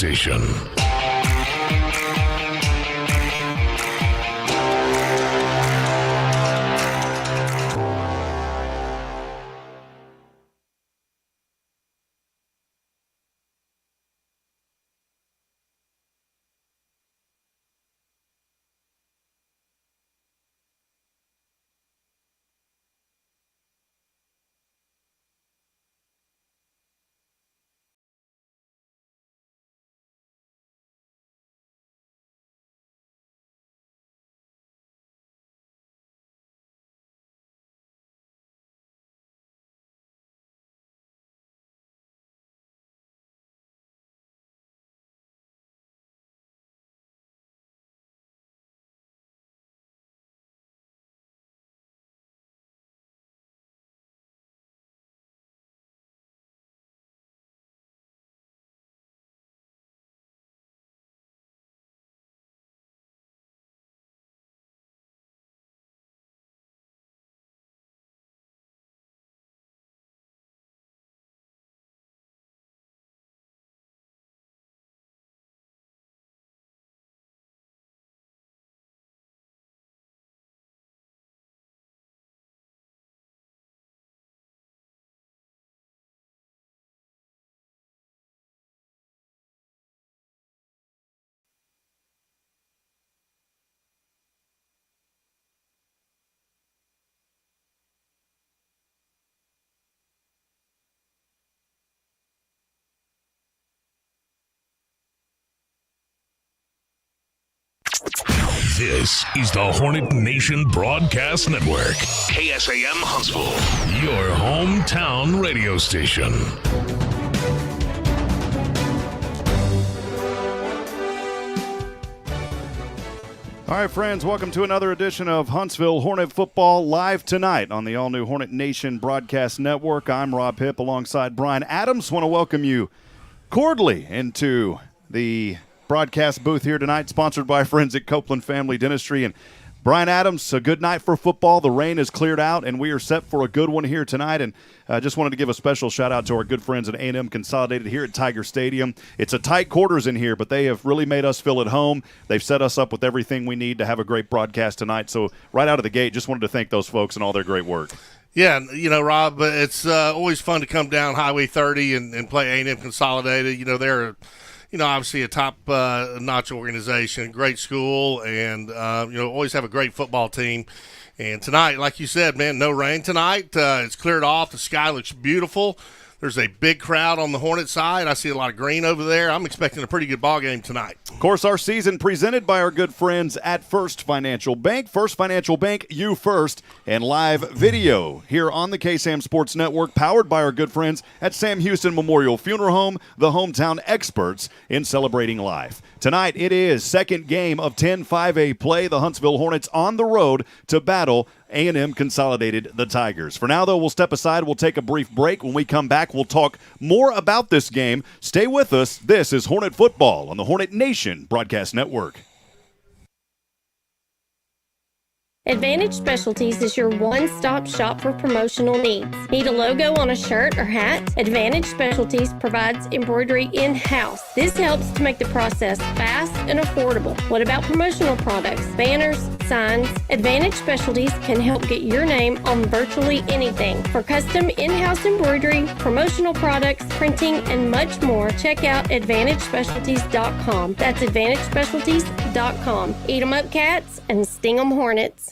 station. This is the Hornet Nation Broadcast Network. KSAM Huntsville, your hometown radio station. All right, friends, welcome to another edition of Huntsville Hornet Football live tonight on the all-new Hornet Nation Broadcast Network. I'm Rob Hipp alongside Brian Adams. Want to welcome you cordially into the broadcast booth here tonight, sponsored by friends at Copeland Family Dentistry. And Brian Adams, a good night for football. The rain has cleared out, and we are set for a good one here tonight. And just wanted to give a special shout-out to our good friends at A&M Consolidated here at Tiger Stadium. It's a tight quarters in here, but they have really made us feel at home. They've set us up with everything we need to have a great broadcast tonight. So right out of the gate, just wanted to thank those folks and all their great work. Yeah, you know, Rob, it's always fun to come down Highway 30 and play A&M Consolidated. You know, they're obviously a top-notch organization, great school, and, always have a great football team. And tonight, like you said, man, no rain tonight. It's cleared off. The sky looks beautiful. There's a big crowd on the Hornet side. I see a lot of green over there. I'm expecting a pretty good ball game tonight. Of course, our season presented by our good friends at First Financial Bank. First Financial Bank, you first, and live video here on the KSAM Sports Network, powered by our good friends at Sam Houston Memorial Funeral Home, the hometown experts in celebrating life. Tonight, it is second game of 10-5A play. The Huntsville Hornets on the road to battle A&M Consolidated, the Tigers. For now, though, we'll step aside. We'll take a brief break. When we come back, we'll talk more about this game. Stay with us. This is Hornet Football on the Hornet Nation Broadcast Network. Advantage Specialties is your one-stop shop for promotional needs. Need a logo on a shirt or hat? Advantage Specialties provides embroidery in-house. This helps to make the process fast and affordable. What about promotional products, banners, signs? Advantage Specialties can help get your name on virtually anything. For custom in-house embroidery, promotional products, printing, and much more, check out AdvantageSpecialties.com. That's AdvantageSpecialties.com. Eat 'em up, cats, and sting 'em, hornets.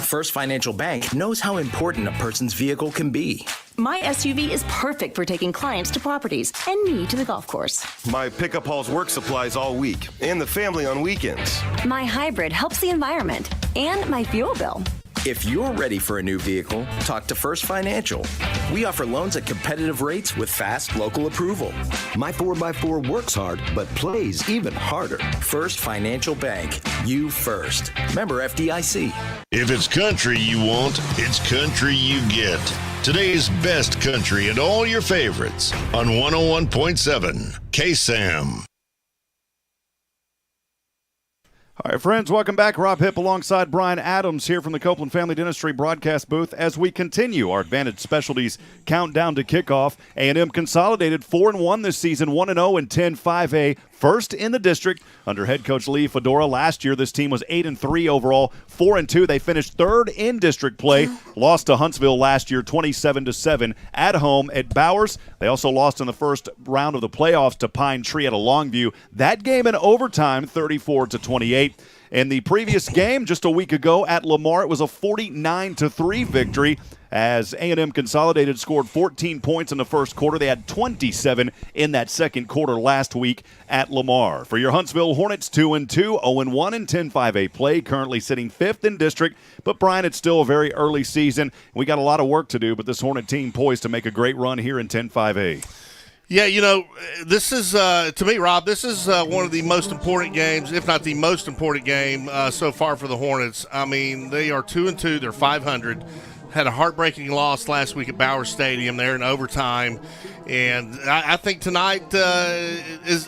First Financial Bank knows how important a person's vehicle can be. My SUV is perfect for taking clients to properties and me to the golf course. My pickup hauls work supplies all week and the family on weekends. My hybrid helps the environment and my fuel bill. If you're ready for a new vehicle, talk to First Financial. We offer loans at competitive rates with fast local approval. My 4x4 works hard, but plays even harder. First Financial Bank. You first. Member FDIC. If it's country you want, it's country you get. Today's best country and all your favorites on 101.7 KSAM. All right, friends, welcome back. Rob Hipp alongside Brian Adams here from the Copeland Family Dentistry broadcast booth as we continue our Advantage Specialties countdown to kickoff. A&M Consolidated 4-1 this season, 1-0 in 10-5A, first in the district under head coach Lee Fedora. Last year, this team was 8-3 overall, 4-2. They finished third in district play, lost to Huntsville last year, 27-7 at home at Bowers. They also lost in the first round of the playoffs to Pine Tree at a Longview. That game in overtime, 34-28. In the previous game, just a week ago at Lamar, it was a 49-3 victory as A&M Consolidated scored 14 points in the first quarter. They had 27 in that second quarter last week at Lamar. For your Huntsville Hornets, 2-2, 0-1 in 10-5A play, currently sitting fifth in district. But, Brian, it's still a very early season. We got a lot of work to do, but this Hornet team poised to make a great run here in 10-5A. Yeah, this is, to me, Rob, this is one of the most important games, if not the most important game so far for the Hornets. I mean, they are 2-2. They're 500. Had a heartbreaking loss last week at Bowers Stadium there in overtime. And I think tonight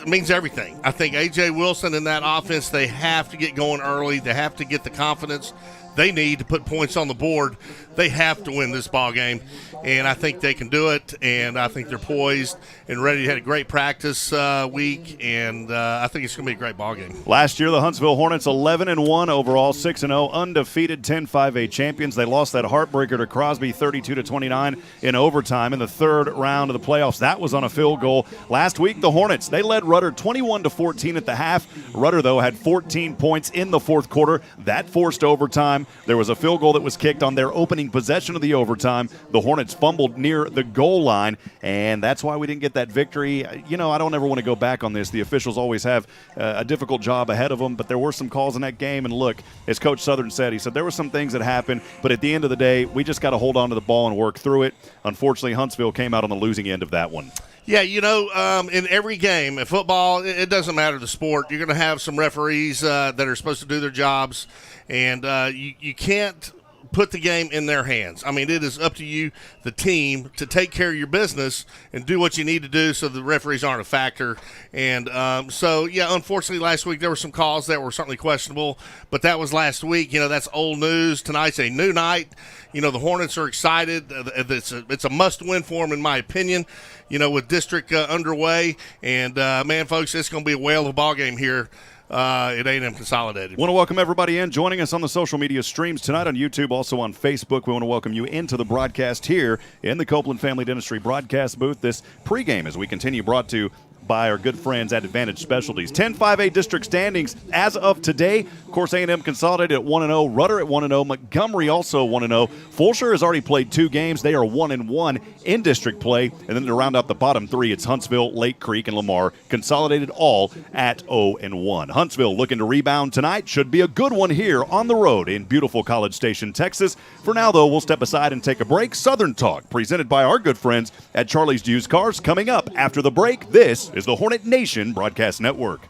means everything. I think A.J. Wilson and that offense, they have to get going early. They have to get the confidence they need to put points on the board. They have to win this ball game, and I think they can do it, and I think they're poised and ready. Had a great practice week, and I think it's going to be a great ball game. Last year, the Huntsville Hornets 11-1 overall, 6-0, undefeated 10-5A champions. They lost that heartbreaker to Crosby 32-29 in overtime in the third round of the playoffs. That was on a field goal. Last week, the Hornets, they led Rudder 21-14 at the half. Rudder, though, had 14 points in the fourth quarter. That forced overtime. There was a field goal that was kicked on their opening possession of the overtime. The Hornets fumbled near the goal line, and that's why we didn't get that victory. I don't ever want to go back on this. The officials always have a difficult job ahead of them, but there were some calls in that game, and look, as Coach Southern said, he said there were some things that happened, but at the end of the day, we just got to hold on to the ball and work through it. Unfortunately, Huntsville came out on the losing end of that one. Yeah, in every game, in football, it doesn't matter the sport. You're going to have some referees that are supposed to do their jobs, and you can't put the game in their hands. I mean, it is up to you, the team, to take care of your business and do what you need to do so the referees aren't a factor. And unfortunately, last week there were some calls that were certainly questionable, but that was last week. That's old news. Tonight's a new night. The Hornets are excited. It's a must-win for them, in my opinion, with district underway. And, man, folks, it's going to be a whale of a ball game here at A&M Consolidated. Want to welcome everybody in, joining us on the social media streams tonight on YouTube, also on Facebook. We want to welcome you into the broadcast here in the Copeland Family Dentistry broadcast booth. This pregame as we continue, brought to you by our good friends at Advantage Specialties. 10-5A district standings as of today. Of course, A&M Consolidated at 1-0, Rudder at 1-0, Montgomery also 1-0. Fulshire has already played 2 games. They are 1-1 in district play. And then to round out the bottom 3, it's Huntsville, Lake Creek, and Lamar. Consolidated all at 0-1. Huntsville looking to rebound tonight. Should be a good one here on the road in beautiful College Station, Texas. For now, though, we'll step aside and take a break. Southern Talk, presented by our good friends at Charlie's Used Cars. Coming up after the break, this is the Hornet Nation Broadcast Network.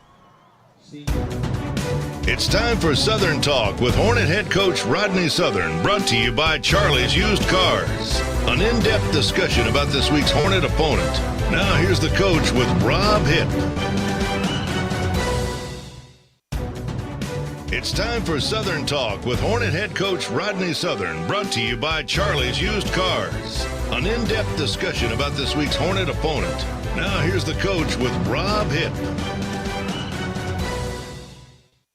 It's time for Southern Talk with Hornet head coach Rodney Southern, brought to you by Charlie's Used Cars. An in-depth discussion about this week's Hornet opponent. Now here's the coach with Rob Hipp. It's time for Southern Talk with Hornet head coach Rodney Southern, brought to you by Charlie's Used Cars. An in-depth discussion about this week's Hornet opponent. Now here's the coach with Rob Hipp.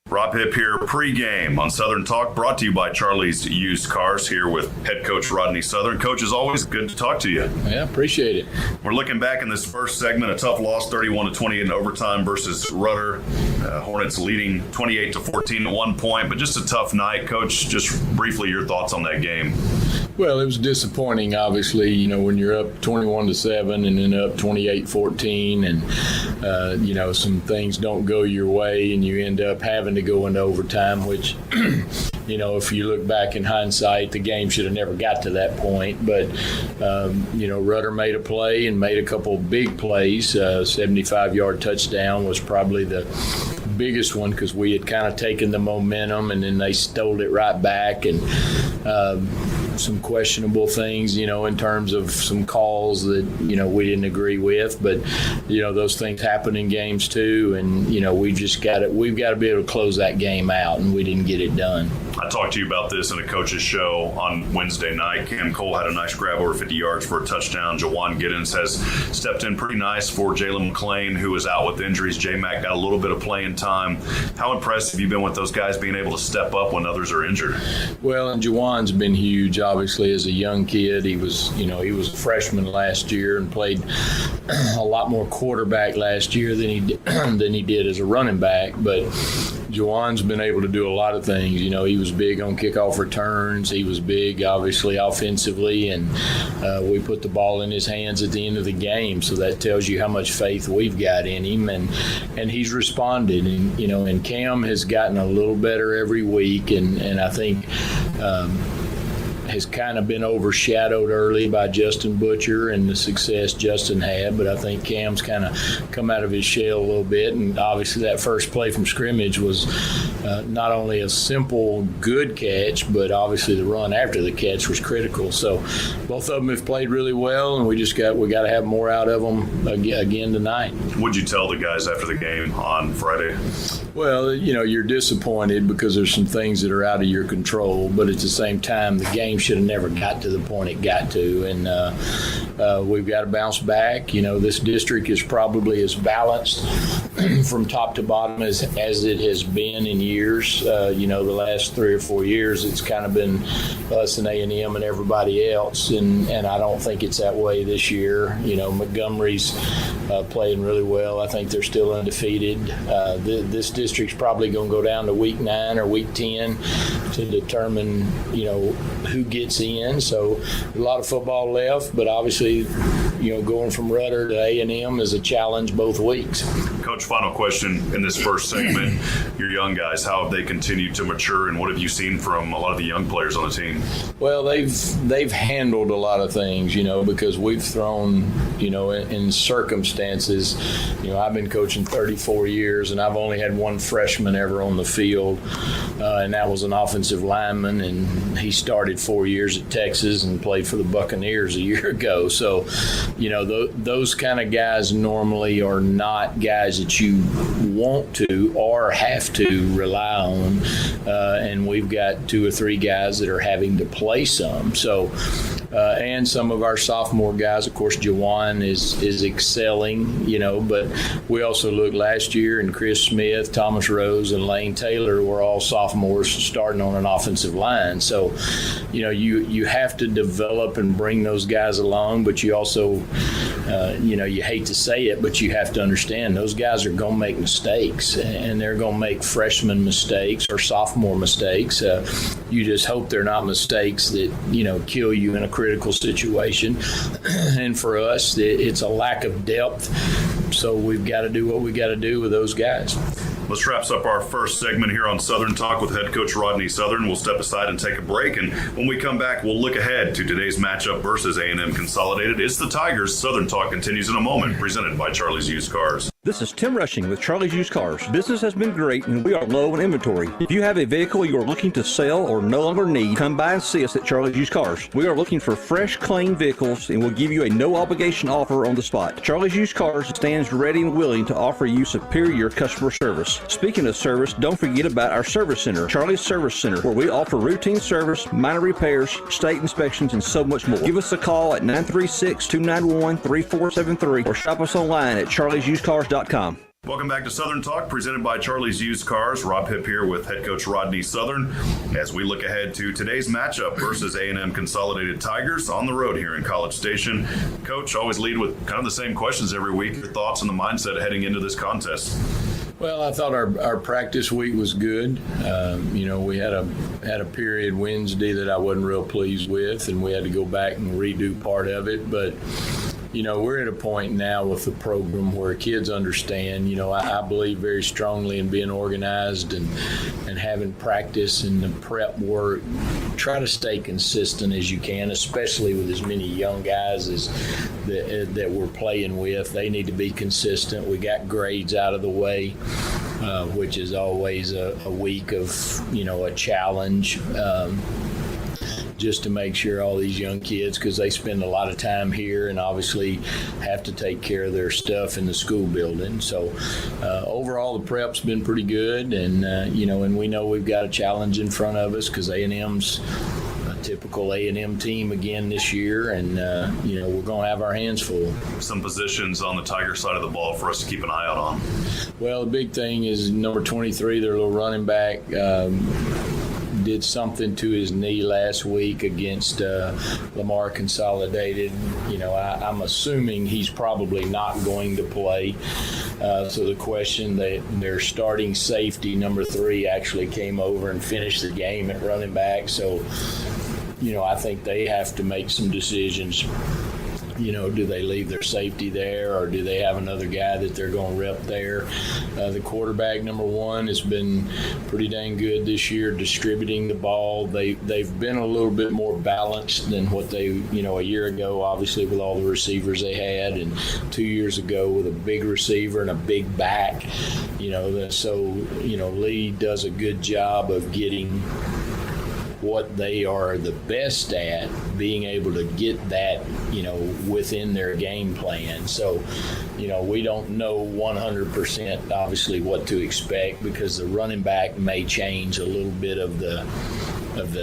Rob Hipp here, pregame on Southern Talk, brought to you by Charlie's Used Cars, here with head coach Rodney Southern. Coach, as always, good to talk to you. Yeah, appreciate it. We're looking back in this first segment, a tough loss, 31-28 in overtime versus Rudder. Hornets leading 28-14 at one point, but just a tough night. Coach, just briefly your thoughts on that game. Well, it was disappointing, obviously, when you're up 21-7 and then up 28-14 and, some things don't go your way and you end up having to go into overtime, which, if you look back in hindsight, the game should have never got to that point. But, Rudder made a play and made a couple big plays. 75-yard touchdown was probably the biggest one because we had kind of taken the momentum and then they stole it right back. And some questionable things, in terms of some calls that, we didn't agree with. But, those things happen in games too. And, we've got to be able to close that game out, and we didn't get it done. I talked to you about this in a coach's show on Wednesday night. Cam Cole had a nice grab over 50 yards for a touchdown. Jawan Giddens has stepped in pretty nice for Jalen McClain, who was out with injuries. J-Mac got a little bit of playing time. How impressed have you been with those guys being able to step up when others are injured? Well, and Jawan's been huge, obviously, as a young kid. He was a freshman last year and played a lot more quarterback last year than he did as a running back. But Jawan's been able to do a lot of things. He was big on kickoff returns. He was big, obviously, offensively, and we put the ball in his hands at the end of the game. So that tells you how much faith we've got in him, and he's responded. And Cam has gotten a little better every week, and I think has kind of been overshadowed early by Justin Butcher and the success Justin had, but I think Cam's kind of come out of his shell a little bit, and obviously that first play from scrimmage was not only a simple, good catch, but obviously the run after the catch was critical. So both of them have played really well, and we got to have more out of them again tonight. What'd you tell the guys after the game on Friday? Well, you're disappointed because there's some things that are out of your control, but at the same time, the game should have never got to the point it got to, and we've got to bounce back. This district is probably as balanced from top to bottom as it has been in years. The last 3 or 4 years, it's kind of been us and A&M and everybody else, and I don't think it's that way this year. Montgomery's playing really well. I think they're still undefeated. This district's probably going to go down to week 9 or week 10 to determine, who gets in. So a lot of football left, but obviously, going from Rudder to A&M is a challenge both weeks. Coach, final question in this first segment. Your young guys, how have they continued to mature, and what have you seen from a lot of the young players on the team? Well, they've handled a lot of things, because we've thrown, in circumstances. I've been coaching 34 years, and I've only had one freshman ever on the field, and that was an offensive lineman, and he started 4 years at Texas and played for the Buccaneers a year ago. So, those kind of guys normally are not guys that you want to or have to rely on, and we've got 2 or 3 guys that are having to play some. So, and some of our sophomore guys, of course, Jawan is excelling, but we also looked last year, and Chris Smith, Thomas Rose, and Lane Taylor were all sophomores starting on an offensive line. So, you have to develop and bring those guys along, but you also, you hate to say it, but you have to understand those guys are going to make mistakes, and they're going to make freshman mistakes or sophomore mistakes. You just hope they're not mistakes that, kill you in a critical situation. And for us, it's a lack of depth. So we've got to do what we got to do with those guys. This wraps up our first segment here on Southern Talk with head coach Rodney Southern. We'll step aside and take a break, and when we come back, we'll look ahead to today's matchup versus A&M Consolidated. It's the Tigers. Southern Talk continues in a moment, presented by Charlie's Used Cars. This is Tim Rushing with Charlie's Used Cars. Business has been great and we are low in inventory. If you have a vehicle you are looking to sell or no longer need, come by and see us at Charlie's Used Cars. We are looking for fresh, clean vehicles and will give you a no-obligation offer on the spot. Charlie's Used Cars stands ready and willing to offer you superior customer service. Speaking of service, don't forget about our service center, Charlie's Service Center, where we offer routine service, minor repairs, state inspections, and so much more. Give us a call at 936-291-3473 or shop us online at charliesusedcars.com. Welcome back to Southern Talk, presented by Charlie's Used Cars. Rob Hipp here with head coach Rodney Southern as we look ahead to today's matchup versus A&M Consolidated Tigers on the road here in College Station. Coach, always lead with kind of the same questions every week. Your thoughts on the mindset heading into this contest? Well, I thought our practice week was good. We had a period Wednesday that I wasn't real pleased with, and we had to go back and redo part of it. But we're at a point now with the program where kids understand. I believe very strongly in being organized and having practice and the prep work. Try to stay consistent as you can, especially with as many young guys that we're playing with. They need to be consistent. We got grades out of the way, which is always a week of, a challenge. just to make sure all these young kids, because they spend a lot of time here and obviously have to take care of their stuff in the school building. So overall, the prep's been pretty good, and and we know we've got a challenge in front of us because A&M's a typical A&M team again this year, and we're going to have our hands full. Some positions on the Tiger side of the ball for us to keep an eye out on. Well, the big thing is number 23, their little running back, did something to his knee last week against A&M Consolidated. I'm assuming he's probably not going to play. So the question, their starting safety, number 3, actually came over and finished the game at running back. So, I think they have to make some decisions. Do they leave their safety there, or do they have another guy that they're going to rep there? The quarterback, number 1, has been pretty dang good this year distributing the ball. They've been a little bit more balanced than what they, a year ago, obviously, with all the receivers they had, and 2 years ago with a big receiver and a big back. Lee does a good job of getting what they are the best at, being able to get that, within their game plan. So, we don't know 100% obviously what to expect, because the running back may change a little bit of the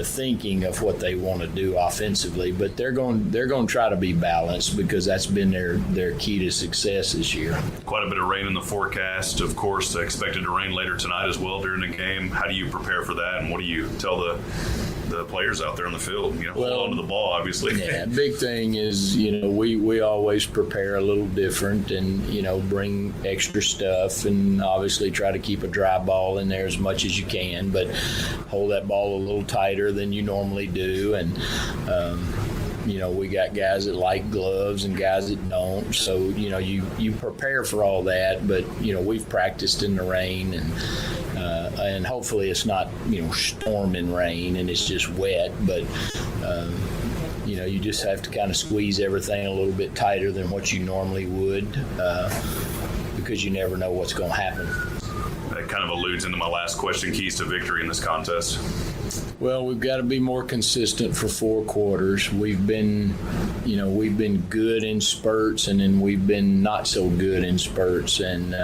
thinking of what they want to do offensively, but they're going to try to be balanced, because that's been their key to success this year. Quite a bit of rain in the forecast, of course, expected to rain later tonight as well during the game. How do you prepare for that, and what do you tell the players out there on the field? Hold on to the ball, obviously. Yeah, big thing is, we always prepare a little different, and, bring extra stuff, and obviously try to keep a dry ball in there as much as you can, but hold that ball a little tighter than you normally do. And, we got guys that like gloves and guys that don't. So, you prepare for all that, but, we've practiced in the rain, and hopefully it's not, storming rain and it's just wet, but, you just have to kind of squeeze everything a little bit tighter than what you normally would, because you never know what's going to happen. That kind of alludes into my last question, keys to victory in this contest. Well, we've got to be more consistent for 4 quarters. We've been good in spurts, and then we've been not so good in spurts. And,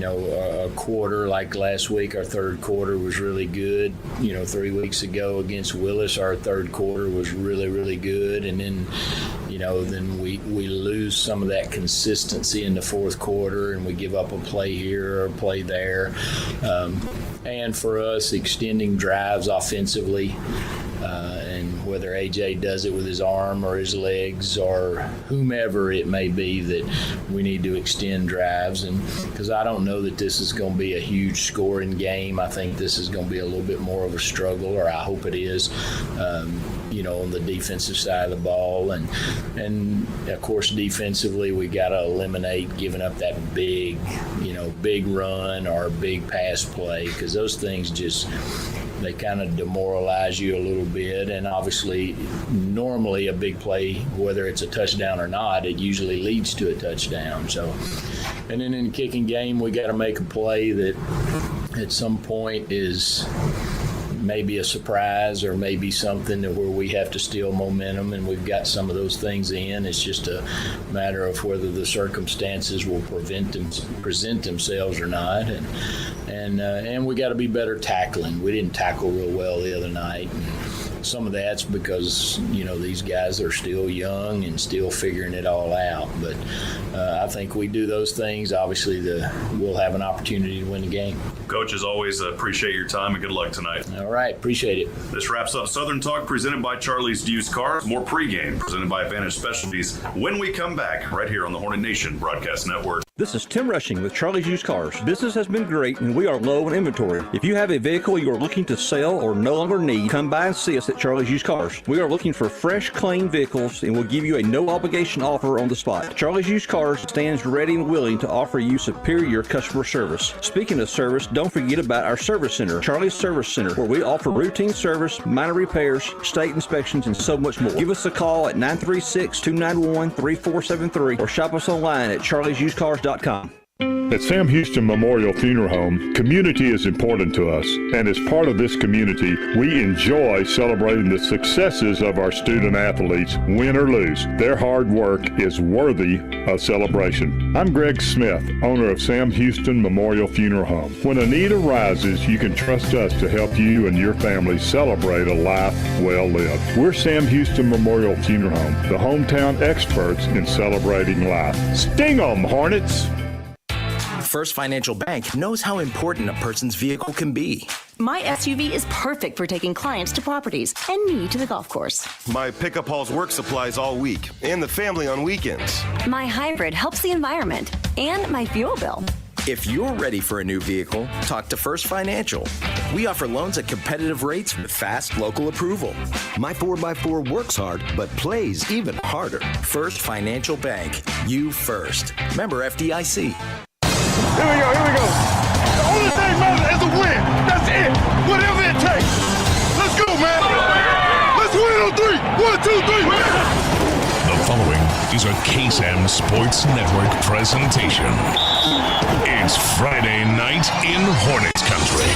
a quarter like last week, our third quarter was really good. 3 weeks ago against Willis, our third quarter was really, really good. And then, then we lose some of that consistency in the fourth quarter, and we give up a play here or a play there. And for us, extending drives offensively, and whether AJ does it with his arm or his legs or whomever it may be, that we need to extend drives. And because I don't know that this is going to be a huge scoring game, I think this is going to be a little bit more of a struggle, or I hope it is, on the defensive side of the ball. And of course, defensively, we got to eliminate giving up that big run or big pass play, because those things they kind of demoralize you a little bit. And obviously, normally a big play, whether it's a touchdown or not, it usually leads to a touchdown. So, and then in the kicking game, we got to make a play that at some point is maybe a surprise, or maybe something where we have to steal momentum, and we've got some of those things in. It's just a matter of whether the circumstances will present themselves or not. And we got to be better tackling. We didn't tackle real well the other night. Some of that's because, these guys are still young and still figuring it all out. But I think we do those things, obviously we'll have an opportunity to win the game. Coach, as always, appreciate your time and good luck tonight. All right, appreciate it. This wraps up Southern Talk, presented by Charlie's Used Cars. More pregame, presented by Advantage Specialties, when we come back, right here on the Hornet Nation Broadcast Network. This is Tim Rushing with Charlie's Used Cars. Business has been great, and we are low in inventory. If you have a vehicle you are looking to sell or no longer need, come by and see us at Charlie's Used Cars. We are looking for fresh, clean vehicles, and will give you a no-obligation offer on the spot. Charlie's Used Cars stands ready and willing to offer you superior customer service. Speaking of service, don't forget about our service center, Charlie's Service Center, where we offer routine service, minor repairs, state inspections, and so much more. Give us a call at 936-291-3473 or shop us online at charliesusedcars.com. At Sam Houston Memorial Funeral Home, community is important to us, and as part of this community, we enjoy celebrating the successes of our student athletes, win or lose. Their hard work is worthy of celebration. I'm Greg Smith, owner of Sam Houston Memorial Funeral Home. When a need arises, you can trust us to help you and your family celebrate a life well lived. We're Sam Houston Memorial Funeral Home, the hometown experts in celebrating life. Sting 'em, Hornets! First Financial Bank knows how important a person's vehicle can be. My SUV is perfect for taking clients to properties and me to the golf course. My pickup hauls work supplies all week and the family on weekends. My hybrid helps the environment and my fuel bill. If you're ready for a new vehicle, talk to First Financial. We offer loans at competitive rates with fast local approval. My 4x4 works hard, but plays even harder. First Financial Bank. You first. Member FDIC. Here we go. The only thing matters is a win. That's it. Whatever it takes. Let's go, man. Let's win on 3. 1, 2, 3. The following is a KSAM Sports Network presentation. It's Friday night in Hornets country.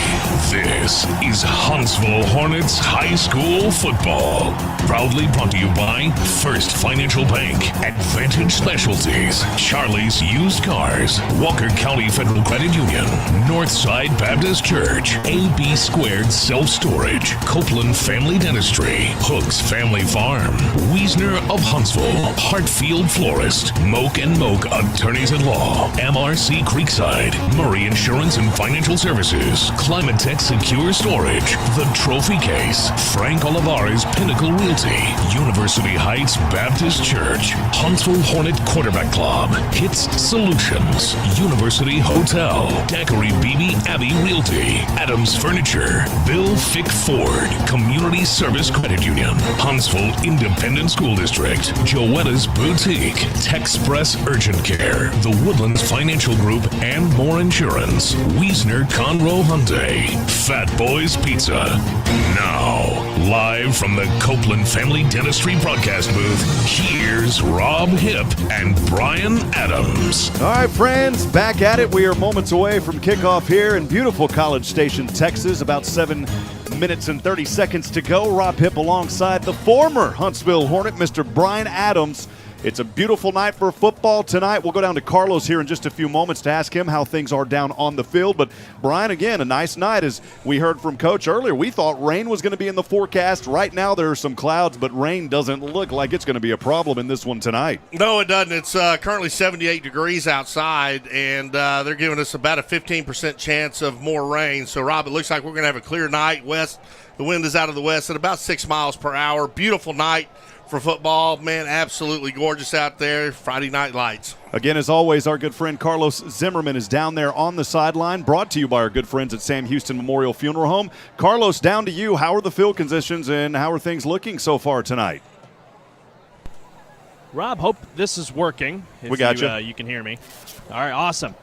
This is Huntsville Hornets High School football. Proudly brought to you by First Financial Bank, Advantage Specialties, Charlie's Used Cars, Walker County Federal Credit Union, Northside Baptist Church, AB Squared Self-Storage, Copeland Family Dentistry, Hooks Family Farm, Wiesner of Huntsville, Hartfield Florist, Moak & Moak Attorneys at Law, MRC Creekside, Murray Insurance and Financial Services, Climatech Secure Storage, The Trophy Case, Frank Olivares Pinnacle Realty, University Heights Baptist Church, Huntsville Hornet Quarterback Club, Hits Solutions, University Hotel, Daiquiri BB Abbey Realty, Adams Furniture, Bill Fick Ford, Community Service Credit Union, Huntsville Independent School District, Joetta's Boutique, Techspress Urgent Care, The Woodlands Financial Group and More Insurance, Wiesner Conroe Hyundai, Fat Boys Pizza. Now, live from the Copeland Family Dentistry broadcast booth, here's Rob Hipp and Brian Adams. All right, friends, back at it. We are moments away from kickoff here in beautiful College Station, Texas. About 7 minutes and 30 seconds to go. Rob Hipp alongside the former Huntsville Hornet, Mr. Brian Adams. It's a beautiful night for football tonight. We'll go down to Carlos here in just a few moments to ask him how things are down on the field. But, Brian, again, a nice night. As we heard from Coach earlier, we thought rain was going to be in the forecast. Right now there are some clouds, but rain doesn't look like it's going to be a problem in this one tonight. No, it doesn't. It's currently 78 degrees outside, and they're giving us about a 15% chance of more rain. So, Rob, it looks like we're going to have a clear night. West, the wind is out of the west at about 6 miles per hour. Beautiful night for football. Man, absolutely gorgeous out there. Friday night lights. Again, as always, our good friend Carlos Zimmermann is down there on the sideline, brought to you by our good friends at Sam Houston Memorial Funeral Home. Carlos, down to you. How are the field conditions and how are things looking so far tonight? Rob, hope this is working. We got you. You can hear me. All right, awesome.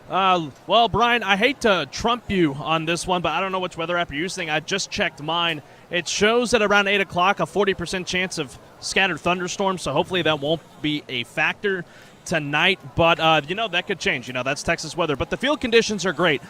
Well, Brian, I hate to trump you on this one, but I don't know which weather app you're using. I just checked mine. It shows at around 8 o'clock a 40% chance of scattered thunderstorms, so hopefully that won't be a factor tonight. But, that could change. That's Texas weather. But the field conditions are great.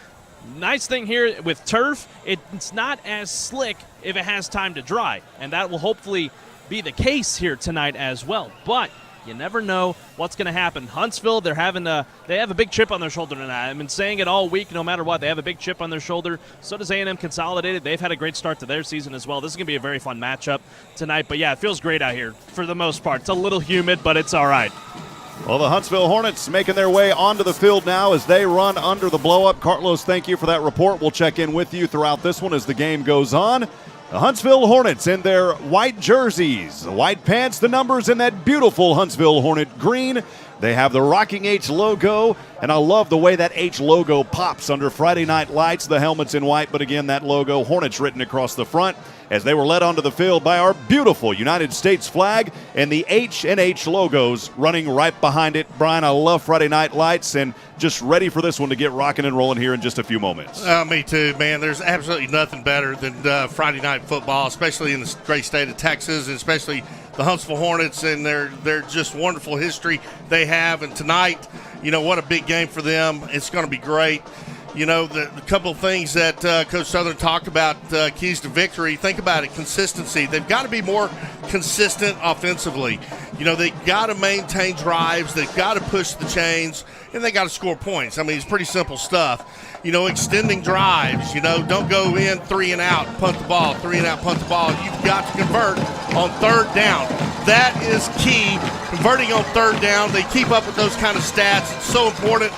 Nice thing here with turf, it's not as slick if it has time to dry, and that will hopefully be the case here tonight as well. But you never know what's going to happen. Huntsville, they have a big chip on their shoulder tonight. I've been saying it all week. No matter what, they have a big chip on their shoulder. So does A&M Consolidated. They've had a great start to their season as well. This is going to be a very fun matchup tonight. But, yeah, it feels great out here for the most part. It's a little humid, but it's all right. Well, the Huntsville Hornets making their way onto the field now as they run under the blow-up. Carlos, thank you for that report. We'll check in with you throughout this one as the game goes on. The Huntsville Hornets in their white jerseys, the white pants, the numbers, and that beautiful Huntsville Hornet green. They have the Rocking H logo, and I love the way that H logo pops under Friday night lights. The helmet's in white, but again, that logo, Hornets written across the front, as they were led onto the field by our beautiful United States flag and the H and H logos running right behind it. Brian, I love Friday night lights and just ready for this one to get rocking and rolling here in just a few moments. Me too, man. There's absolutely nothing better than Friday night football, especially in the great state of Texas, and especially the Huntsville Hornets and their just wonderful history they have. And tonight, what a big game for them. It's going to be great. The couple of things that Coach Southern talked about, keys to victory, think about it, consistency. They've got to be more consistent offensively. They've got to maintain drives. They've got to push the chains, and they got to score points. I mean, it's pretty simple stuff. Extending drives. Don't go in 3 and out, punt the ball, 3 and out, punt the ball. You've got to convert on third down. That is key, converting on third down. They keep up with those kind of stats. It's so important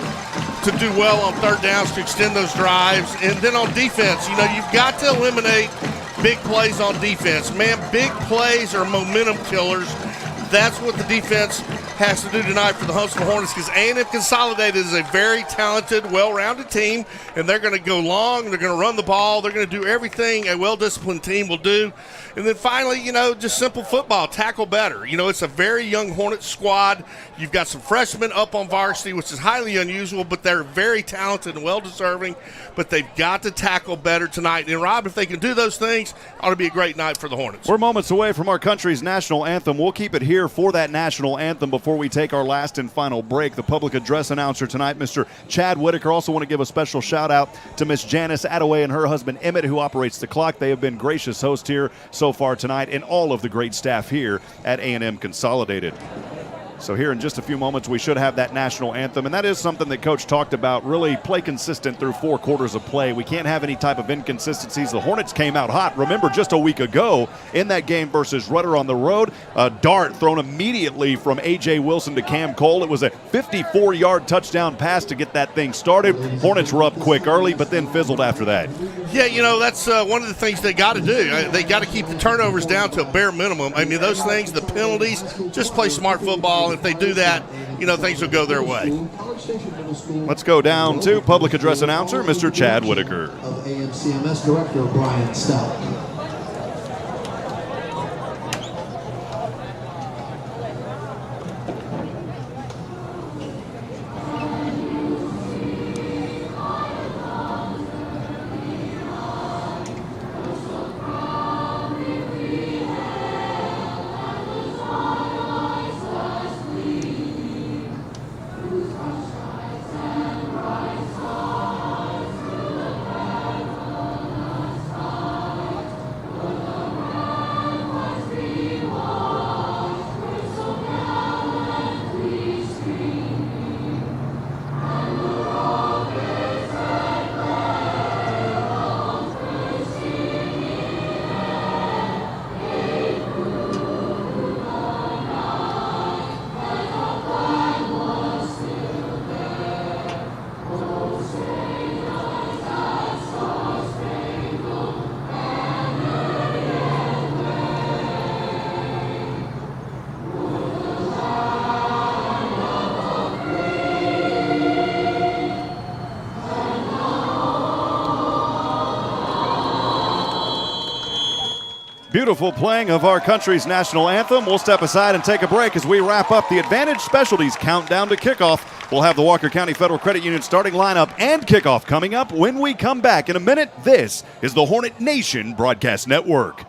to do well on third downs, to extend those drives. And then on defense, you've got to eliminate big plays on defense. Man, big plays are momentum killers. That's what the defense has to do tonight for the Huntsville Hornets, because A&M Consolidated is a very talented, well-rounded team, and they're going to go long, they're going to run the ball, they're going to do everything a well-disciplined team will do. And then finally, just simple football, tackle better. It's a very young Hornets squad. You've got some freshmen up on varsity, which is highly unusual, but they're very talented and well-deserving. But they've got to tackle better tonight. And, Rob, if they can do those things, ought to be a great night for the Hornets. We're moments away from our country's national anthem. We'll keep it here for that national anthem before we take our last and final break. The public address announcer tonight, Mr. Chad Whitaker. Also want to give a special shout-out to Miss Janice Attaway and her husband Emmett, who operates the clock. They have been gracious hosts here so far tonight, and all of the great staff here at A&M Consolidated. So here in just a few moments, we should have that national anthem, and that is something that Coach talked about, really play consistent through 4 quarters of play. We can't have any type of inconsistencies. The Hornets came out hot. Remember, just a week ago in that game versus Rudder on the road, a dart thrown immediately from A.J. Wilson to Cam Cole. It was a 54-yard touchdown pass to get that thing started. Hornets were up quick early, but then fizzled after that. Yeah, that's one of the things they got to do. They got to keep the turnovers down to a bare minimum. I mean, those things, the penalties, just play smart football. If they do that, things will go their way. Let's go down to public address announcer, Mr. Chad Whitaker. Of AMCMS Director Brian Stout. Beautiful playing of our country's national anthem. We'll step aside and take a break as we wrap up the Advantage Specialties countdown to kickoff. We'll have the Walker County Federal Credit Union starting lineup and kickoff coming up when we come back in a minute. This is the Hornet Nation Broadcast Network.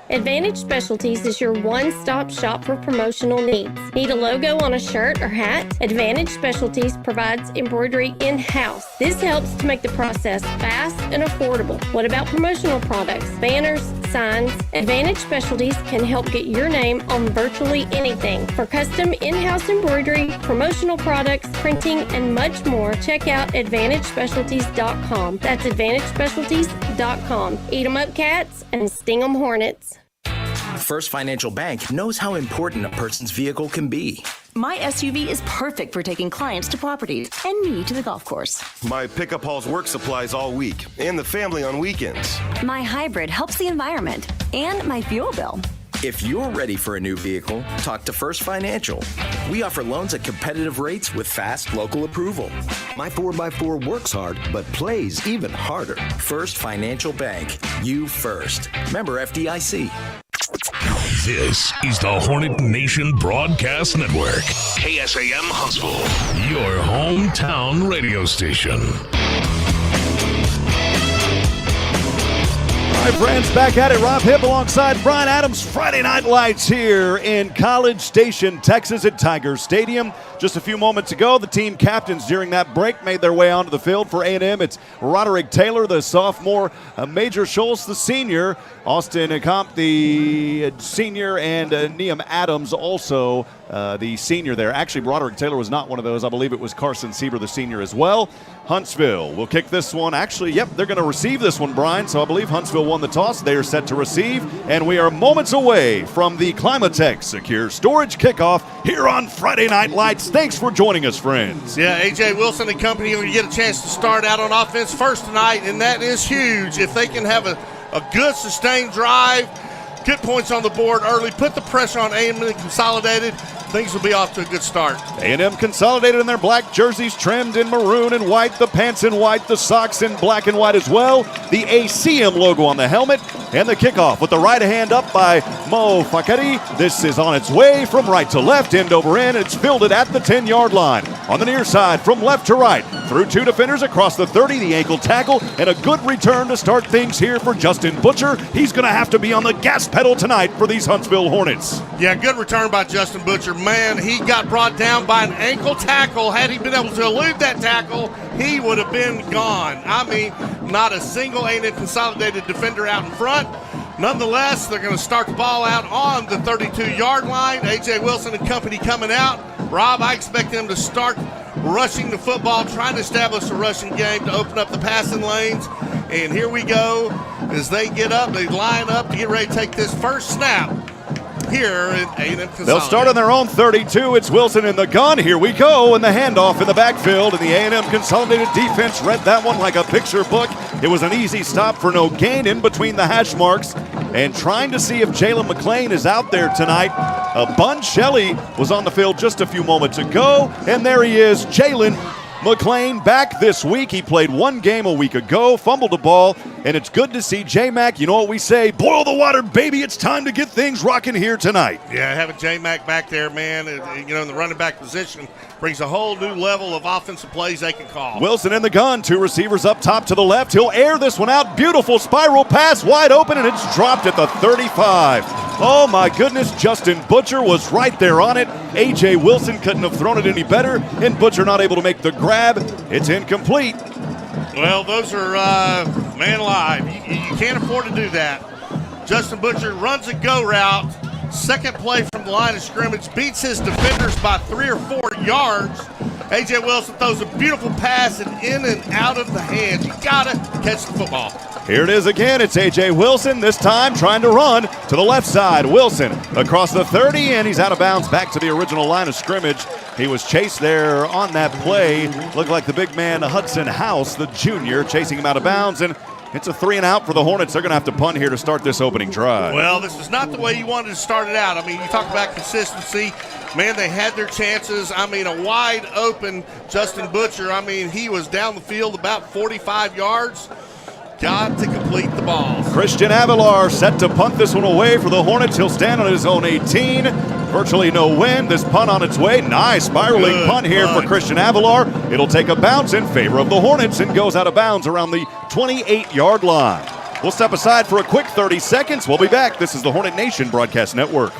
Advantage Specialties is your one-stop shop for promotional needs. Need a logo on a shirt or hat? Advantage Specialties provides embroidery in-house. This helps to make the process fast and affordable. What about promotional products? Banners, signs? Advantage Specialties can help get your name on virtually anything. For custom in-house embroidery, promotional products, printing, and much more, check out AdvantageSpecialties.com. That's AdvantageSpecialties.com. Eat 'em up, cats, and sting 'em, hornets. First Financial Bank knows how important a person's vehicle can be. My SUV is perfect for taking clients to properties and me to the golf course. My pickup hauls work supplies all week and the family on weekends. My hybrid helps the environment and my fuel bill. If you're ready for a new vehicle, talk to First Financial. We offer loans at competitive rates with fast local approval. My 4x4 works hard, but plays even harder. First Financial Bank. You first. Member FDIC. This is the Hornet Nation Broadcast Network. KSAM Huntsville, your hometown radio station. All right, friends, back at it. Rob Hipp alongside Brian Adams. Friday Night Lights here in College Station, Texas at Tiger Stadium. Just a few moments ago, the team captains during that break made their way onto the field for A&M. It's Roderick Taylor, the sophomore, Major Schultz, the senior, Austin Comp, the senior, and Neum Adams, also the senior there. Actually, Roderick Taylor was not one of those. I believe it was Carson Sieber, the senior, as well. Huntsville will kick this one. Actually, yep, they're going to receive this one, Brian. So I believe Huntsville won the toss. They are set to receive, and we are moments away from the Climatech Secure Storage Kickoff here on Friday Night Lights. Thanks for joining us, friends. Yeah, A.J. Wilson and company are going to get a chance to start out on offense first tonight, and that is huge. If they can have a good sustained drive, get points on the board early, put the pressure on A&M Consolidated, things will be off to a good start. A&M Consolidated in their black jerseys trimmed in maroon and white, the pants in white, the socks in black and white as well, the ACM logo on the helmet, and the kickoff with the right hand up by Mo Fakari. This is on its way from right to left, end over end. It's fielded at the 10-yard line. On the near side, from left to right, through two defenders across the 30, the ankle tackle, and a good return to start things here for Justin Butcher. He's going to have to be on the gas pedal tonight for these Huntsville Hornets. Yeah, good return by Justin Butcher. Man, he got brought down by an ankle tackle. Had he been able to elude that tackle, he would have been gone. I mean, not a single A&M Consolidated defender out in front. Nonetheless, they're going to start the ball out on the 32-yard line. A.J. Wilson and company coming out. Rob, I expect them to start rushing the football, trying to establish a rushing game to open up the passing lanes. And here we go. As they get up, they line up to get ready to take this first snap here in A&M Consolidated. They'll start on their own 32. It's Wilson in the gun. Here we go. And the handoff in the backfield. And the A&M Consolidated defense read that one like a picture book. It was an easy stop for no gain in between the hash marks. And trying to see if Jalen McClain is out there tonight. Bun Shelley was on the field just a few moments ago. And there he is, Jalen McClain, back this week. He played one game a week ago, fumbled the ball, and it's good to see J-Mac. You know what we say, boil the water, baby. It's time to get things rocking here tonight. Yeah, having J-Mac back there, man, you know, in the running back position brings a whole new level of offensive plays they can call. Wilson in the gun, two receivers up top to the left. He'll air this one out. Beautiful spiral pass, wide open, and it's dropped at the 35. Oh, my goodness, Justin Butcher was right there on it. A.J. Wilson couldn't have thrown it any better, and Butcher not able to make the grab. It's incomplete. Well, those are, man alive. You can't afford to do that. Justin Butcher runs a go route. Second play from the line of scrimmage, beats his defenders by 3 or 4 yards. A.J. Wilson throws a beautiful pass and in and out of the hands. You got to catch the football. Here it is again. It's A.J. Wilson, this time trying to run to the left side. Wilson across the 30, and he's out of bounds back to the original line of scrimmage. He was chased there on that play. Looked like the big man, Hudson House, the junior, chasing him out of bounds, and it's a 3 and out for the Hornets. They're going to have to punt here to start this opening drive. Well, this is not the way you wanted to start it out. I mean, you talk about consistency. Man, they had their chances. I mean, a wide open Justin Butcher. I mean, he was down the field about 45 yards. Got to complete the ball. Christian Avilar set to punt this one away for the Hornets. He'll stand on his own 18. Virtually no wind. This punt on its way. Nice spiraling punt here for Christian Avilar. It'll take a bounce in favor of the Hornets and goes out of bounds around the 28-yard line. We'll step aside for a quick 30 seconds. We'll be back. This is the Hornet Nation Broadcast Network.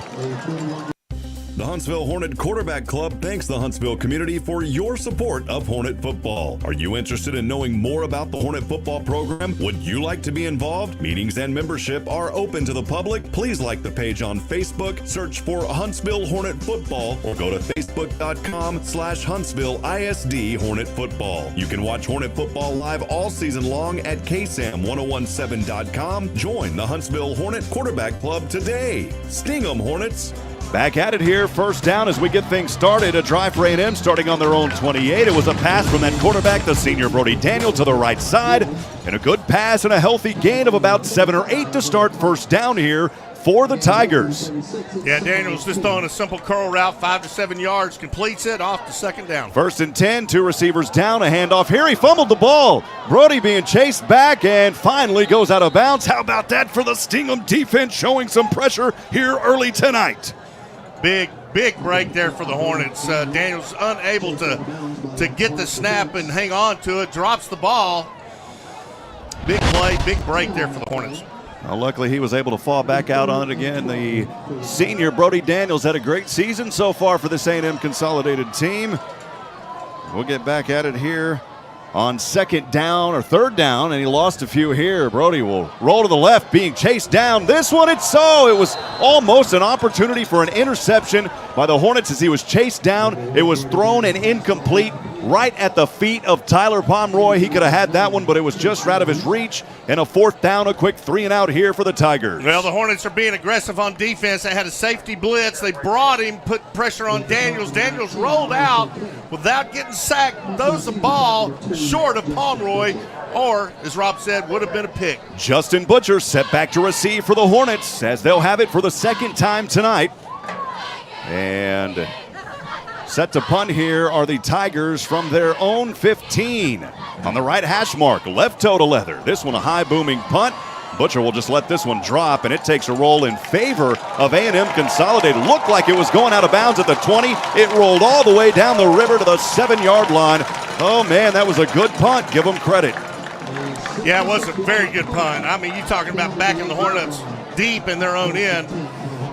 The Huntsville Hornet Quarterback Club thanks the Huntsville community for your support of Hornet football. Are you interested in knowing more about the Hornet football program? Would you like to be involved? Meetings and membership are open to the public. Please like the page on Facebook, search for Huntsville Hornet Football, or go to facebook.com/Huntsville ISD Hornet Football. You can watch Hornet football live all season long at ksam1017.com. Join the Huntsville Hornet Quarterback Club today. Sting 'em, Hornets. Back at it here, first down as we get things started. A drive for A&M starting on their own 28. It was a pass from that quarterback, the senior Brody Daniel, to the right side. And a good pass and a healthy gain of about 7 or 8 to start first down here for the Tigers. Yeah, Daniels just throwing a simple curl route, 5 to 7 yards, completes it off to second down. First and 10, 2 receivers down, a handoff. Here he fumbled the ball. Brody being chased back and finally goes out of bounds. How about that for the Stingham defense showing some pressure here early tonight? Big break there for the Hornets. Daniels unable to get the snap and hang on to it. Drops the ball. Big play, big break there for the Hornets. Well, luckily, he was able to fall back out on it again. The senior, Brody Daniels, had a great season so far for this A&M Consolidated team. We'll get back at it here on second down or third down, and he lost a few here. Brody will roll to the left, being chased down. This one, it was almost an opportunity for an interception by the Hornets as he was chased down. It was thrown and incomplete right at the feet of Tyler Pomeroy. He could have had that one, but it was just out of his reach. And a fourth down, a quick 3-and-out here for the Tigers. Well, the Hornets are being aggressive on defense. They had a safety blitz. They brought him, put pressure on Daniels. Daniels rolled out without getting sacked, throws the ball short of Pomeroy, or, as Rob said, would have been a pick. Justin Butcher set back to receive for the Hornets as they'll have it for the second time tonight. And set to punt here are the Tigers from their own 15. On the right hash mark, left toe to leather. This one a high booming punt. Butcher will just let this one drop, and it takes a roll in favor of A&M Consolidated. Looked like it was going out of bounds at the 20. It rolled all the way down the river to the 7-yard line. Oh, man, that was a good punt. Give them credit. Yeah, it was a very good punt. I mean, you're talking about backing the Hornets deep in their own end.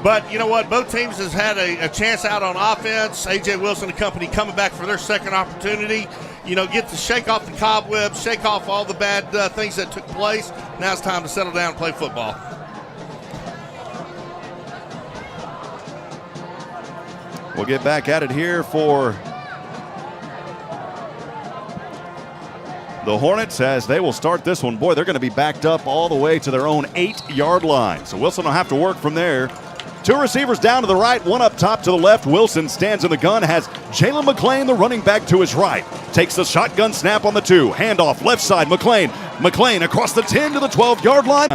But you know what? Both teams has had a chance out on offense. A.J. Wilson and company coming back for their second opportunity. You know, get to shake off the cobwebs, shake off all the bad things that took place. Now it's time to settle down and play football. We'll get back at it here for the Hornets as they will start this one. Boy, they're going to be backed up all the way to their own 8-yard line. So Wilson will have to work from there. Two receivers down to the right, one up top to the left. Wilson stands in the gun, has Jalen McClain, the running back, to his right. Takes the shotgun snap on the 2. Handoff left side, McClain. McClain across the 10 to the 12-yard line.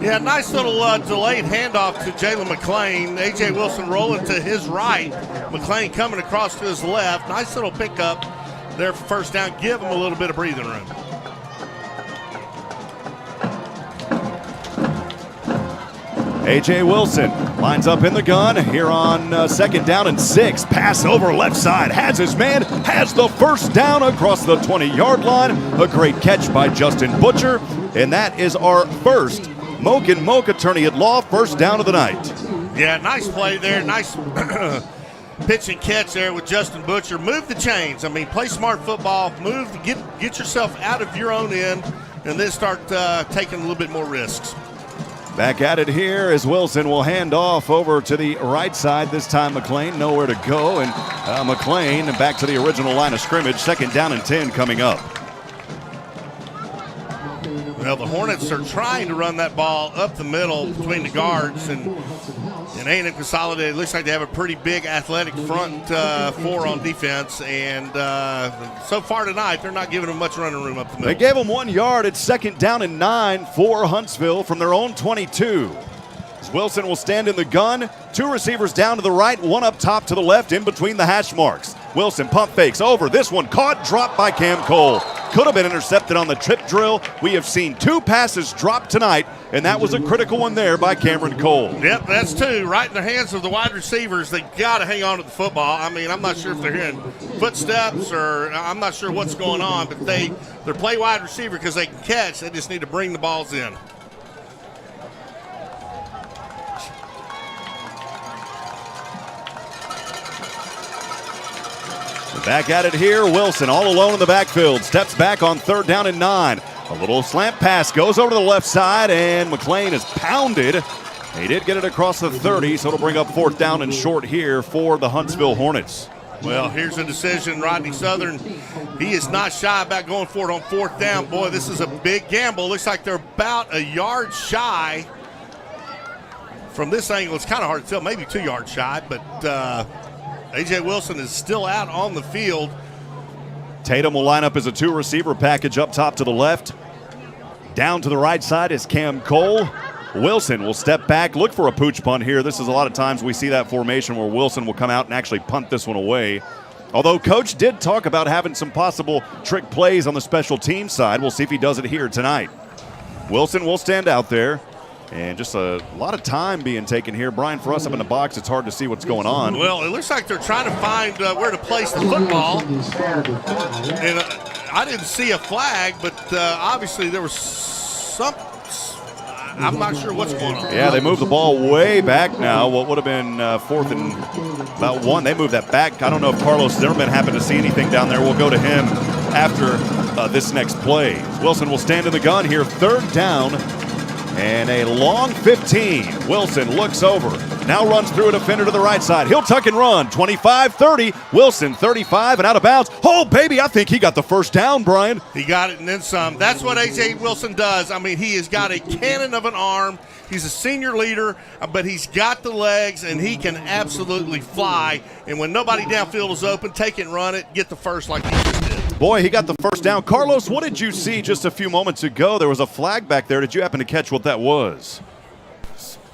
Yeah, nice little delayed handoff to Jalen McClain. A.J. Wilson rolling to his right. McClain coming across to his left. Nice little pickup there for first down. Give him a little bit of breathing room. A.J. Wilson lines up in the gun here on second down and 6. Pass over left side. Has his man. Has the first down across the 20-yard line. A great catch by Justin Butcher. And that is our first Moke and Moke attorney at law first down of the night. Yeah, nice play there. Nice pitch and catch there with Justin Butcher. Move the chains. I mean, play smart football. Move, get yourself out of your own end, and then start taking a little bit more risks. Back at it here as Wilson will hand off over to the right side. This time McClain nowhere to go, and McClain back to the original line of scrimmage. Second down and 10 coming up. Well, the Hornets are trying to run that ball up the middle between the guards, and A&M Consolidated looks like they have a pretty big athletic front four on defense, and so far tonight they're not giving them much running room up the middle. They gave them 1 yard. It's second down and 9 for Huntsville from their own 22. As Wilson will stand in the gun. Two receivers down to the right, one up top to the left in between the hash marks. Wilson pump fakes over. This one caught, dropped by Cam Cole. Could have been intercepted on the trip drill. We have seen 2 passes dropped tonight, and that was a critical one there by Cameron Cole. Yep, that's 2. Right in the hands of the wide receivers. They got to hang on to the football. I mean, I'm not sure if they're hearing footsteps or I'm not sure what's going on, but they're play wide receiver because they can catch. They just need to bring the balls in. Back at it here, Wilson all alone in the backfield. Steps back on third down and 9. A little slant pass goes over to the left side, and McClain is pounded. He did get it across the 30, so it'll bring up fourth down and short here for the Huntsville Hornets. Well, here's a decision. Rodney Southern, he is not shy about going for it on fourth down. Boy, this is a big gamble. Looks like they're about a yard shy. From this angle, it's kind of hard to tell. Maybe 2 yards shy, but A.J. Wilson is still out on the field. Tatum will line up as a 2-receiver package up top to the left. Down to the right side is Cam Cole. Wilson will step back, look for a pooch punt here. This is a lot of times we see that formation where Wilson will come out and actually punt this one away. Although Coach did talk about having some possible trick plays on the special team side. We'll see if he does it here tonight. Wilson will stand out there. And just a lot of time being taken here. Brian, for us up in the box, it's hard to see what's going on. Well, it looks like they're trying to find where to place the football. And I didn't see a flag, but obviously there was some. I'm not sure what's going on. Yeah, they moved the ball way back now. What would have been 4th and about 1. They moved that back. I don't know if Carlos Zimmermann happened to see anything down there. We'll go to him after this next play. Wilson will stand in the gun here, 3rd down and a long 15. Wilson looks over, now runs through a defender to the right side. He'll tuck and run, 25-30. Wilson 35 and out of bounds. Oh, baby, I think he got the first down, Brian. He got it and then some. That's what A.J. Wilson does. I mean, he has got a cannon of an arm. He's a senior leader, but he's got the legs, and he can absolutely fly. And when nobody downfield is open, take it and run it, get the first like he just did. Boy, he got the first down. Carlos, what did you see just a few moments ago? There was a flag back there. Did you happen to catch what that was?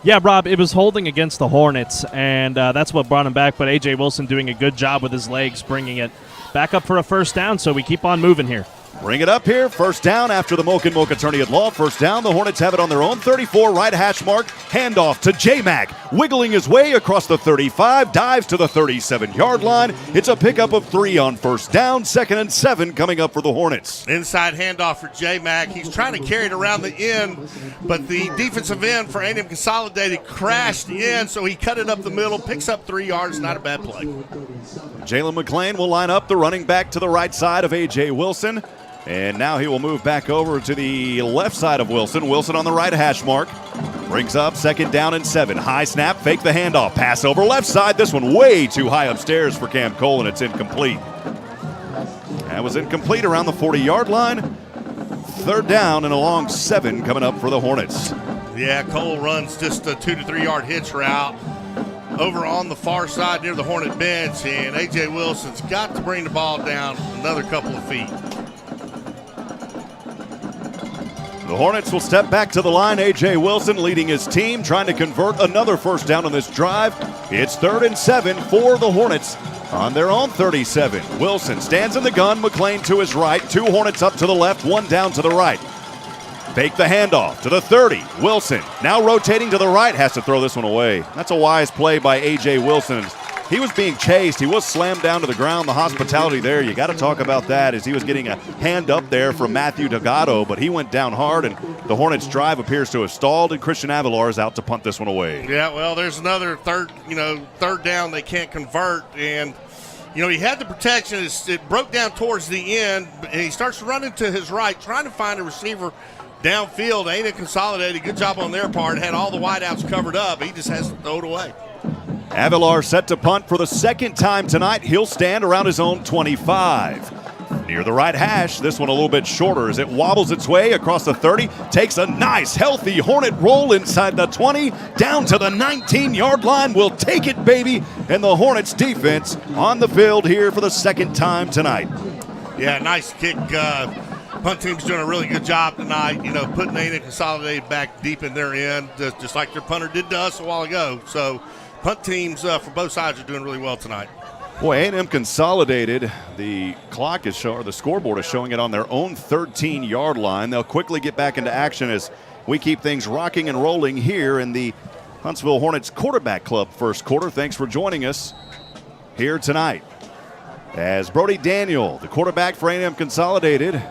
Yeah, Rob, it was holding against the Hornets, and that's what brought him back. But A.J. Wilson doing a good job with his legs, bringing it back up for a first down, so we keep on moving here. Bring it up here. First down after the Moken Moke attorney at law. First down. The Hornets have it on their own 34, right hash mark. Handoff to J-Mac. Wiggling his way across the 35. Dives to the 37-yard line. It's a pickup of 3 on first down. 2nd and 7 coming up for the Hornets. Inside handoff for J-Mac. He's trying to carry it around the end, but the defensive end for A&M Consolidated crashed in, so he cut it up the middle. Picks up 3 yards. Not a bad play. Jalen McClain will line up, the running back to the right side of A.J. Wilson. And now he will move back over to the left side of Wilson. Wilson on the right hash mark. Brings up 2nd down and 7. High snap, fake the handoff. Pass over left side. This one way too high upstairs for Cam Cole, and it's incomplete. That was incomplete around the 40-yard line. 3rd down and a long 7 coming up for the Hornets. Yeah, Cole runs just a 2 to 3 yard hitch route over on the far side near the Hornet bench, and A.J. Wilson's got to bring the ball down another couple of feet. The Hornets will step back to the line. A.J. Wilson leading his team, trying to convert another first down on this drive. It's 3rd and 7 for the Hornets on their own 37. Wilson stands in the gun. McClain to his right. 2 Hornets up to the left, 1 down to the right. Fake the handoff to the 30. Wilson now rotating to the right. Has to throw this one away. That's a wise play by A.J. Wilson. He was being chased. He was slammed down to the ground. The hospitality there, you got to talk about that, as he was getting a hand up there from Matthew Delgado, but he went down hard, and the Hornets' drive appears to have stalled, and Christian Avilar is out to punt this one away. Yeah, well, there's another third down they can't convert, and he had the protection. It broke down towards the end, and he starts running to his right, trying to find a receiver downfield. A&M Consolidated, good job on their part, had all the wideouts covered up. He just has to throw it away. Avilar set to punt for the 2nd time tonight. He'll stand around his own 25. Near the right hash, this one a little bit shorter as it wobbles its way across the 30. Takes a nice, healthy Hornet roll inside the 20. Down to the 19-yard line. We'll take it, baby. And the Hornets defense on the field here for the 2nd time tonight. Yeah, nice kick. Punt team's doing a really good job tonight, putting A&M Consolidated back deep in their end, just like their punter did to us a while ago. So punt teams for both sides are doing really well tonight. Boy, A&M Consolidated, the clock is showing, or the scoreboard is showing it on their own 13-yard line. They'll quickly get back into action as we keep things rocking and rolling here in the Huntsville Hornets Quarterback Club first quarter. Thanks for joining us here tonight. As Brody Daniel, the quarterback for A&M Consolidated,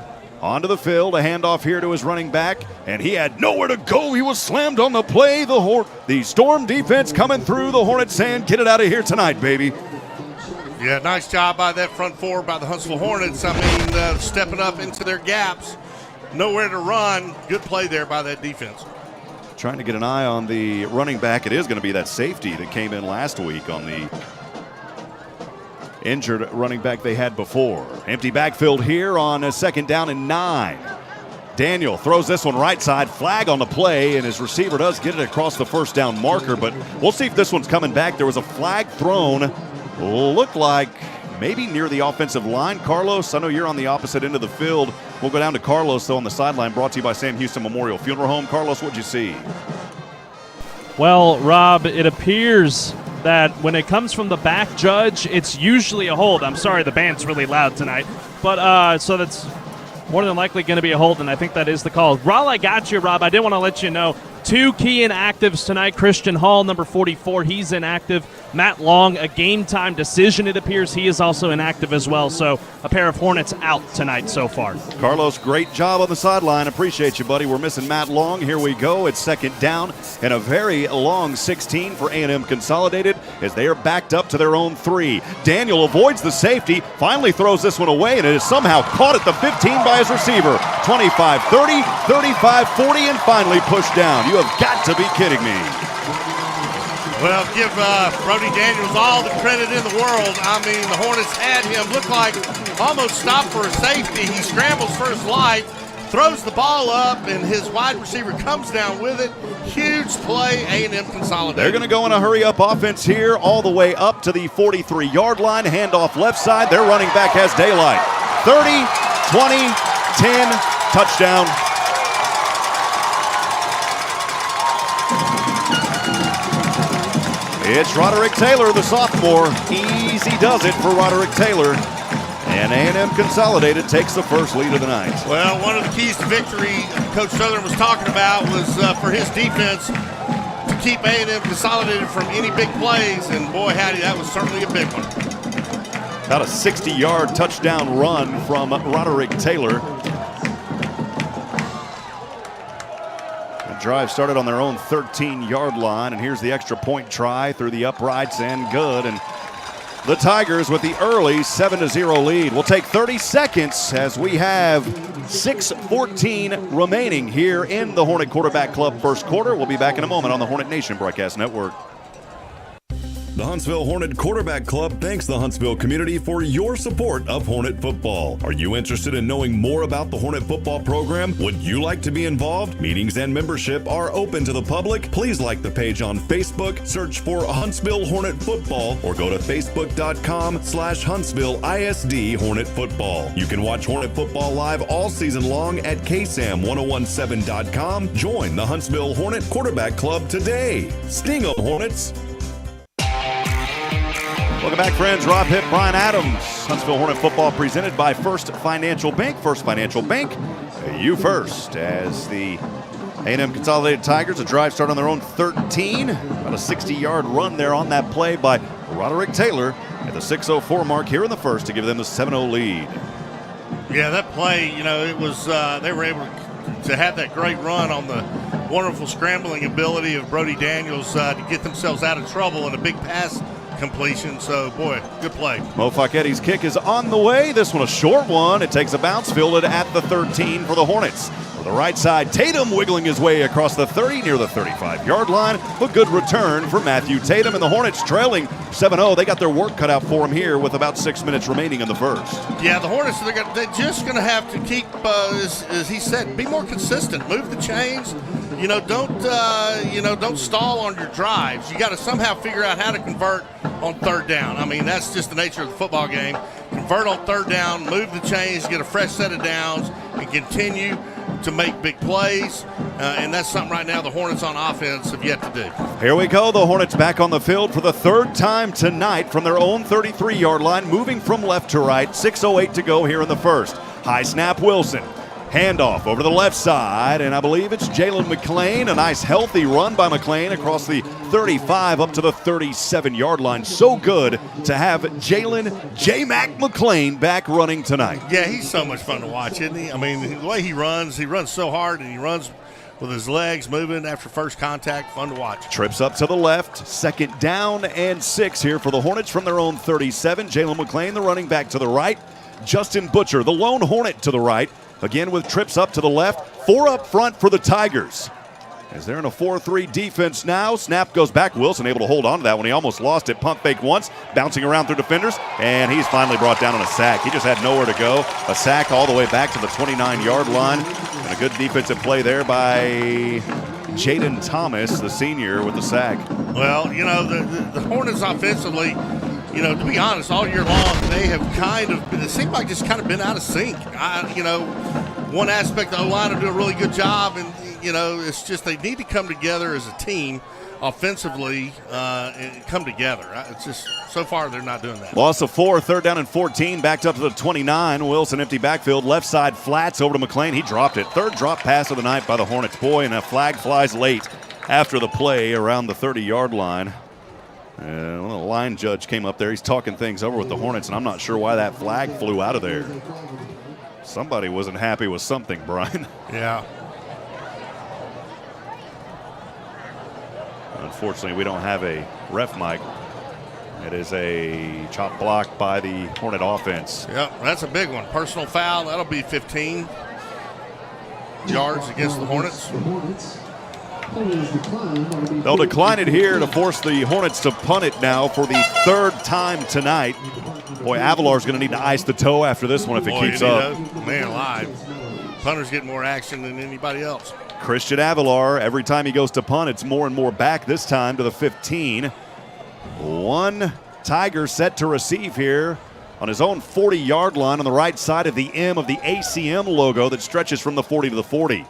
onto the field, a handoff here to his running back, and he had nowhere to go. He was slammed on the play. The Storm defense coming through. The Hornets saying, get it out of here tonight, baby. Yeah, nice job by that front four by the Huntsville Hornets. I mean, stepping up into their gaps. Nowhere to run. Good play there by that defense. Trying to get an eye on the running back. It is going to be that safety that came in last week on the injured running back they had before. Empty backfield here on a 2nd down and 9. Daniel throws this one right side, flag on the play, and his receiver does get it across the first down marker, but we'll see if this one's coming back. There was a flag thrown, looked like maybe near the offensive line. Carlos, I know you're on the opposite end of the field. We'll go down to Carlos, though, on the sideline, brought to you by Sam Houston Memorial Funeral Home. Carlos, what'd you see? Well, Rob, it appears that when it comes from the back judge, it's usually a hold. I'm sorry, the band's really loud tonight. But so that's more than likely going to be a hold, and I think that is the call. While I got you, Rob, I did want to let you know, 2 key inactives tonight. Christian Hall, number 44, he's inactive. Matt Long, a game-time decision, it appears. He is also inactive as well. So a pair of Hornets out tonight so far. Carlos, great job on the sideline. Appreciate you, buddy. We're missing Matt Long. Here we go. It's second down and a very long 16 for A&M Consolidated as they are backed up to their own 3. Daniel avoids the safety, finally throws this one away, and it is somehow caught at the 15 by his receiver. 25-30, 35-40, and finally pushed down. You have got to be kidding me. Well, give Brody Daniels all the credit in the world. I mean, the Hornets had him, looked like almost stopped for a safety. He scrambles for his life, throws the ball up, and his wide receiver comes down with it. Huge play, A&M Consolidated. They're going to go in a hurry-up offense here all the way up to the 43-yard line. Handoff left side. Their running back has daylight. 30, 20, 10, touchdown. It's Roderick Taylor, the sophomore. Easy does it for Roderick Taylor. And A&M Consolidated takes the first lead of the night. Well, one of the keys to victory Coach Southern was talking about was for his defense to keep A&M Consolidated from any big plays. And boy, howdy, that was certainly a big one. About a 60-yard touchdown run from Roderick Taylor. Drive started on their own 13-yard line, and here's the extra point try through the uprights and good. And the Tigers with the early 7-0 lead. We'll take 30 seconds as we have 6:14 remaining here in the Hornet Quarterback Club first quarter. We'll be back in a moment on the Hornet Nation Broadcast Network. The Huntsville Hornet Quarterback Club thanks the Huntsville community for your support of Hornet football. Are you interested in knowing more about the Hornet football program? Would you like to be involved? Meetings and membership are open to the public. Please like the page on Facebook, search for Huntsville Hornet Football, or go to facebook.com/Huntsville ISD Hornet Football. You can watch Hornet football live all season long at KSAM1017.com. Join the Huntsville Hornet Quarterback Club today. Sting 'em, Hornets! Welcome back, friends. Rob Hipp, Brian Adams. Huntsville Hornet football presented by First Financial Bank. First Financial Bank, you first. As the A&M Consolidated Tigers, a drive start on their own 13. About a 60-yard run there on that play by Roderick Taylor at the 6:04 mark here in the first to give them the 7-0 lead. Yeah, that play, you know, it was they were able to have that great run on the wonderful scrambling ability of Brody Daniels to get themselves out of trouble in a big pass completion. So, boy, good play. Mo Fachetti's kick is on the way. This one a short one. It takes a bounce, fielded at the 13 for the Hornets. To the right side, Tatum wiggling his way across the 30 near the 35-yard line. A good return for Matthew Tatum, and the Hornets trailing 7-0. They got their work cut out for them here with about 6 minutes remaining in the first. Yeah, the Hornets, they're just going to have to keep, as he said, be more consistent. Move the chains. You know, don't stall on your drives. You got to somehow figure out how to convert on third down. I mean, that's just the nature of the football game. Convert on third down, move the chains, get a fresh set of downs, and continue to make big plays. And that's something right now the Hornets on offense have yet to do. Here we go. The Hornets back on the field for the third time tonight from their own 33-yard line, moving from left to right. 6:08 to go here in the first. High snap, Wilson. Handoff over the left side, and I believe it's Jalen McClain. A nice, healthy run by McClain across the 35 up to the 37-yard line. So good to have Jalen J-Mac McClain back running tonight. Yeah, he's so much fun to watch, isn't he? I mean, the way he runs so hard, and he runs with his legs moving after first contact. Fun to watch. Trips up to the left. Second down and 6 here for the Hornets from their own 37. Jalen McClain, the running back, to the right. Justin Butcher, the lone Hornet, to the right. Again with trips up to the left. 4 up front for the Tigers. As they're in a 4-3 defense now. Snap goes back. Wilson able to hold on to that one. He almost lost it. Pump fake once. Bouncing around through defenders. And he's finally brought down on a sack. He just had nowhere to go. A sack all the way back to the 29-yard line. And a good defensive play there by Jaden Thomas, the senior, with the sack. Well, you know, the Hornets offensively, you know, to be honest, all year long, they have kind of been, it seems like just kind of been out of sync. You know, one aspect of the O-line will do a really good job, and, you know, it's just they need to come together as a team offensively and come together. It's just so far they're not doing that. Loss of 4, 3rd down and 14, backed up to the 29. Wilson empty backfield, left side flats over to McLean. He dropped it. 3rd drop pass of the night by the Hornets. Boy, and a flag flies late after the play around the 30-yard line. The line judge came up there. He's talking things over with the Hornets, and I'm not sure why that flag flew out of there. Somebody wasn't happy with something, Brian. Yeah. Unfortunately, we don't have a ref mic. It is a chop block by the Hornet offense. Yep, that's a big one. Personal foul. That'll be 15 yards against the Hornets. They'll decline it here to force the Hornets to punt it now for the 3rd time tonight. Boy, Avalar's going to need to ice the toe after this one if it keeps up. Man alive. Punters get more action than anybody else. Christian Avalar, every time he goes to punt, it's more and more back, this time to the 15. One Tiger set to receive here on his own 40-yard line on the right side of the M of the ACM logo that stretches from the 40 to the 40.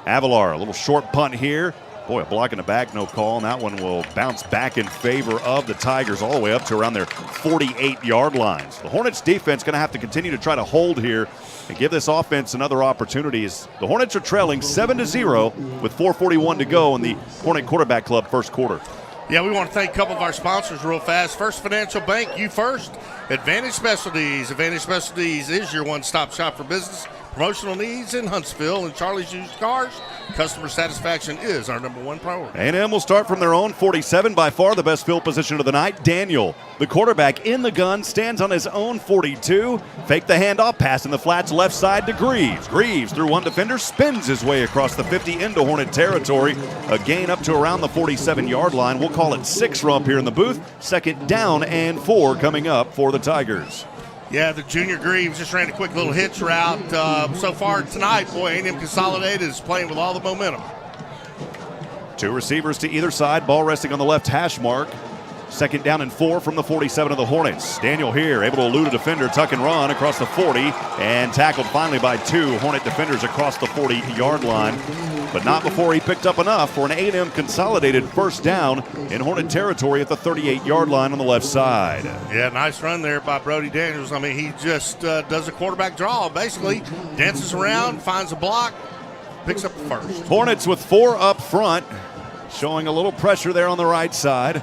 Avalar, a little short punt here. Boy, a block in the back, no call, and that one will bounce back in favor of the Tigers all the way up to around their 48-yard lines. The Hornets defense going to have to continue to try to hold here and give this offense another opportunity. The Hornets are trailing 7-0 with 4:41 to go in the Hornet Quarterback Club first quarter. Yeah, we want to thank a couple of our sponsors real fast. First Financial Bank, you first. Advantage Specialties. Advantage Specialties is your one-stop shop for business. Promotional needs in Huntsville and Charlie's Used Cars. Customer satisfaction is our #1 priority. A&M will start from their own 47, by far the best field position of the night. Daniel, the quarterback in the gun, stands on his own 42. Fake the handoff, pass in the flats left side to Greaves. Greaves through one defender, spins his way across the 50 into Hornet territory. A gain up to around the 47-yard line. We'll call it 6 from up here in the booth. 2nd down and 4 coming up for the Tigers. Yeah, the junior Greaves just ran a quick little hitch route. So far tonight, boy, A&M Consolidated is playing with all the momentum. 2 receivers to either side, ball resting on the left hash mark. 2nd down and 4 from the 47 of the Hornets. Daniel here, able to elude a defender, tuck and run across the 40, and tackled finally by 2 Hornet defenders across the 40-yard line. But not before he picked up enough for an A&M Consolidated first down in Hornet territory at the 38-yard line on the left side. Yeah, nice run there by Brody Daniels. I mean, he just does a quarterback draw, basically. Dances around, finds a block, picks up the first. Hornets with 4 up front, showing a little pressure there on the right side.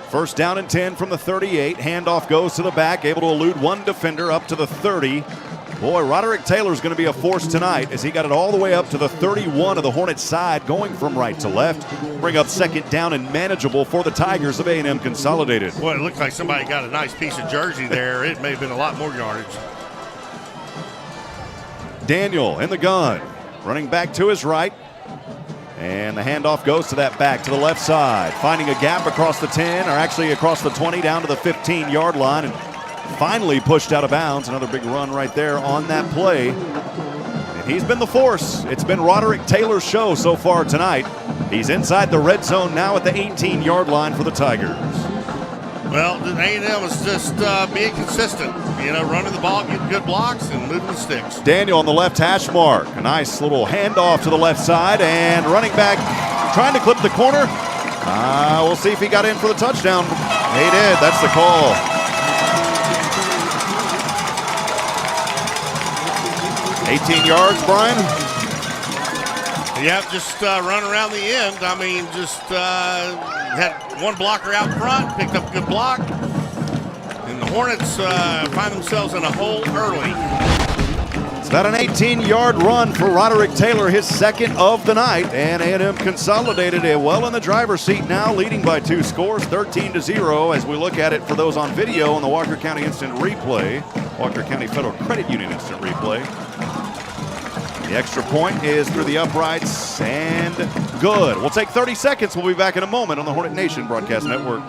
First down and 10 from the 38. Handoff goes to the back, able to elude one defender up to the 30. Boy, Roderick Taylor's going to be a force tonight as he got it all the way up to the 31 of the Hornets side, going from right to left. Bring up 2nd down and manageable for the Tigers of A&M Consolidated. Boy, it looked like somebody got a nice piece of jersey there. It may have been a lot more yardage. Daniel in the gun, running back to his right. And the handoff goes to that back to the left side, finding a gap across the 10, or actually across the 20 down to the 15-yard line, and finally pushed out of bounds. Another big run right there on that play. And he's been the force. It's been Roderick Taylor's show so far tonight. He's inside the red zone now at the 18-yard line for the Tigers. Well, A&M is just being consistent. You know, running the ball, getting good blocks, and moving the sticks. Daniel on the left hash mark. A nice little handoff to the left side, and running back trying to clip the corner. We'll see if he got in for the touchdown. He did. That's the call. $18 yards, Brian? Yep, just run around the end. I mean, just had one blocker out front, picked up a good block. And the Hornets find themselves in a hole early. It's about an 18-yard run for Roderick Taylor, his 2nd of the night. And A&M Consolidated well in the driver's seat now, leading by 2 scores, 13-0 as we look at it for those on video on the Walker County Instant Replay. Walker County Federal Credit Union Instant Replay. The extra point is through the uprights and good. We'll take 30 seconds. We'll be back in a moment on the Hornet Nation Broadcast Network.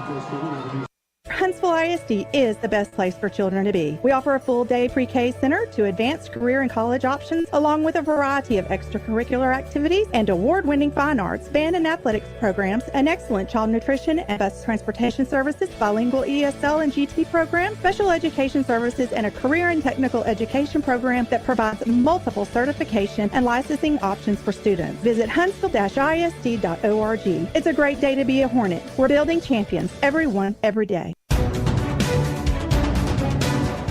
Huntsville Huntsville ISD is the best place for children to be. We offer a full-day pre-K center to advanced career and college options, along with a variety of extracurricular activities and award-winning fine arts, band and athletics programs, an excellent child nutrition and bus transportation services, bilingual ESL and GT programs, special education services, and a career and technical education program that provides multiple certification and licensing options for students. Visit huntsville-isd.org. It's a great day to be a Hornet. We're building champions, everyone, every day.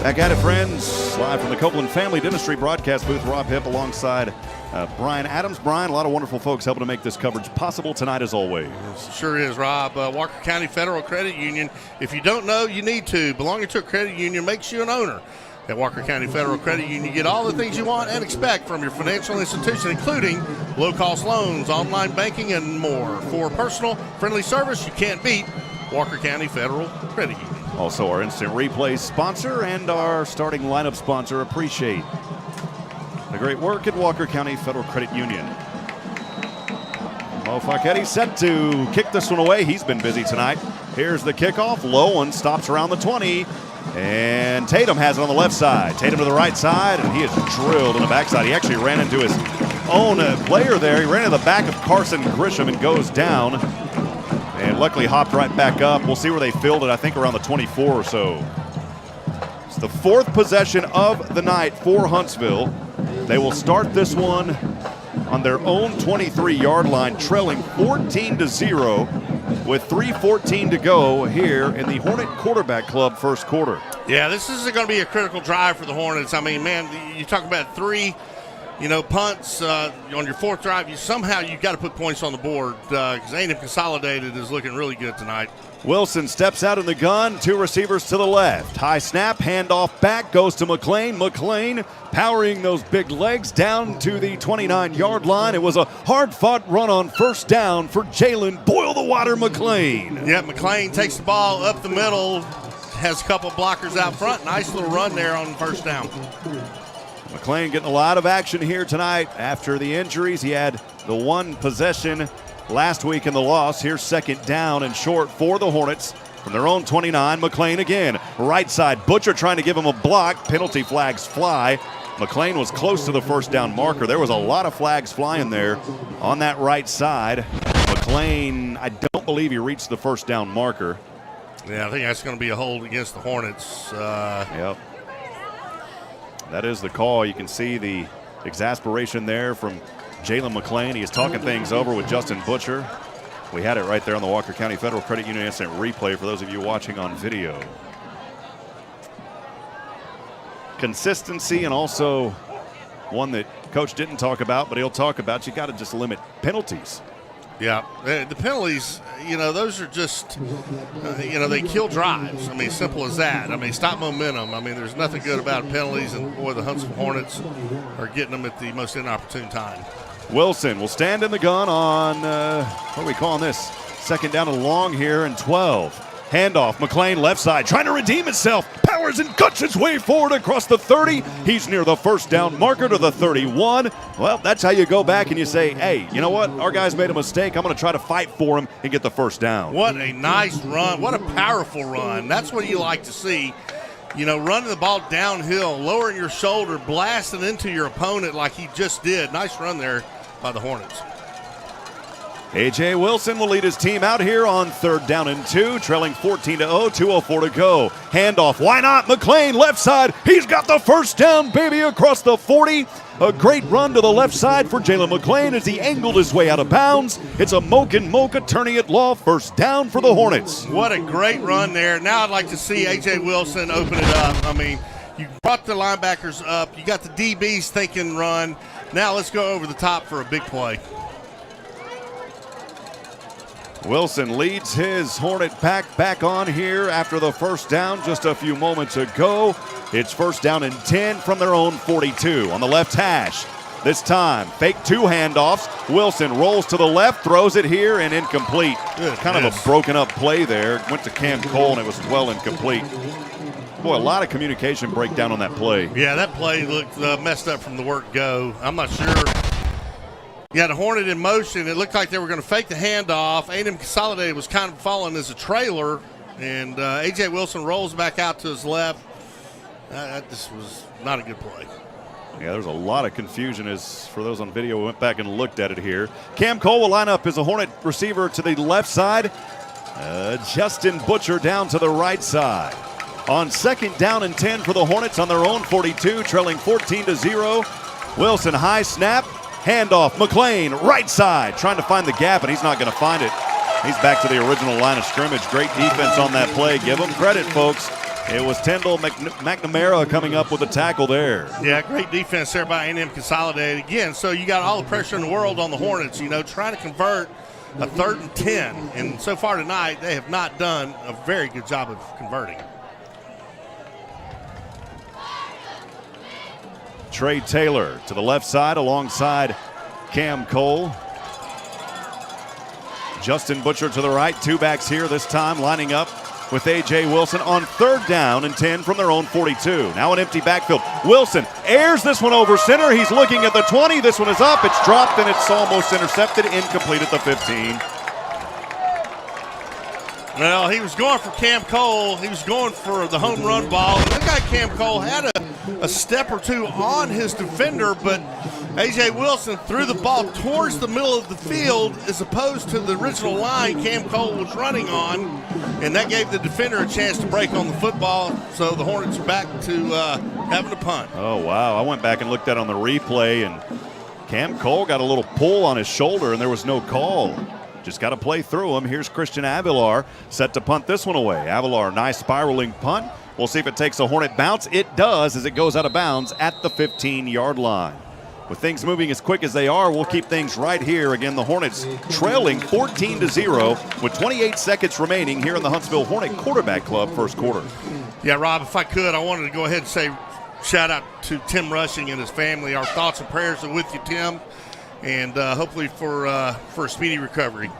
Back at it, friends. Live from the Copeland Family Dentistry broadcast booth, Rob Hipp alongside Brian Adams. Brian, a lot of wonderful folks helping to make this coverage possible tonight as always. Sure is, Rob. Walker County Federal Credit Union. If you don't know, you need to. Belonging to a credit union makes you an owner. At Walker County Federal Credit Union, you get all the things you want and expect from your financial institution, including low-cost loans, online banking, and more. For personal, friendly service you can't beat, Walker County Federal Credit Union. Also our instant replay sponsor and our starting lineup sponsor. Appreciate the great work at Walker County Federal Credit Union. Mo Facchetti set to kick this one away. He's been busy tonight. Here's the kickoff. Low one stops around the 20. And Tatum has it on the left side. Tatum to the right side, and he is drilled in the backside. He actually ran into his own player there. He ran into the back of Carson Grisham and goes down. And luckily hopped right back up. We'll see where they filled it, I think around the 24 or so. It's the fourth possession of the night for Huntsville. They will start this one on their own 23-yard line, trailing 14-0 with 3:14 to go here in the Hornet Quarterback Club first quarter. Yeah, this is going to be a critical drive for the Hornets. I mean, man, you talk about three, punts on your fourth drive. You got to put points on the board because A&M Consolidated is looking really good tonight. Wilson steps out in the gun, two receivers to the left. High snap, handoff back, goes to McLean. McLean powering those big legs down to the 29-yard line. It was a hard-fought run on first down for Jalen Boil-the-Water McLean. Yeah, McLean takes the ball up the middle, has a couple blockers out front. Nice little run there on first down. McLean getting a lot of action here tonight after the injuries. He had the one possession last week in the loss. Here's second down and short for the Hornets from their own 29. McLean again, right side. Butcher trying to give him a block. Penalty flags fly. McLean was close to the first down marker. There was a lot of flags flying there on that right side. McLean, I don't believe he reached the first down marker. Yeah, I think that's going to be a hold against the Hornets. Yep. That is the call. You can see the exasperation there from Jalen McLean. He is talking things over with Justin Butcher. We had it right there on the Walker County Federal Credit Union instant replay for those of you watching on video. Consistency, and also one that Coach didn't talk about, but he'll talk about. You got to just limit penalties. Yeah, the penalties, those are just, they kill drives. I mean, simple as that. I mean, stop momentum. I mean, there's nothing good about penalties, and boy, the Huntsville Hornets are getting them at the most inopportune time. Wilson will stand in the gun on, what are we calling this? Second down and long here and 12. Handoff, McLean left side, trying to redeem himself. Powers and cuts his way forward across the 30. He's near the first down marker to the 31. Well, that's how you go back and you say, hey, you know what? Our guys made a mistake. I'm going to try to fight for him and get the first down. What a nice run. What a powerful run. That's what you like to see. Running the ball downhill, lowering your shoulder, blasting into your opponent like he just did. Nice run there by the Hornets. A.J. Wilson will lead his team out here on third down and 2, trailing 14-0, 2:04 to go. Handoff, why not? McLean, left side. He's got the first down, baby, across the 40. A great run to the left side for Jalen McLean as he angled his way out of bounds. It's a Mocha attorney at law, first down for the Hornets. What a great run there. Now I'd like to see A.J. Wilson open it up. I mean, you brought the linebackers up. You got the DBs thinking run. Now let's go over the top for a big play. Wilson leads his Hornet pack back on here after the first down just a few moments ago. It's first down and 10 from their own 42 on the left hash. This time, fake two handoffs. Wilson rolls to the left, throws it here, and incomplete. Kind of a broken up play there. Went to Cam Cole, and it was well incomplete. Boy, a lot of communication breakdown on that play. Yeah, that play looked messed up from the word go. I'm not sure. You had a Hornet in motion. It looked like they were going to fake the handoff. A&M Consolidated was kind of falling as a trailer, And A.J. Wilson rolls back out to his left. This was not a good play. Yeah, there's a lot of confusion as for those on video. We went back and looked at it here. Cam Cole will line up as a Hornet receiver to the left side. Justin Butcher down to the right side. On 2nd down and 10 for the Hornets on their own 42, trailing 14-0. Wilson high snap, handoff. McClain right side, trying to find the gap, and he's not going to find it. He's back to the original line of scrimmage. Great defense on that play. Give him credit, folks. It was Tyndall McNamara coming up with a tackle there. Yeah, great defense there by A&M Consolidated. Again, so you got all the pressure in the world on the Hornets, trying to convert a 3rd and 10. And so far tonight, they have not done a very good job of converting. Trey Taylor to the left side alongside Cam Cole. Justin Butcher to the right. 2 backs here this time lining up with A.J. Wilson on 3rd down and 10 from their own 42. Now an empty backfield. Wilson airs this one over center. He's looking at the 20. This one is up. It's dropped, and it's almost intercepted. Incomplete at the 15. Well, he was going for Cam Cole. He was going for the home run ball. And that guy Cam Cole had a step or two on his defender, but A.J. Wilson threw the ball towards the middle of the field as opposed to the original line Cam Cole was running on, and that gave the defender a chance to break on the football, so the Hornets are back to having to punt. Oh, wow. I went back and looked at it on the replay, and Cam Cole got a little pull on his shoulder, and there was no call. Just got to play through him. Here's Christian Avilar set to punt this one away. Avilar, nice spiraling punt. We'll see if it takes a Hornet bounce. It does as it goes out of bounds at the 15-yard line. With things moving as quick as they are, we'll keep things right here. Again, the Hornets trailing 14-0 with 28 seconds remaining here in the Huntsville Hornet Quarterback Club first quarter. Yeah, Rob, if I could, I wanted to go ahead and say shout out to Tim Rushing and his family. Our thoughts and prayers are with you, Tim, and hopefully for a speedy recovery.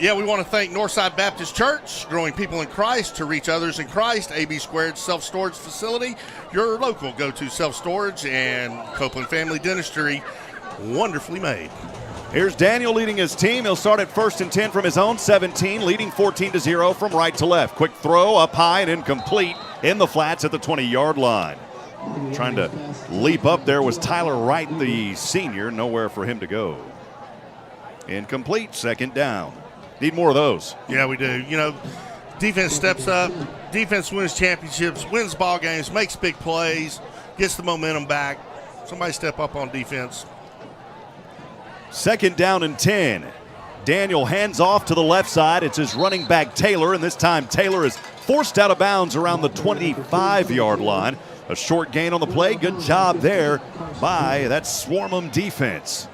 Yeah, we want to thank Northside Baptist Church, growing people in Christ to reach others in Christ. AB Squared Self-Storage Facility, your local go-to self-storage, and Copeland Family Dentistry, wonderfully made. Here's Daniel leading his team. He'll start at 1st and 10 from his own 17, leading 14-0 from right to left. Quick throw up high and incomplete in the flats at the 20-yard line. Trying to leap up there was Tyler Wright, the senior. Nowhere for him to go. Incomplete, 2nd down. Need more of those. Yeah, we do. Defense steps up. Defense wins championships, wins ball games, makes big plays, gets the momentum back. Somebody step up on defense. 2nd down and 10. Daniel hands off to the left side. It's his running back Taylor, and this time Taylor is forced out of bounds around the 25-yard line. A short gain on the play. Good job there by that Swarmham defense.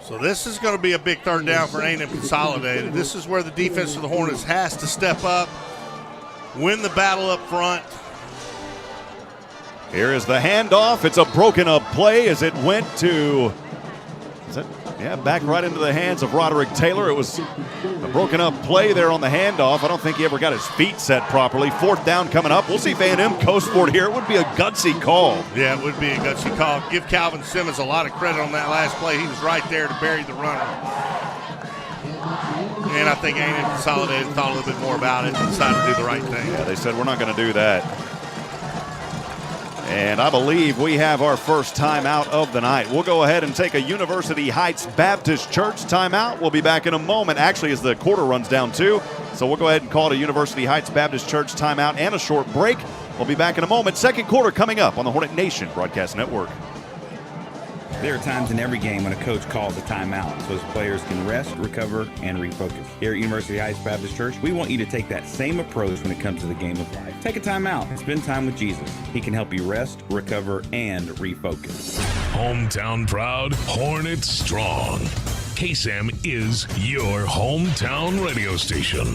So this is going to be a big 3rd down for A&M Consolidated. This is where the defense of the Hornets has to step up, win the battle up front. Here is the handoff. It's a broken up play as it went to, back right into the hands of Roderick Taylor. It was a broken up play there on the handoff. I don't think he ever got his feet set properly. 4th down coming up. We'll see if A&M goes for it here. It would be a gutsy call. Yeah, it would be a gutsy call. Give Calvin Simmons a lot of credit on that last play. He was right there to bury the runner. And I think A&M Consolidated thought a little bit more about it and decided to do the right thing. Yeah, they said, we're not going to do that. And I believe we have our first timeout of the night. We'll go ahead and take a University Heights Baptist Church timeout. We'll be back in a moment, actually, as the quarter runs down too. So we'll go ahead and call it a University Heights Baptist Church timeout and a short break. We'll be back in a moment. Second quarter coming up on the Hornet Nation Broadcast Network. There are times in every game when a coach calls a timeout so his players can rest, recover, and refocus. Here at University Heights Baptist Church, we want you to take that same approach when it comes to the game of life. Take a timeout and spend time with Jesus. He can help you rest, recover, and refocus. Hometown proud, Hornets strong. KSAM is your hometown radio station.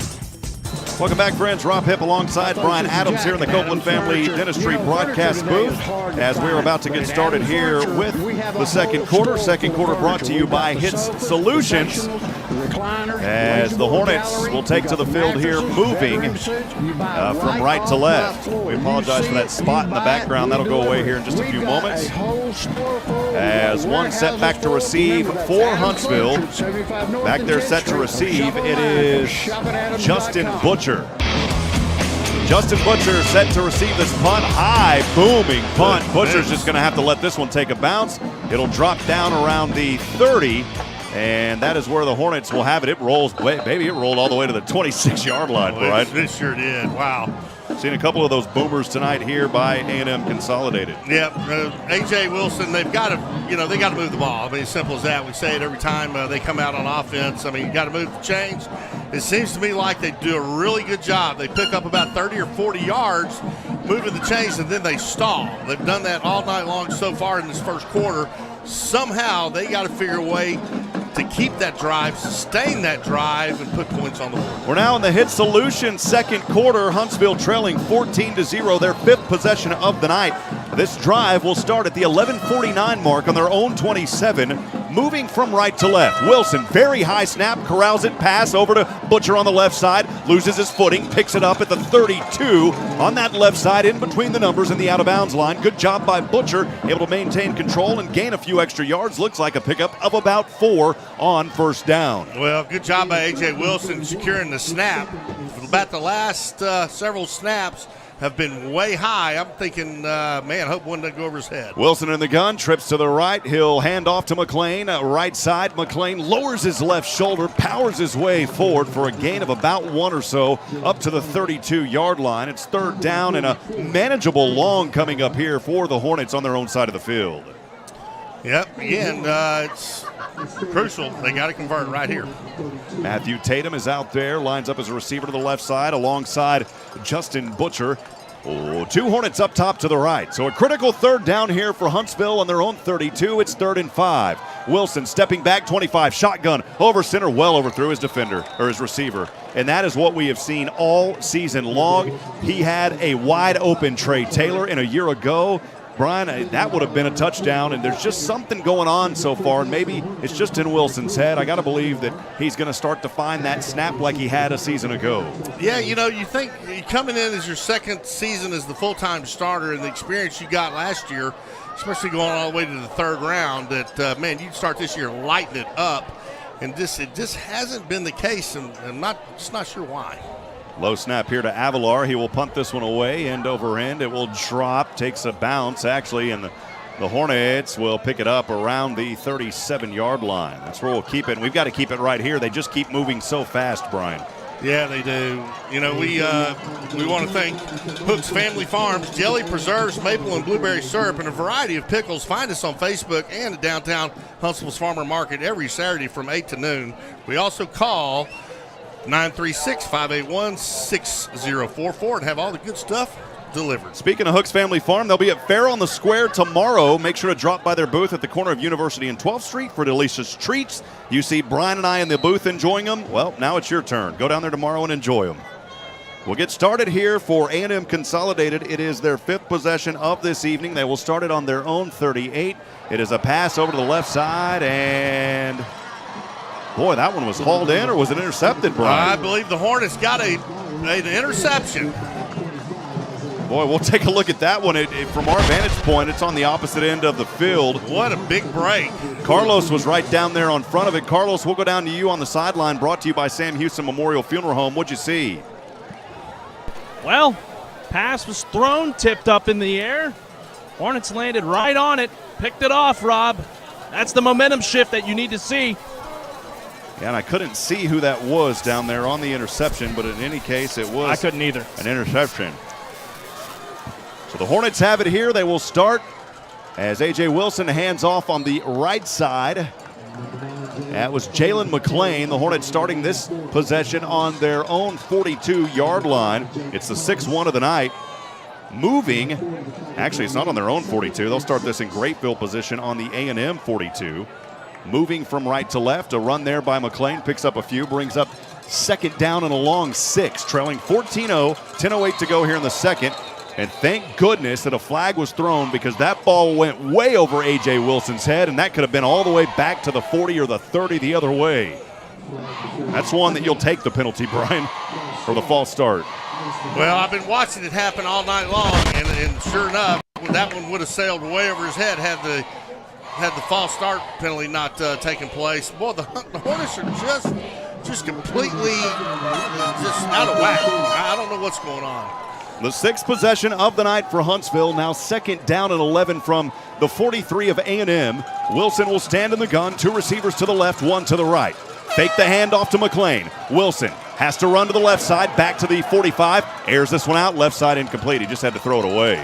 Welcome back, friends. Rob Hipp alongside Brian Adams here in the Copeland Family Dentistry broadcast booth as we're about to get started here with the second quarter. Second quarter brought to you by Hipp Solutions. As the Hornets will take to the field here, moving from right to left. We apologize for that spot in the background. That'll go away here in just a few moments. As one set back to receive for Huntsville. Back there set to receive, it is Justin Butcher. Justin Butcher set to receive this punt. High, booming punt. Butcher's just going to have to let this one take a bounce. It'll drop down around the 30, and that is where the Hornets will have it. It rolls, baby, it rolled all the way to the 26-yard line, right? It sure did. Wow. Seen a couple of those boomers tonight here by A&M Consolidated. Yep, A.J. Wilson, they've got to, they got to move the ball. I mean, as simple as that. We say it every time they come out on offense. I mean, you got to move the chains. It seems to me like they do a really good job. They pick up about 30 or 40 yards moving the chains, and then they stall. They've done that all night long so far in this first quarter. Somehow they got to figure a way to keep that drive, sustain that drive, and put points on the board. We're now in the Hipp Solutions second quarter. Huntsville trailing 14-0, their fifth possession of the night. This drive will start at the 11:49 mark on their own 27, moving from right to left. Wilson, very high snap, corrals it, pass over to Butcher on the left side, loses his footing, picks it up at the 32 on that left side in between the numbers and the out-of-bounds line. Good job by Butcher, able to maintain control and gain a few extra yards. Looks like a pickup of about 4 on first down. Well, good job by A.J. Wilson securing the snap. For about the last several snaps have been way high. I'm thinking, hope one doesn't go over his head. Wilson in the gun, trips to the right. He'll hand off to McLean. Right side, McLean lowers his left shoulder, powers his way forward for a gain of about 1 or so up to the 32-yard line. It's third down and a manageable long coming up here for the Hornets on their own side of the field. Yep, again, it's crucial. They got to convert right here. Matthew Tatum is out there, lines up as a receiver to the left side alongside Justin Butcher. Two Hornets up top to the right. So a critical third down here for Huntsville on their own 32. It's 3rd and 5. Wilson stepping back 25, shotgun over center, well overthrew his defender or his receiver. And that is what we have seen all season long. He had a wide open Trey Taylor in a year ago. Brian, that would have been a touchdown, and there's just something going on so far, and maybe it's just in Wilson's head. I got to believe that he's going to start to find that snap like he had a season ago. Yeah, you think coming in as your second season as the full-time starter and the experience you got last year, especially going all the way to the third round, that, you'd start this year lighting it up, and it just hasn't been the case, and I'm just not sure why. Low snap here to Avalar. He will punt this one away, end over end. It will drop, takes a bounce, actually, and the Hornets will pick it up around the 37-yard line. That's where we'll keep it, and we've got to keep it right here. They just keep moving so fast, Brian. Yeah, they do. We want to thank Hook's Family Farms, jelly, preserves, maple and blueberry syrup, and a variety of pickles. Find us on Facebook and at downtown Huntsville's Farmer Market every Saturday from 8 to noon. We also call 936-581-6044 and have all the good stuff delivered. Speaking of Hook's Family Farm, they'll be at Fair on the Square tomorrow. Make sure to drop by their booth at the corner of University and 12th Street for delicious treats. You see Brian and I in the booth enjoying them. Well, now it's your turn. Go down there tomorrow and enjoy them. We'll get started here for A&M Consolidated. It is their fifth possession of this evening. They will start it on their own 38. It is a pass over to the left side, and boy, that one was hauled in, or was it intercepted, Brian? I believe the Hornets got an interception. Boy, we'll take a look at that one. From our vantage point, it's on the opposite end of the field. What a big break. Carlos was right down there on front of it. Carlos, we'll go down to you on the sideline, brought to you by Sam Houston Memorial Funeral Home. What'd you see? Well, pass was thrown, tipped up in the air. Hornets landed right on it, picked it off, Rob. That's the momentum shift that you need to see. Yeah, and I couldn't see who that was down there on the interception, but in any case, it was I couldn't either. An interception. So the Hornets have it here. They will start as A.J. Wilson hands off on the right side. That was Jalen McLean. The Hornets starting this possession on their own 42-yard line. It's the 6-1 of the night. Moving, actually it's not on their own 42. They'll start this in great field position on the A&M 42. Moving from right to left, a run there by McLean, picks up a few, brings up second down and a long 6, trailing 14-0, 10:08 to go here in the second. And thank goodness that a flag was thrown, because that ball went way over A.J. Wilson's head, and that could have been all the way back to the 40 or the 30 the other way. That's one that you'll take the penalty, Brian, or the false start. Well, I've been watching it happen all night long, and sure enough, that one would have sailed way over his head had the false start penalty not taken place. Boy, the Hornets are just completely just out of whack. I don't know what's going on. The 6th possession of the night for Huntsville. Now 2nd down and 11 from the 43 of A&M. Wilson will stand in the gun. 2 receivers to the left, 1 to the right. Fake the handoff to McLean. Wilson has to run to the left side, back to the 45. Airs this one out, left side incomplete. He just had to throw it away.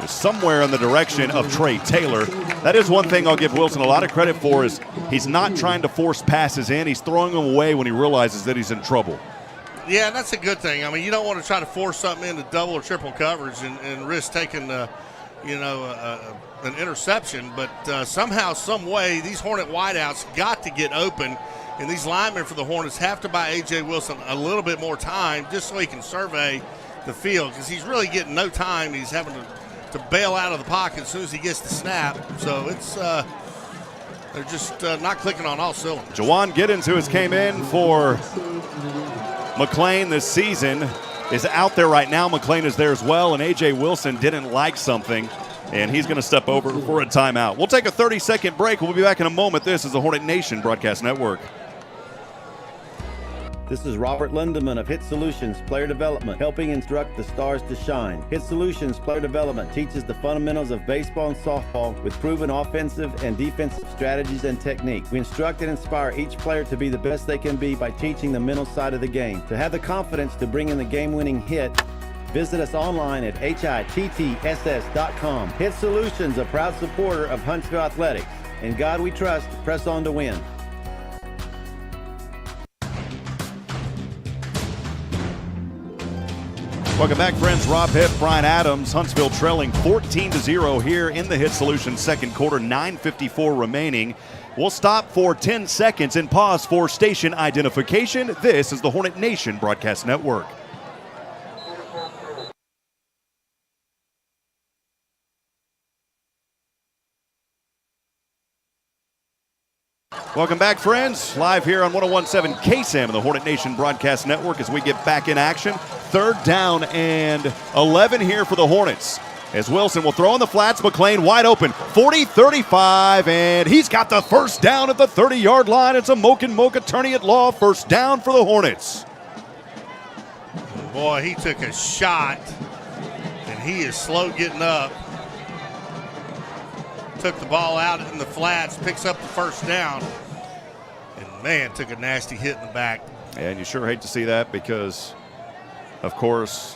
Somewhere in the direction of Trey Taylor. That is one thing I'll give Wilson a lot of credit for, is he's not trying to force passes in. He's throwing them away when he realizes that he's in trouble. Yeah, and that's a good thing. I mean, you don't want to try to force something into double or triple coverage and risk taking, an interception. But somehow, some way, these Hornet wideouts got to get open, and these linemen for the Hornets have to buy A.J. Wilson a little bit more time just so he can survey the field, because he's really getting no time. He's having to bail out of the pocket as soon as he gets the snap. So it's they're just not clicking on all cylinders. Jawan Giddens, who has came in for McLean this season, is out there right now. McLean is there as well, and A.J. Wilson didn't like something, and he's going to step over for a timeout. We'll take a 30-second break. We'll be back in a moment. This is the Hornet Nation Broadcast Network. This is Robert Lindemann of Hitt Solutions Player Development, helping instruct the stars to shine. Hitt Solutions Player Development teaches the fundamentals of baseball and softball with proven offensive and defensive strategies and techniques. We instruct and inspire each player to be the best they can be by teaching the mental side of the game. To have the confidence to bring in the game-winning hit, visit us online at hittss.com. Hitt Solutions, a proud supporter of Huntsville Athletics. In God we trust. Press on to win. Welcome back, friends. Rob Hipp, Brian Adams. Huntsville trailing 14-0 here in the Hitt Solutions second quarter. 9:54 remaining. We'll stop for 10 seconds and pause for station identification. This is the Hornet Nation Broadcast Network. Welcome back, friends. Live here on 101.7 KSAM and the Hornet Nation Broadcast Network as we get back in action. 3rd down and 11 here for the Hornets. As Wilson will throw in the flats, McLean wide open, 40-35, and he's got the first down at the 30-yard line. It's a Mocha attorney at law, first down for the Hornets. Boy, he took a shot, and he is slow getting up. Took the ball out in the flats, picks up the first down, and man, took a nasty hit in the back. And you sure hate to see that because, of course,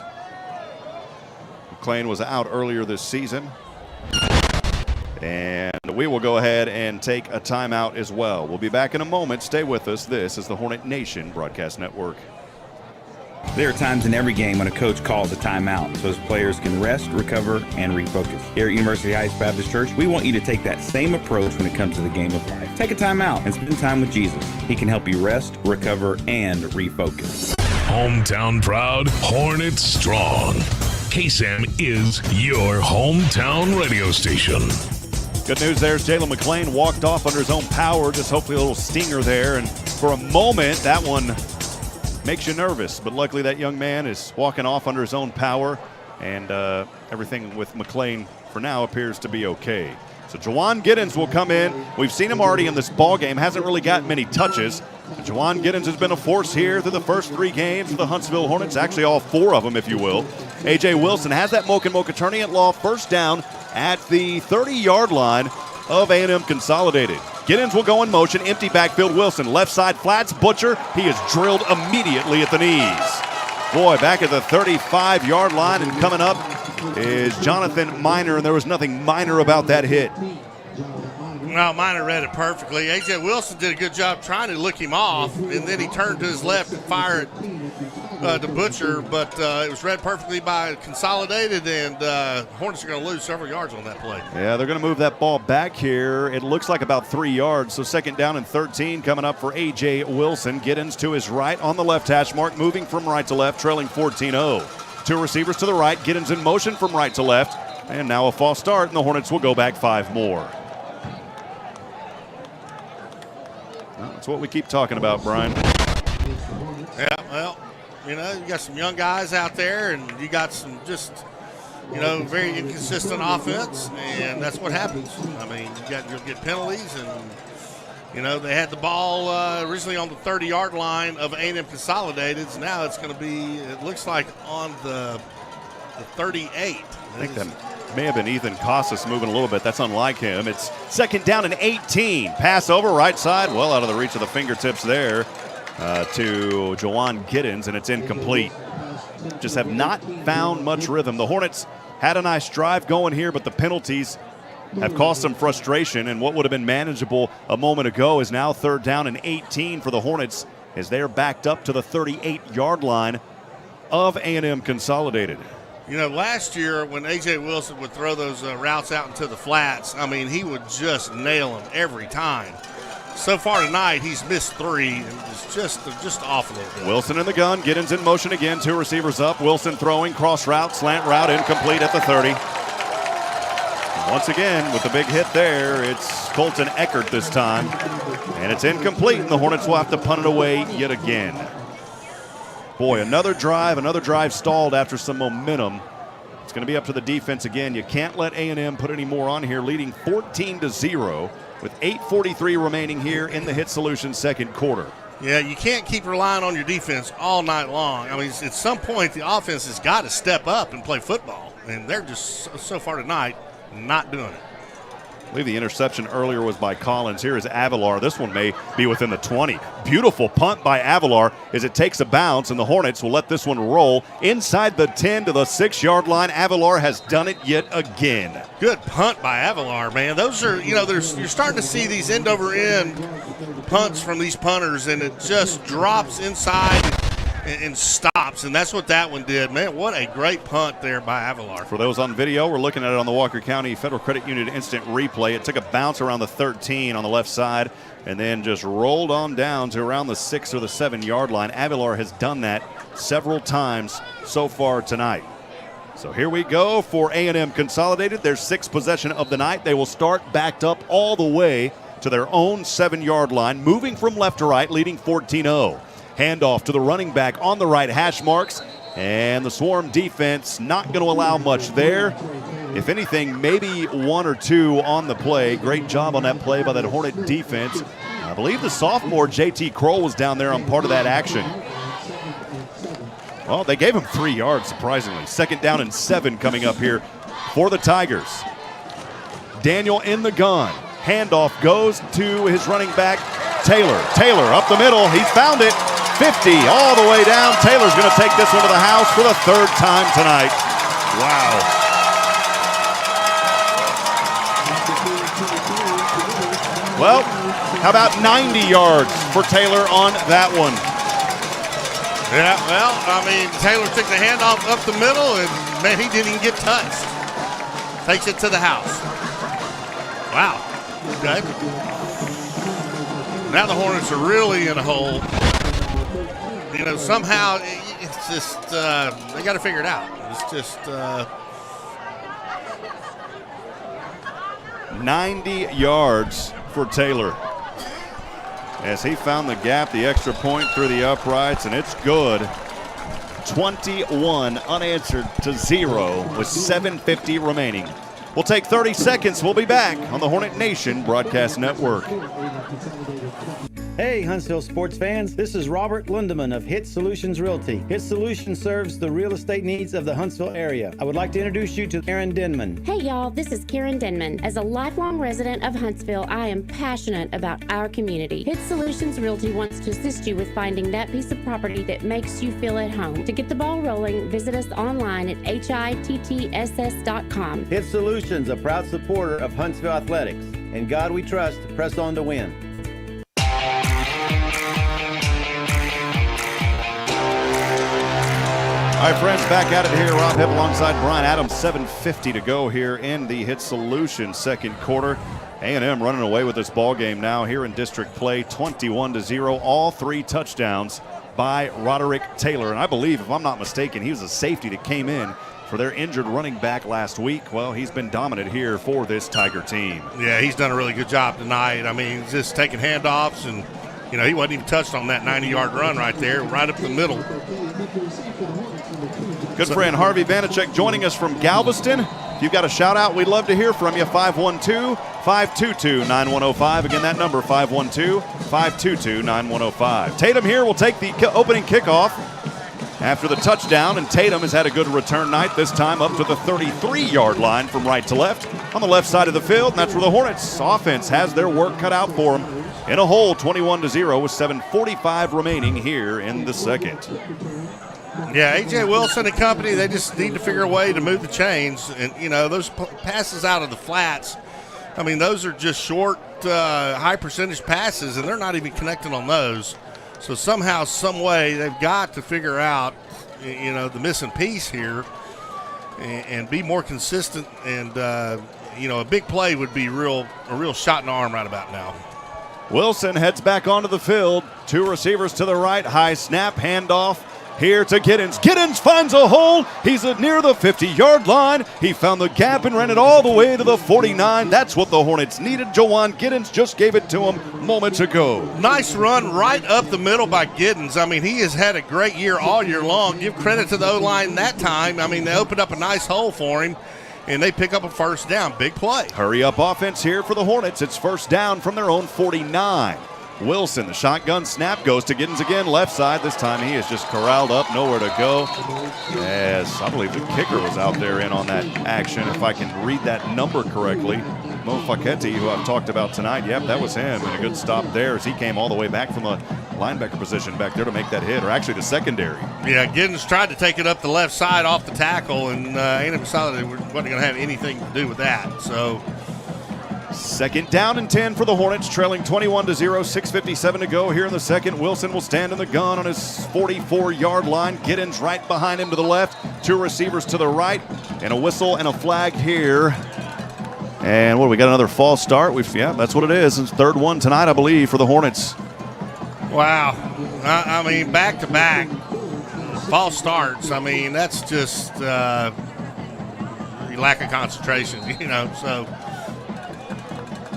McLean was out earlier this season. And we will go ahead and take a timeout as well. We'll be back in a moment. Stay with us. This is the Hornet Nation Broadcast Network. There are times in every game when a coach calls a timeout so his players can rest, recover, and refocus. Here at University Heights Baptist Church, we want you to take that same approach when it comes to the game of life. Take a timeout and spend time with Jesus. He can help you rest, recover, and refocus. Hometown proud, Hornets strong. KSAM is your hometown radio station. Good news there is Jalen McLean walked off under his own power, just hopefully a little stinger there. And for a moment, that one makes you nervous. But luckily that young man is walking off under his own power. And everything with McLean for now appears to be okay. So Jawan Giddens will come in. We've seen him already in this ball game. Hasn't really gotten many touches. Jawan Giddens has been a force here through the first 3 games for the Huntsville Hornets. Actually, all 4 of them, if you will. A.J. Wilson has that Mocha attorney at law, first down at the 30-yard line of A&M Consolidated. Giddens will go in motion, empty backfield. Wilson, left side flats, Butcher. He is drilled immediately at the knees. Boy, back at the 35-yard line, and coming up is Jonathan Minor, and there was nothing minor about that hit. No, Minor read it perfectly. A.J. Wilson did a good job trying to look him off, and then he turned to his left and fired to Butcher, but it was read perfectly by Consolidated, and Hornets are going to lose several yards on that play. Yeah, they're going to move that ball back here. It looks like about 3 yards, so 2nd down and 13 coming up for A.J. Wilson. Giddens to his right on the left hash mark, moving from right to left, trailing 14-0. Two receivers to the right. Giddens in motion from right to left. And now a false start, and the Hornets will go back 5 more. Well, that's what we keep talking about, Brian. Yeah, well, you got some young guys out there, and you got some just, very inconsistent offense, and that's what happens. I mean, you'll get penalties, and, they had the ball originally on the 30-yard line of A&M Consolidated. So now it's going to be, it looks like, on the 38. I think that may have been Ethan Casas moving a little bit. That's unlike him. It's 2nd down and 18. Pass over right side, well out of the reach of the fingertips there to Jawan Giddens, and it's incomplete. Just have not found much rhythm. The Hornets had a nice drive going here, but the penalties have caused some frustration, and what would have been manageable a moment ago is now 3rd down and 18 for the Hornets as they're backed up to the 38-yard line of A&M Consolidated. Last year when A.J. Wilson would throw those routes out into the flats, I mean, he would just nail them every time. So far tonight, he's missed 3, and it's just off a little bit. Wilson in the gun. Giddens in motion again. 2 receivers up. Wilson throwing, cross route, slant route, incomplete at the 30. Once again, with the big hit there, it's Colton Eckert this time. And it's incomplete, and the Hornets will have to punt it away yet again. Boy, another drive stalled after some momentum. It's going to be up to the defense again. You can't let A&M put any more on here, leading 14-0 with 8:43 remaining here in the Hitt Solutions second quarter. Yeah, you can't keep relying on your defense all night long. I mean, at some point, the offense has got to step up and play football, and they're just so far tonight not doing it. I believe the interception earlier was by Collins. Here is Avalar. This one may be within the 20. Beautiful punt by Avalar as it takes a bounce, and the Hornets will let this one roll inside the 10 to the 6-yard line. Avalar has done it yet again. Good punt by Avalar, man. Those are, you're starting to see these end-over-end punts from these punters, and it just drops inside and stops, and that's what that one did. Man, what a great punt there by Avalar. For those on video, we're looking at it on the Walker County Federal Credit Union instant replay. It took a bounce around the 13 on the left side and then just rolled on down to around the 6 or the 7-yard line. Avalar has done that several times so far tonight. So here we go for A&M Consolidated. Their 6th possession of the night. They will start backed up all the way to their own 7-yard line, moving from left to right, leading 14-0. Handoff to the running back on the right hash marks, and the Swarm defense not going to allow much there. If anything, maybe 1 or 2 on the play. Great job on that play by that Hornet defense. I believe the sophomore J.T. Kroll was down there on part of that action. Well, they gave him 3 yards, surprisingly. 2nd down and 7 coming up here for the Tigers. Daniel in the gun. Handoff goes to his running back, Taylor. Taylor up the middle. He's found it. 50 all the way down. Taylor's going to take this one to the house for the 3rd time tonight. Wow. Well, how about 90 yards for Taylor on that one? Yeah, well, I mean, Taylor took the handoff up the middle, and, man, he didn't even get touched. Takes it to the house. Wow. Okay. Now the Hornets are really in a hole. Somehow it's just they got to figure it out. It's just 90 yards for Taylor as he found the gap, the extra point through the uprights, and it's good. 21 unanswered to 0 with 7:50 remaining. We'll take 30 seconds. We'll be back on the Hornet Nation Broadcast Network. Hey, Huntsville sports fans. This is Robert Lundeman of Hitt Solutions Realty. Hitt Solutions serves the real estate needs of the Huntsville area. I would like to introduce you to Karen Denman. Hey, y'all. This is Karen Denman. As a lifelong resident of Huntsville, I am passionate about our community. Hitt Solutions Realty wants to assist you with finding that piece of property that makes you feel at home. To get the ball rolling, visit us online at hittss.com. Hitt Solutions, a proud supporter of Huntsville Athletics. In God we trust. Press on to win. All right, friends, back at it here. Rob Hipp alongside Brian Adams. 7:50 to go here in the Hitt Solutions second quarter. A&M running away with this ball game now here in district play, 21-0. All 3 touchdowns by Roderick Taylor. And I believe, if I'm not mistaken, he was a safety that came in for their injured running back last week. Well, he's been dominant here for this Tiger team. Yeah, he's done a really good job tonight. I mean, he's just taking handoffs, and, you know, he wasn't even touched on that 90-yard run right there, right up the middle. Good friend Harvey Vanacek joining us from Galveston. If you've got a shout-out, we'd love to hear from you. 512-522-9105. Again, that number, 512-522-9105. Tatum here will take the opening kickoff after the touchdown, and Tatum has had a good return night, this time up to the 33-yard line from right to left on the left side of the field, and that's where the Hornets offense has their work cut out for them. In a hole, 21-0 with 7:45 remaining here in the second. Yeah, A.J. Wilson and company, they just need to figure a way to move the chains. And, you know, those passes out of the flats, I mean, those are just short, high-percentage passes, and they're not even connecting on those. So somehow, some way, they've got to figure out, you know, the missing piece here and be more consistent. And, you know, a big play would be a real shot in the arm right about now. Wilson heads back onto the field. Two receivers to the right. High snap, handoff. Here to Giddens. Giddens finds a hole. He's near the 50-yard line. He found the gap and ran it all the way to the 49. That's what the Hornets needed. Jawan Giddens just gave it to him moments ago. Nice run right up the middle by Giddens. I mean, he has had a great year all year long. Give credit to the O-line that time. I mean, they opened up a nice hole for him, and they pick up a first down. Big play. Hurry up offense here for the Hornets. It's first down from their own 49. Wilson, the shotgun snap goes to Giddens again, left side. This time he is just corralled up, nowhere to go. As I believe the kicker was out there in on that action, if I can read that number correctly. Mo Facchetti, who I've talked about tonight, yep, that was him. And a good stop there as he came all the way back from the linebacker position back there to make that hit, or actually the secondary. Yeah, Giddens tried to take it up the left side off the tackle, and A&M Consolidated wasn't going to have anything to do with that. So second down and 10 for the Hornets, trailing 21-0, 6:57 to go here in the second. Wilson will stand in the gun on his 44-yard line. Giddens right behind him to the left. Two receivers to the right, and a whistle and a flag here. And what, we got another false start? Yeah, that's what it is. It's third one tonight, I believe, for the Hornets. Wow. I mean, back-to-back false starts. I mean, that's just lack of concentration, you know, so.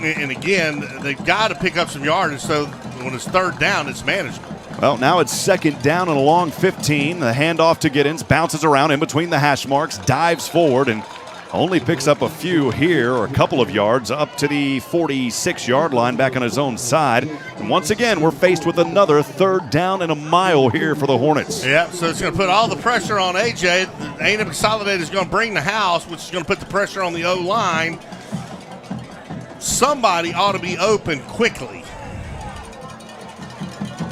And again, they've got to pick up some yardage, so when it's third down, it's manageable. Well, now it's second down and a long 15. The handoff to Giddens, bounces around in between the hash marks, dives forward, and only picks up a few here, or a couple of yards, up to the 46-yard line back on his own side. And once again, we're faced with another third down and a mile here for the Hornets. Yeah, so it's going to put all the pressure on A.J. A&M Consolidated is going to bring the house, which is going to put the pressure on the O-line. Somebody ought to be open quickly.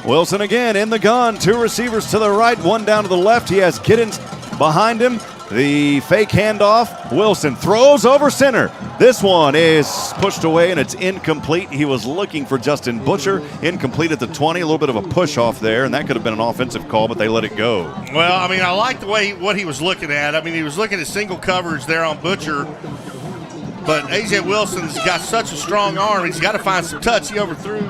Wilson again in the gun. Two receivers to the right, one down to the left. He has Giddens behind him. The fake handoff. Wilson throws over center. This one is pushed away, and it's incomplete. He was looking for Justin Butcher. Incomplete at the 20. A little bit of a push off there, and that could have been an offensive call, but they let it go. Well, I mean, I like the way what he was looking at. I mean, he was looking at single coverage there on Butcher. But A.J. Wilson's got such a strong arm, he's got to find some touch. He overthrew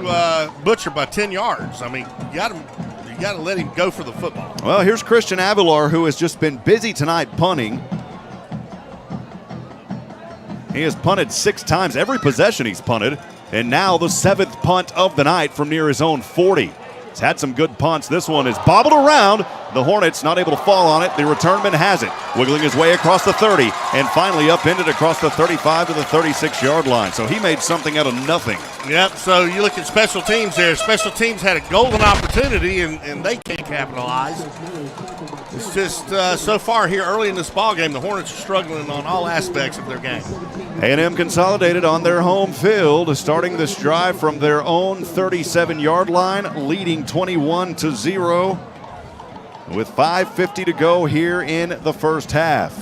Butcher by 10 yards. I mean, you got to let him go for the football. Well, here's Christian Avilar, who has just been busy tonight punting. He has punted 6 times. Every possession he's punted. And now the 7th punt of the night from near his own 40. He's had some good punts. This one is bobbled around. The Hornets not able to fall on it. The returnman has it, wiggling his way across the 30 and finally upended across the 35 to the 36-yard line. So he made something out of nothing. Yep, so you look at special teams there. Special teams had a golden opportunity, and they can't capitalize. It's just so far here early in this ballgame, the Hornets are struggling on all aspects of their game. A&M Consolidated on their home field, starting this drive from their own 37-yard line, leading 21-0 with 5:50 to go here in the first half.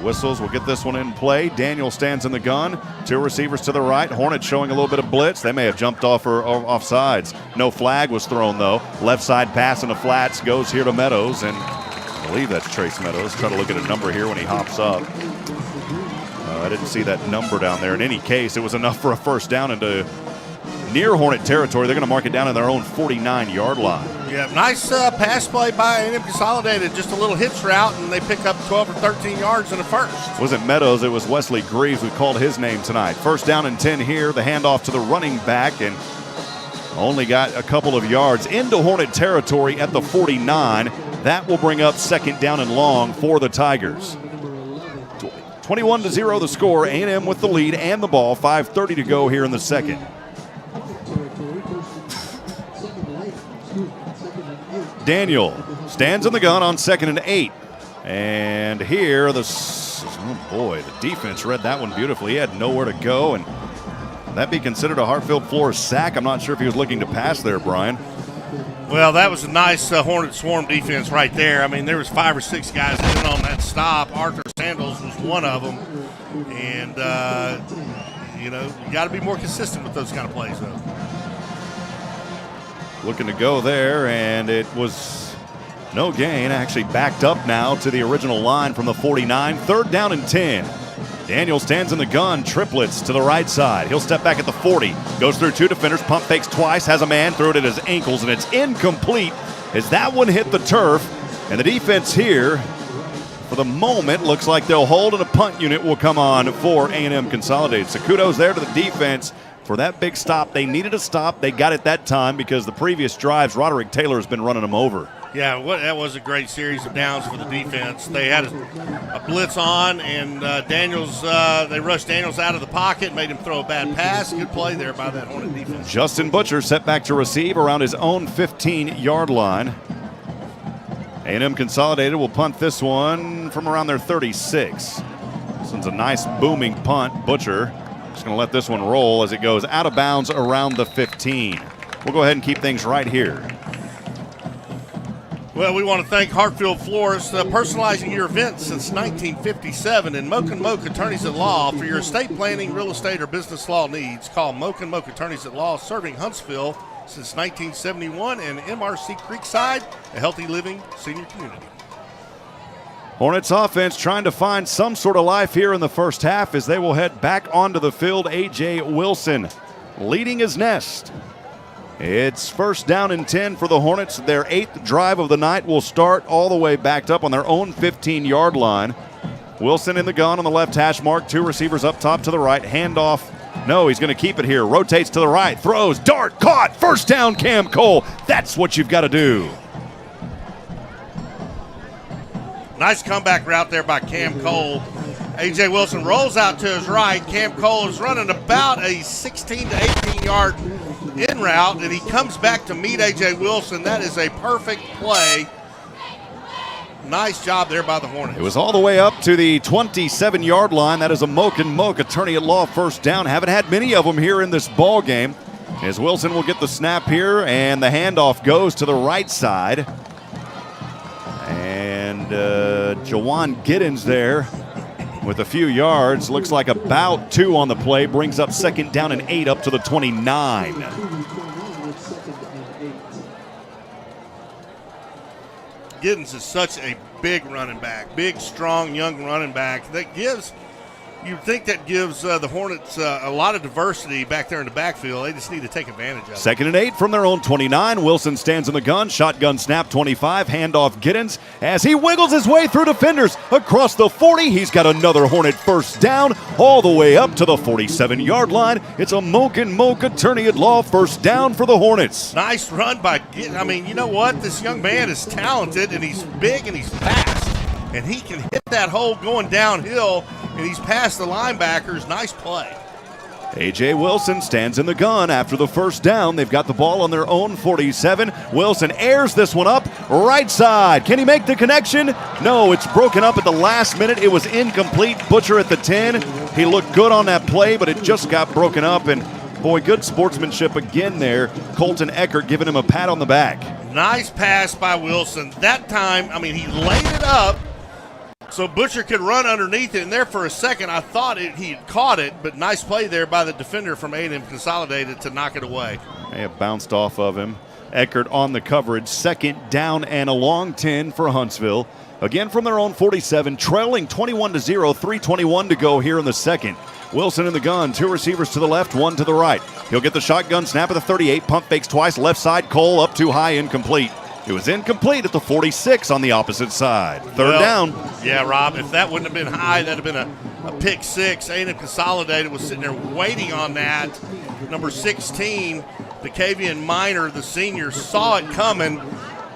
Whistles will get this one in play. Daniel stands in the gun. Two receivers to the right. Hornets showing a little bit of blitz. They may have jumped off or off sides. No flag was thrown, though. Left side pass in the flats goes here to Meadows, and I believe that's Trace Meadows. Try to look at a number here when he hops up. I didn't see that number down there. In any case, it was enough for a first down and to near Hornet territory. They're going to mark it down in their own 49-yard line. Yeah, nice pass play by A&M Consolidated. Just a little hitch route, and they pick up 12 or 13 yards in the first. It wasn't Meadows, it was Wesley Greaves who called his name tonight. First down and 10 here. The handoff to the running back, and only got a couple of yards into Hornet territory at the 49. That will bring up second down and long for the Tigers. 21-0 the score. A&M with the lead and the ball. 5:30 to go here in the second. Daniel stands in the gun on 2nd and 8. And here the defense read that one beautifully. He had nowhere to go, and that be considered a Hartfield Flores sack? I'm not sure if he was looking to pass there, Brian. Well, that was a nice Hornet swarm defense right there. I mean, there was 5 or 6 guys in on that stop. Arthur Sandals was one of them. And, you got to be more consistent with those kind of plays, though. Looking to go there, and it was no gain. Actually backed up now to the original line from the 49. 3rd down and 10. Daniel stands in the gun, triplets to the right side. He'll step back at the 40, goes through 2 defenders, pump fakes twice, has a man, threw it at his ankles, and it's incomplete as that one hit the turf. And the defense here, for the moment, looks like they'll hold, and a punt unit will come on for A&M Consolidated. So kudos there to the defense for that big stop. They needed a stop. They got it that time because the previous drives, Roderick Taylor has been running them over. Yeah, that was a great series of downs for the defense. They had a blitz on, and they rushed Daniels out of the pocket, made him throw a bad pass. Good play there by that Hornet defense. Justin Butcher set back to receive around his own 15-yard line. A&M Consolidated will punt this one from around their 36. This one's a nice booming punt. Butcher just going to let this one roll as it goes out of bounds around the 15. We'll go ahead and keep things right here. Well, we want to thank Hartfield Flores, personalizing your events since 1957, and Moak & Moak Attorneys at Law. For your estate planning, real estate, or business law needs, call Moak & Moak Attorneys at Law, serving Huntsville since 1971, and MRC Creekside, a healthy living senior community. Hornets offense trying to find some sort of life here in the first half as they will head back onto the field. A.J. Wilson leading his nest. It's 1st down and 10 for the Hornets. Their 8th drive of the night will start all the way backed up on their own 15-yard line. Wilson in the gun on the left hash mark. 2 receivers up top to the right. Handoff. No, he's going to keep it here. Rotates to the right. Throws. Dart. Caught. 1st down, Cam Cole. That's what you've got to do. Nice comeback route there by Cam Cole. A.J. Wilson rolls out to his right. Cam Cole is running about a 16 to 18-yard in route, and he comes back to meet A.J. Wilson. That is a perfect play. Nice job there by the Hornets. It was all the way up to the 27-yard line. That is a Moak & Moak Attorney at Law 1st down. Haven't had many of them here in this ball game. As Wilson will get the snap here, and the handoff goes to the right side. And Jawan Giddens there with a few yards. Looks like about 2 on the play. Brings up 2nd down and 8 up to the 29. Giddens is such a big running back, big, strong, young running back. You'd think that gives the Hornets a lot of diversity back there in the backfield. They just need to take advantage of it. 2nd and 8 from their own 29. Wilson stands in the gun. Shotgun snap 25. Handoff Giddens as he wiggles his way through defenders across the 40. He's got another Hornet 1st down all the way up to the 47-yard line. It's a Moak & Moak Attorney at Law 1st down for the Hornets. Nice run by Giddens. I mean, you know what? This young man is talented, and he's big, and he's fast. And he can hit that hole going downhill, and he's past the linebackers. Nice play. A.J. Wilson stands in the gun after the 1st down. They've got the ball on their own 47. Wilson airs this one up right side. Can he make the connection? No, it's broken up at the last minute. It was incomplete. Butcher at the 10. He looked good on that play, but it just got broken up. And, boy, good sportsmanship again there. Colton Eckert giving him a pat on the back. Nice pass by Wilson. That time, I mean, he laid it up so Butcher could run underneath it, and there for a second I thought he had caught it, but nice play there by the defender from A&M Consolidated to knock it away. It bounced off of him. Eckert on the coverage. 2nd down and a long 10 for Huntsville. Again from their own 47, trailing 21-0, 3:21 to go here in the second. Wilson in the gun, 2 receivers to the left, 1 to the right. He'll get the shotgun snap at the 38. Pump fakes twice. Left side, Cole up too high, incomplete. It was incomplete at the 46 on the opposite side. Third down. Yeah, Rob, if that wouldn't have been high, that would have been a pick six. A&M Consolidated was sitting there waiting on that. Number 16, DeCavian Minor, the senior, saw it coming,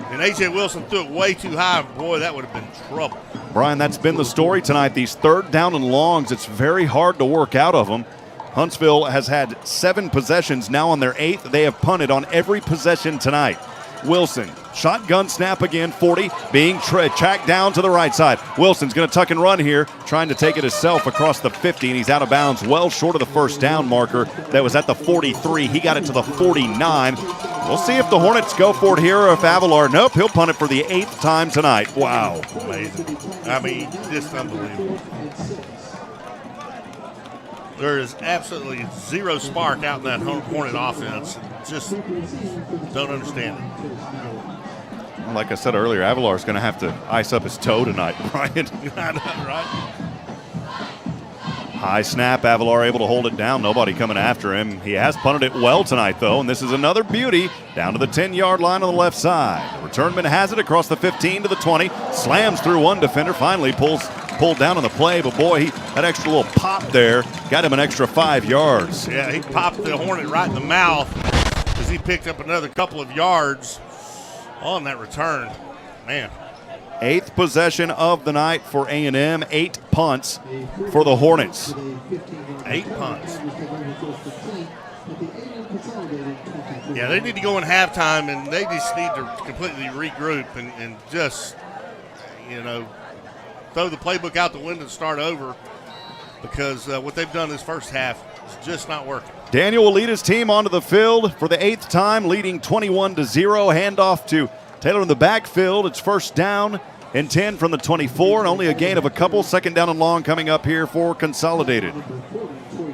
and A.J. Wilson threw it way too high. Boy, that would have been trouble. Brian, that's been the story tonight. These third down and longs, it's very hard to work out of them. Huntsville has had 7 possessions, now on their 8th. They have punted on every possession tonight. Wilson, shotgun snap again, 40, being tracked down to the right side. Wilson's going to tuck and run here, trying to take it himself across the 50, and he's out of bounds, well short of the first down marker. That was at the 43. He got it to the 49. We'll see if the Hornets go for it here or if Avalar, nope, he'll punt it for the 8th time tonight. Wow. Amazing. I mean, just unbelievable. There is absolutely zero spark out in that Hornet offense. Just don't understand it. Well, like I said earlier, Avalar's going to have to ice up his toe tonight, Brian. I know, right? High snap, Avalar able to hold it down. Nobody coming after him. He has punted it well tonight, though, and this is another beauty down to the 10-yard line on the left side. The returnman has it across the 15 to the 20. Slams through one defender, finally pulled down on the play, but boy, that extra little pop there got him an extra 5 yards. Yeah, he popped the Hornet right in the mouth as he picked up another couple of yards on that return. Man. 8th possession of the night for A&M, 8 punts for the Hornets. 8 punts. Yeah, they need to go in halftime, and they just need to completely regroup and just, throw the playbook out the window and start over, because what they've done this first half is just not working. Daniel will lead his team onto the field for the 8th time, leading 21-0. Handoff to Taylor in the backfield. It's first down and 10 from the 24, and only a gain of a couple. Second down and long coming up here for Consolidated.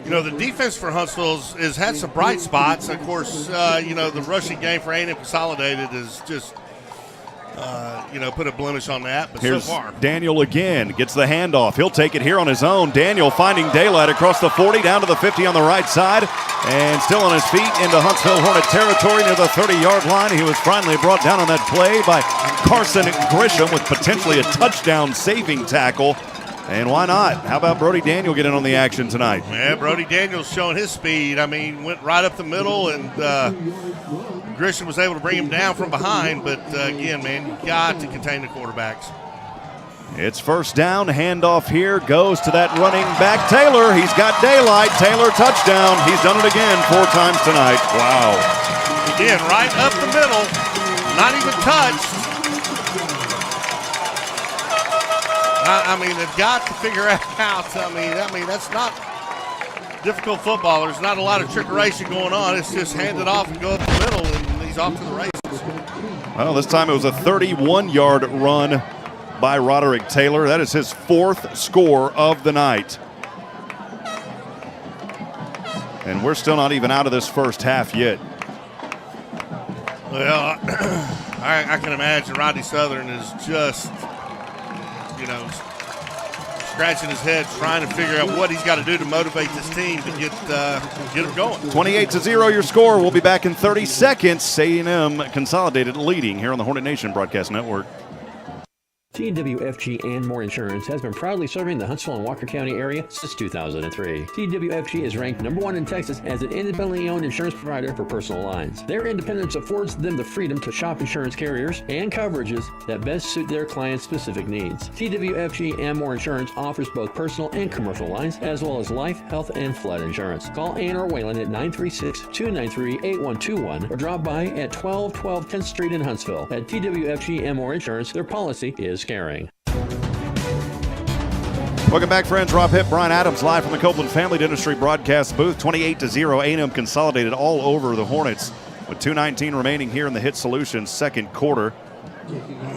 The defense for Huntsville has had some bright spots. Of course, the rushing game for A&M Consolidated is just put a blemish on that, but Here's so far. Daniel again, gets the handoff. He'll take it here on his own. Daniel finding daylight across the 40, down to the 50 on the right side, and still on his feet into Huntsville Hornet territory near the 30-yard line. He was finally brought down on that play by Carson Grisham with potentially a touchdown saving tackle. And why not? How about Brody Daniel getting on the action tonight? Yeah, Brody Daniel's showing his speed. I mean, went right up the middle, and Grisham was able to bring him down from behind. But, again, man, you got to contain the quarterbacks. It's first down. Handoff here goes to that running back, Taylor. He's got daylight. Taylor touchdown. He's done it again 4 times tonight. Wow. Again, right up the middle. Not even touched. I mean, they've got to figure out. I mean, that's not difficult football. There's not a lot of trickeration going on. It's just hand it off and go up the middle, and he's off to the races. Well, this time it was a 31-yard run by Roderick Taylor. That is his 4th score of the night. And we're still not even out of this first half yet. Well, I can imagine Rodney Southern is just, scratching his head, trying to figure out what he's got to do to motivate this team to get them going. 28-0 your score. We'll be back in 30 seconds. A&M Consolidated leading here on the Hornet Nation Broadcast Network. TWFG and More Insurance has been proudly serving the Huntsville and Walker County area since 2003. TWFG is ranked #1 in Texas as an independently owned insurance provider for personal lines. Their independence affords them the freedom to shop insurance carriers and coverages that best suit their clients' specific needs. TWFG and More Insurance offers both personal and commercial lines, as well as life, health, and flood insurance. Call Ann or Waylon at 936-293-8121 or drop by at 1212 10th Street in Huntsville. At TWFG and More Insurance, their policy is caring. Welcome back, friends. Rob Hipp, Brian Adams, live from the Copeland Family Dentistry broadcast booth. 28-0, A&M Consolidated all over the Hornets with 2:19 remaining here in the Hit Solutions second quarter.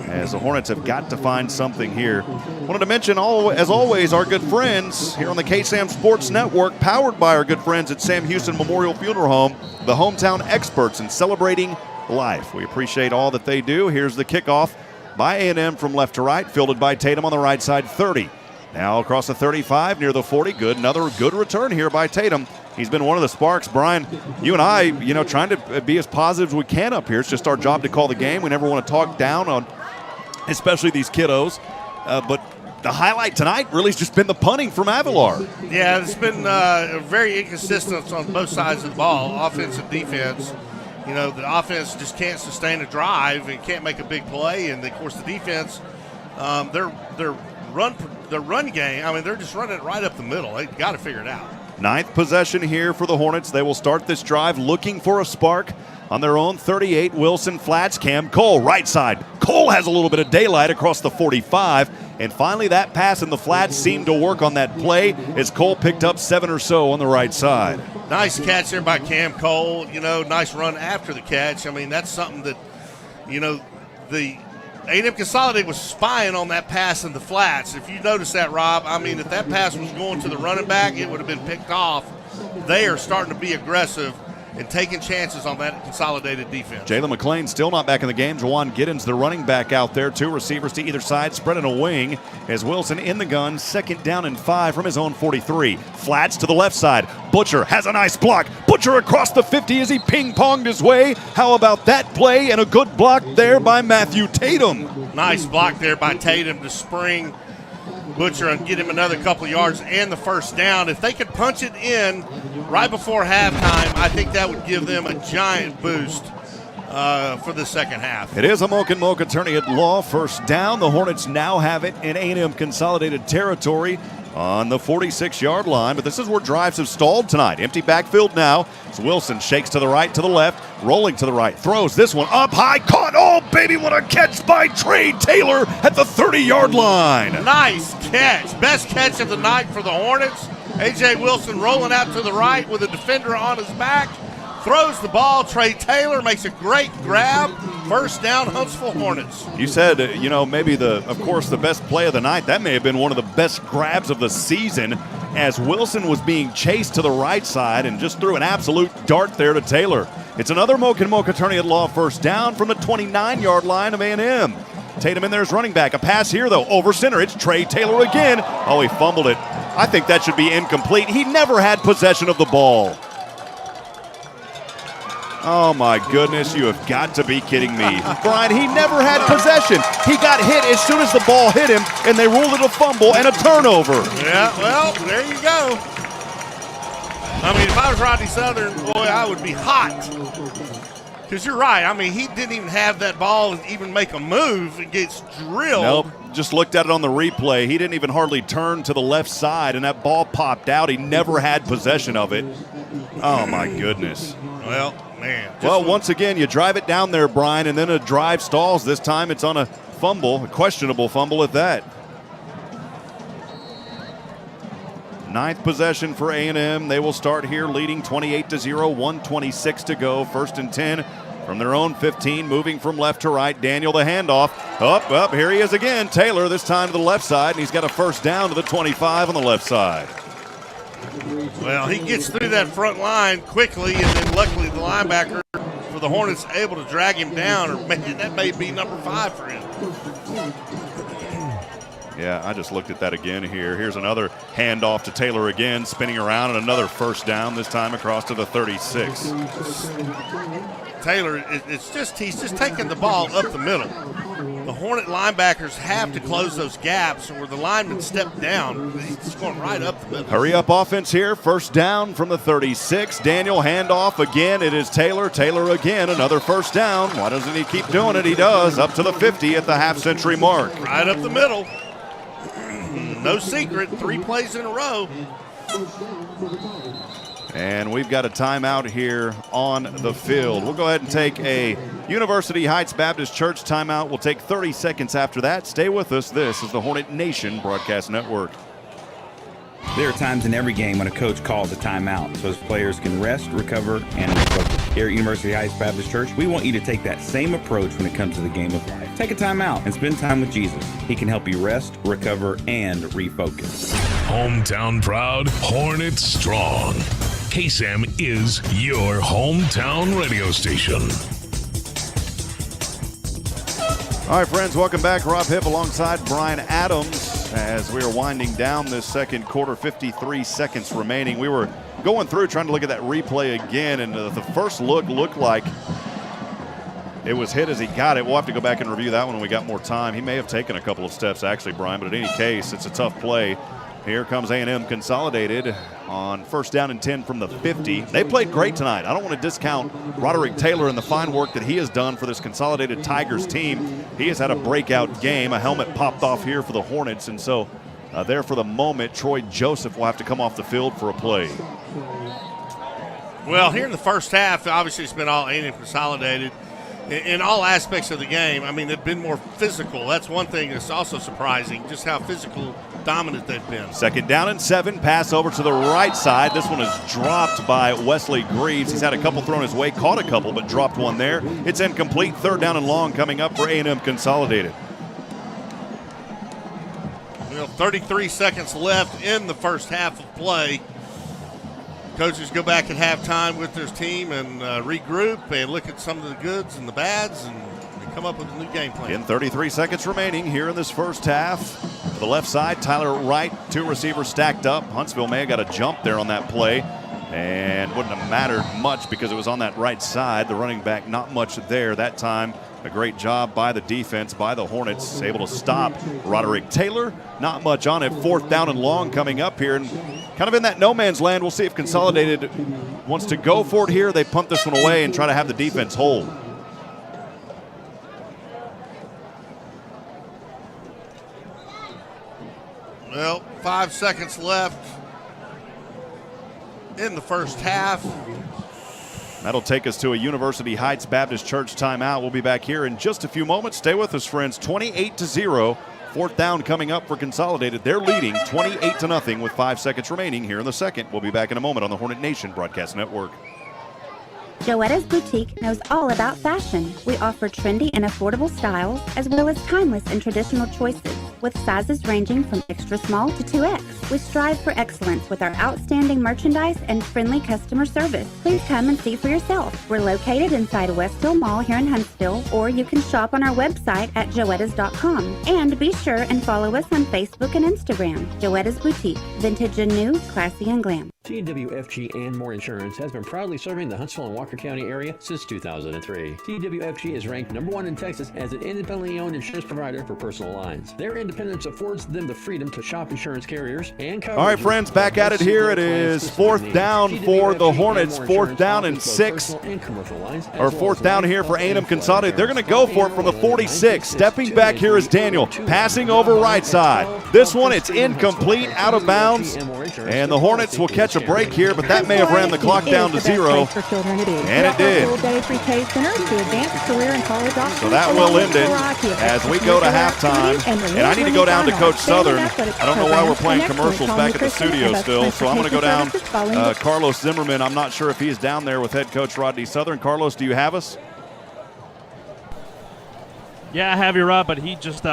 As the Hornets have got to find something here. Wanted to mention, as always, our good friends here on the KSAM Sports Network, powered by our good friends at Sam Houston Memorial Funeral Home, the hometown experts in celebrating life. We appreciate all that they do. Here's the kickoff by A&M from left to right, fielded by Tatum on the right side, 30. Now across the 35, near the 40. Another good return here by Tatum. He's been one of the sparks. Brian, you and I, trying to be as positive as we can up here. It's just our job to call the game. We never want to talk down on especially these kiddos. But the highlight tonight really has just been the punting from Avilar. Yeah, it's been very inconsistent on both sides of the ball, offense and defense. The offense just can't sustain a drive and can't make a big play. And, of course, the defense, their run game, they're just running it right up the middle. They've got to figure it out. 9th possession here for the Hornets. They will start this drive looking for a spark on their own 38. Wilson flats. Cam Cole, right side. Cole has a little bit of daylight across the 45. And finally, that pass in the flats seemed to work on that play as Cole picked up 7 or so on the right side. Nice catch there by Cam Cole. Nice run after the catch. That's something that, the A&M Consolidated was spying on that pass in the flats. If you notice that, Rob, if that pass was going to the running back, it would have been picked off. They are starting to be aggressive and taking chances on that Consolidated defense. Jalen McClain still not back in the game. Jawan Giddens, the running back out there. 2 receivers to either side, spreading a wing as Wilson in the gun. 2nd down and 5 from his own 43. Flats to the left side. Butcher has a nice block. Butcher across the 50 as he ping-ponged his way. How about that play and a good block there by Matthew Tatum. Nice block there by Tatum to spring Butcher and get him another couple of yards and the first down. If they could punch it in right before halftime, I think that would give them a giant boost for the second half. It is a Moke attorney at law. First down. The Hornets now have it in A&M Consolidated territory on the 46-yard line, but this is where drives have stalled tonight. Empty backfield now. So Wilson shakes to the right, to the left, rolling to the right, throws this one up high, caught. Oh, baby, what a catch by Trey Taylor at the 30-yard line. Nice catch. Best catch of the night for the Hornets. A.J. Wilson rolling out to the right with a defender on his back. Throws the ball. Trey Taylor makes a great grab. First down, Huntsville Hornets. You said, maybe of course, the best play of the night. That may have been one of the best grabs of the season as Wilson was being chased to the right side and just threw an absolute dart there to Taylor. It's another Moke attorney at law first down from the 29-yard line of A&M. Tatum in there is running back. A pass here, though, over center. It's Trey Taylor again. Oh, he fumbled it. I think that should be incomplete. He never had possession of the ball. Oh, my goodness, you have got to be kidding me. Brian, he never had possession. He got hit as soon as the ball hit him, and they ruled it a fumble and a turnover. Yeah, well, there you go. If I was Rodney Southern, boy, I would be hot. Because you're right. He didn't even have that ball and even make a move. It gets drilled. Nope, just looked at it on the replay. He didn't even hardly turn to the left side, and that ball popped out. He never had possession of it. Oh, my goodness. Well, man. Well, once again, you drive it down there, Brian, and then a drive stalls. This time it's on a fumble, a questionable fumble at that. 9th possession for A&M. They will start here leading 28-0, 1:26 to go. 1st and 10 from their own 15, moving from left to right. Daniel the handoff. Up, here he is again. Taylor this time to the left side, and he's got a first down to the 25 on the left side. Well, he gets through that front line quickly, and then luckily the linebacker for the Hornets able to drag him down, or maybe that may be number 5 for him. Yeah, I just looked at that again here. Here's another handoff to Taylor again, spinning around, and another first down, this time across to the 36. Taylor, he's just taking the ball up the middle. The Hornet linebackers have to close those gaps where the linemen step down. He's going right up the middle. Hurry up offense here. First down from the 36. Daniel handoff again. It is Taylor. Taylor again. Another first down. Why doesn't he keep doing it? He does. Up to the 50 at the half-century mark. Right up the middle. No secret. 3 plays in a row. And we've got a timeout here on the field. We'll go ahead and take a University Heights Baptist Church timeout. We'll take 30 seconds after that. Stay with us. This is the Hornet Nation Broadcast Network. There are times in every game when a coach calls a timeout so his players can rest, recover, and refocus. Here at University Heights Baptist Church, we want you to take that same approach when it comes to the game of life. Take a timeout and spend time with Jesus. He can help you rest, recover, and refocus. Hometown proud, Hornet strong. KSAM is your hometown radio station. All right, friends, welcome back. Rob Hipp alongside Brian Adams as we are winding down this second quarter, 53 seconds remaining. We were going through trying to look at that replay again, and the first look looked like it was hit as he got it. We'll have to go back and review that one when we got more time. He may have taken a couple of steps, actually, Brian, but in any case, it's a tough play. Here comes A&M Consolidated on 1st down and 10 from the 50. They played great tonight. I don't want to discount Roderick Taylor and the fine work that he has done for this Consolidated Tigers team. He has had a breakout game. A helmet popped off here for the Hornets, and so there for the moment, Troy Joseph will have to come off the field for a play. Well, here in the first half, obviously it's been all A&M Consolidated. In all aspects of the game, I mean, they've been more physical. That's one thing that's also surprising, just how physical dominant they've been. 2nd down and 7, pass over to the right side. This one is dropped by Wesley Greaves. He's had a couple thrown his way, caught a couple, but dropped one there. It's incomplete. 3rd down and long coming up for A&M Consolidated. 33 seconds left in the first half of play. Coaches go back at halftime with their team and regroup and look at some of the goods and the bads and come up with a new game plan. 33 seconds remaining here in this first half. To the left side, Tyler Wright, 2 receivers stacked up. Huntsville may have got a jump there on that play and wouldn't have mattered much because it was on that right side. The running back, not much there that time. A great job by the defense, by the Hornets, able to stop Roderick Taylor. Not much on it. 4th down and long coming up here. And kind of in that no man's land, we'll see if Consolidated wants to go for it here. They punt this one away and try to have the defense hold. Well, 5 seconds left in the first half. That'll take us to a University Heights Baptist Church timeout. We'll be back here in just a few moments. Stay with us, friends. 28-0. 4th down coming up for Consolidated. They're leading 28-0 with 5 seconds remaining here in the second. We'll be back in a moment on the Hornet Nation Broadcast Network. Joetta's Boutique knows all about fashion. We offer trendy and affordable styles, as well as timeless and traditional choices, with sizes ranging from extra small to 2X. We strive for excellence with our outstanding merchandise and friendly customer service. Please come and see for yourself. We're located inside Westhill Mall here in Huntsville, or you can shop on our website at joettas.com. And be sure and follow us on Facebook and Instagram. Joetta's Boutique, vintage and new, classy and glam. TWFG and More Insurance has been proudly serving the Huntsville and Walker County area since 2003. TWFG is ranked #1 in Texas as an independently owned insurance provider for personal lines. Their independence affords them the freedom to shop insurance carriers and coverage. All right, friends, back at it here. It is 4th down for the Hornets. 4th down and 6. Or 4th down here for A&M Consolidated. They're going to go for it from the 46. Stepping back here is Daniel, passing over right side. This one, it's incomplete, out of bounds. And the Hornets will catch a break here, but that may have ran the clock down to 0. And it did. So that will end it as we go to halftime. And I need to go down to Coach Southern. I don't know why we're playing commercials back at the studio still, so I'm going to go down. Carlos Zimmermann, I'm not sure if he's down there with head coach Rodney Southern. Carlos, do you have us? Yeah, I have you, Rob, but he just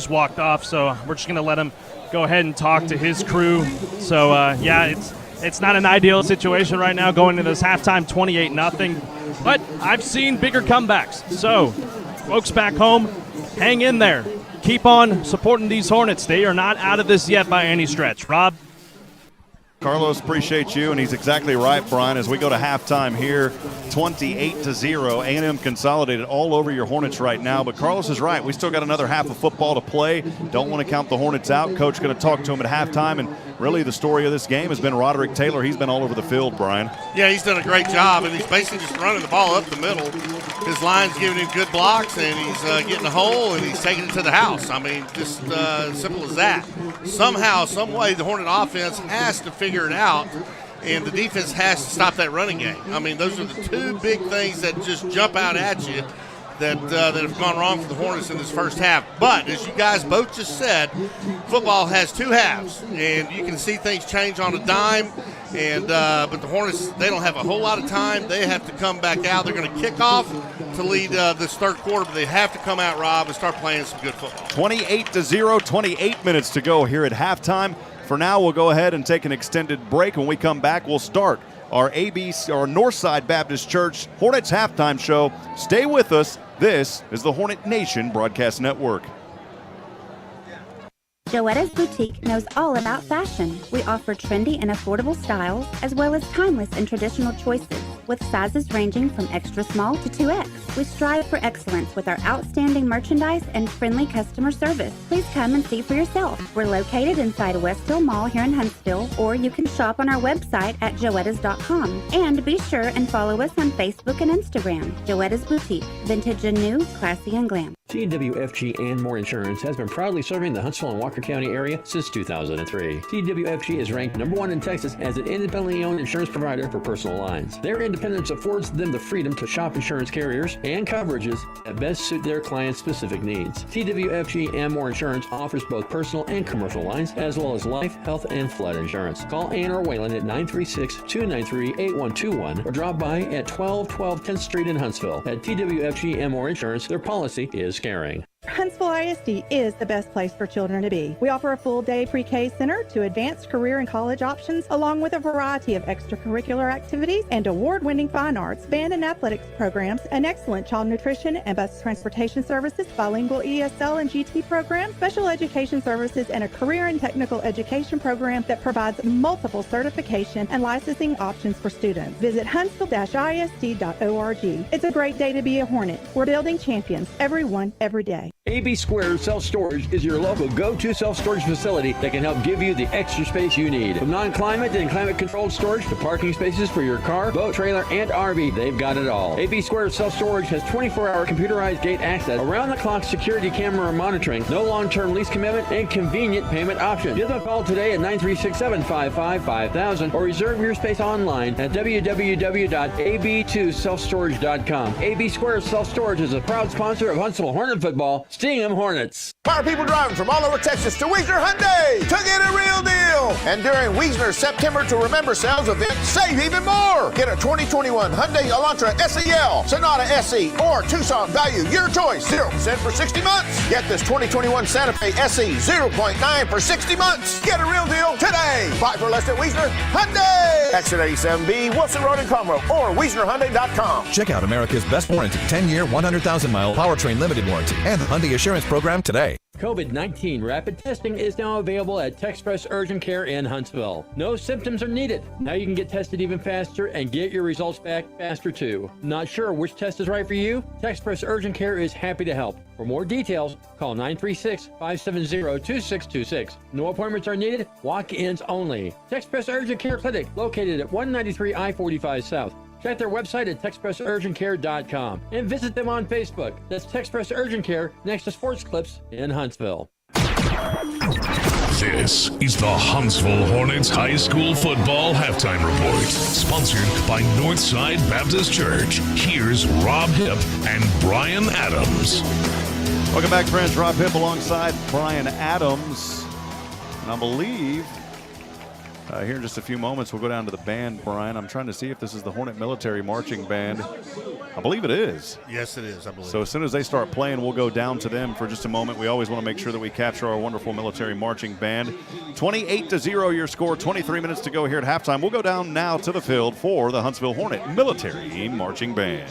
walked off, so we're just going to let him go ahead and talk to his crew. So, yeah, it's not an ideal situation right now going into this halftime 28-0, but I've seen bigger comebacks. So, folks back home, hang in there. Keep on supporting these Hornets. They are not out of this yet by any stretch. Rob? Carlos, appreciate you, and he's exactly right, Brian. As we go to halftime here, 28-0, A&M Consolidated all over your Hornets right now. But Carlos is right. We still got another half of football to play. Don't want to count the Hornets out. Coach going to talk to him at halftime, and really the story of this game has been Roderick Taylor. He's been all over the field, Brian. Yeah, he's done a great job, and he's basically just running the ball up the middle. His line's giving him good blocks, and he's getting a hole, and he's taking it to the house. I mean, just simple as that. Somehow, some way, the Hornet offense has to figure it out, and the defense has to stop that running game. I mean, those are the two big things that just jump out at you that have gone wrong for the Hornets in this first half. But as you guys both just said, football has two halves, and you can see things change on a dime. And but the Hornets, they don't have a whole lot of time. They have to come back out. They're going to kick off to lead this third quarter, but they have to come out, Rob, and start playing some good football. 28-0, 28 minutes to go here at halftime. For now, we'll go ahead and take an extended break. When we come back, we'll start our Northside Baptist Church Hornets halftime show. Stay with us. This is the Hornet Nation Broadcast Network. Joetta's Boutique knows all about fashion. We offer trendy and affordable styles, as well as timeless and traditional choices, with sizes ranging from extra small to 2X. We strive for excellence with our outstanding merchandise and friendly customer service. Please come and see for yourself. We're located inside Westhill Mall here in Huntsville, or you can shop on our website at joettas.com. And be sure and follow us on Facebook and Instagram. Joetta's Boutique, vintage and new, classy and glam. TWFG and More Insurance has been proudly serving the Huntsville and Walker County area since 2003. TWFG is ranked #1 in Texas as an independently owned insurance provider for personal lines. Their independence affords them the freedom to shop insurance carriers and coverages that best suit their clients' specific needs. TWFG and More Insurance offers both personal and commercial lines, as well as life, health, and flood insurance. Call Ann or Waylon at 936-293-8121 or drop by at 1212 10th Street in Huntsville. At TWFG and More Insurance, their policy is caring. Huntsville ISD is the best place for children to be. We offer a full-day pre-K center to advanced career and college options, along with a variety of extracurricular activities and award-winning fine arts, band and athletics programs, an excellent child nutrition and bus transportation services, bilingual ESL and GT programs, special education services, and a career and technical education program that provides multiple certification and licensing options for students. Visit huntsville-isd.org. It's a great day to be a Hornet. We're building champions, everyone, every day. AB Squared Self-Storage is your local go-to self-storage facility that can help give you the extra space you need. From non-climate and climate-controlled storage to parking spaces for your car, boat, trailer, and RV, they've got it all. AB Squared Self-Storage has 24-hour computerized gate access, around-the-clock security camera monitoring, no long-term lease commitment, and convenient payment options. Give them a call today at 936-755-5000 or reserve your space online at www.ab2selfstorage.com. AB Squared Self-Storage is a proud sponsor of Huntsville Hornet football. Sting 'em Hornets. Why are people driving from all over Texas to Wiesner Hyundai to get a real deal? And during Wiesner's September to Remember sales event, save even more. Get a 2021 Hyundai Elantra SEL, Sonata SE, or Tucson Value, your choice, 0% for 60 months. Get this 2021 Santa Fe SE, 0.9 for 60 months. Get a real deal today. Buy for less at Wiesner Hyundai. Exit 87B, Wilson Road in Conroe, or WiesnerHyundai.com. Check out America's best warranty, 10-year, 100,000-mile powertrain limited warranty, and the Hyundai Assurance Program today. COVID-19 rapid testing is now available at TexPress Urgent Care in Huntsville. No symptoms are needed. Now you can get tested even faster and get your results back faster too. Not sure which test is right for you? TexPress Urgent Care is happy to help. For more details, call 936-570-2626. No appointments are needed. Walk-ins only. TexPress Urgent Care Clinic, located at 193 I-45 South. Check their website at TexPressUrgentCare.com and visit them on Facebook. That's TexPress Urgent Care next to Sports Clips in Huntsville. This is the Huntsville Hornets High School Football Halftime Report, sponsored by Northside Baptist Church. Here's Rob Hipp and Brian Adams. Welcome back, friends. Rob Hipp alongside Brian Adams. And I believe here in just a few moments, we'll go down to the band, Brian. I'm trying to see if this is the Hornet Military Marching Band. I believe it is. Yes, it is, I believe. So as soon as they start playing, we'll go down to them for just a moment. We always want to make sure that we capture our wonderful military marching band. 28-0 your score, 23 minutes to go here at halftime. We'll go down now to the field for the Huntsville Hornet Military Marching Band.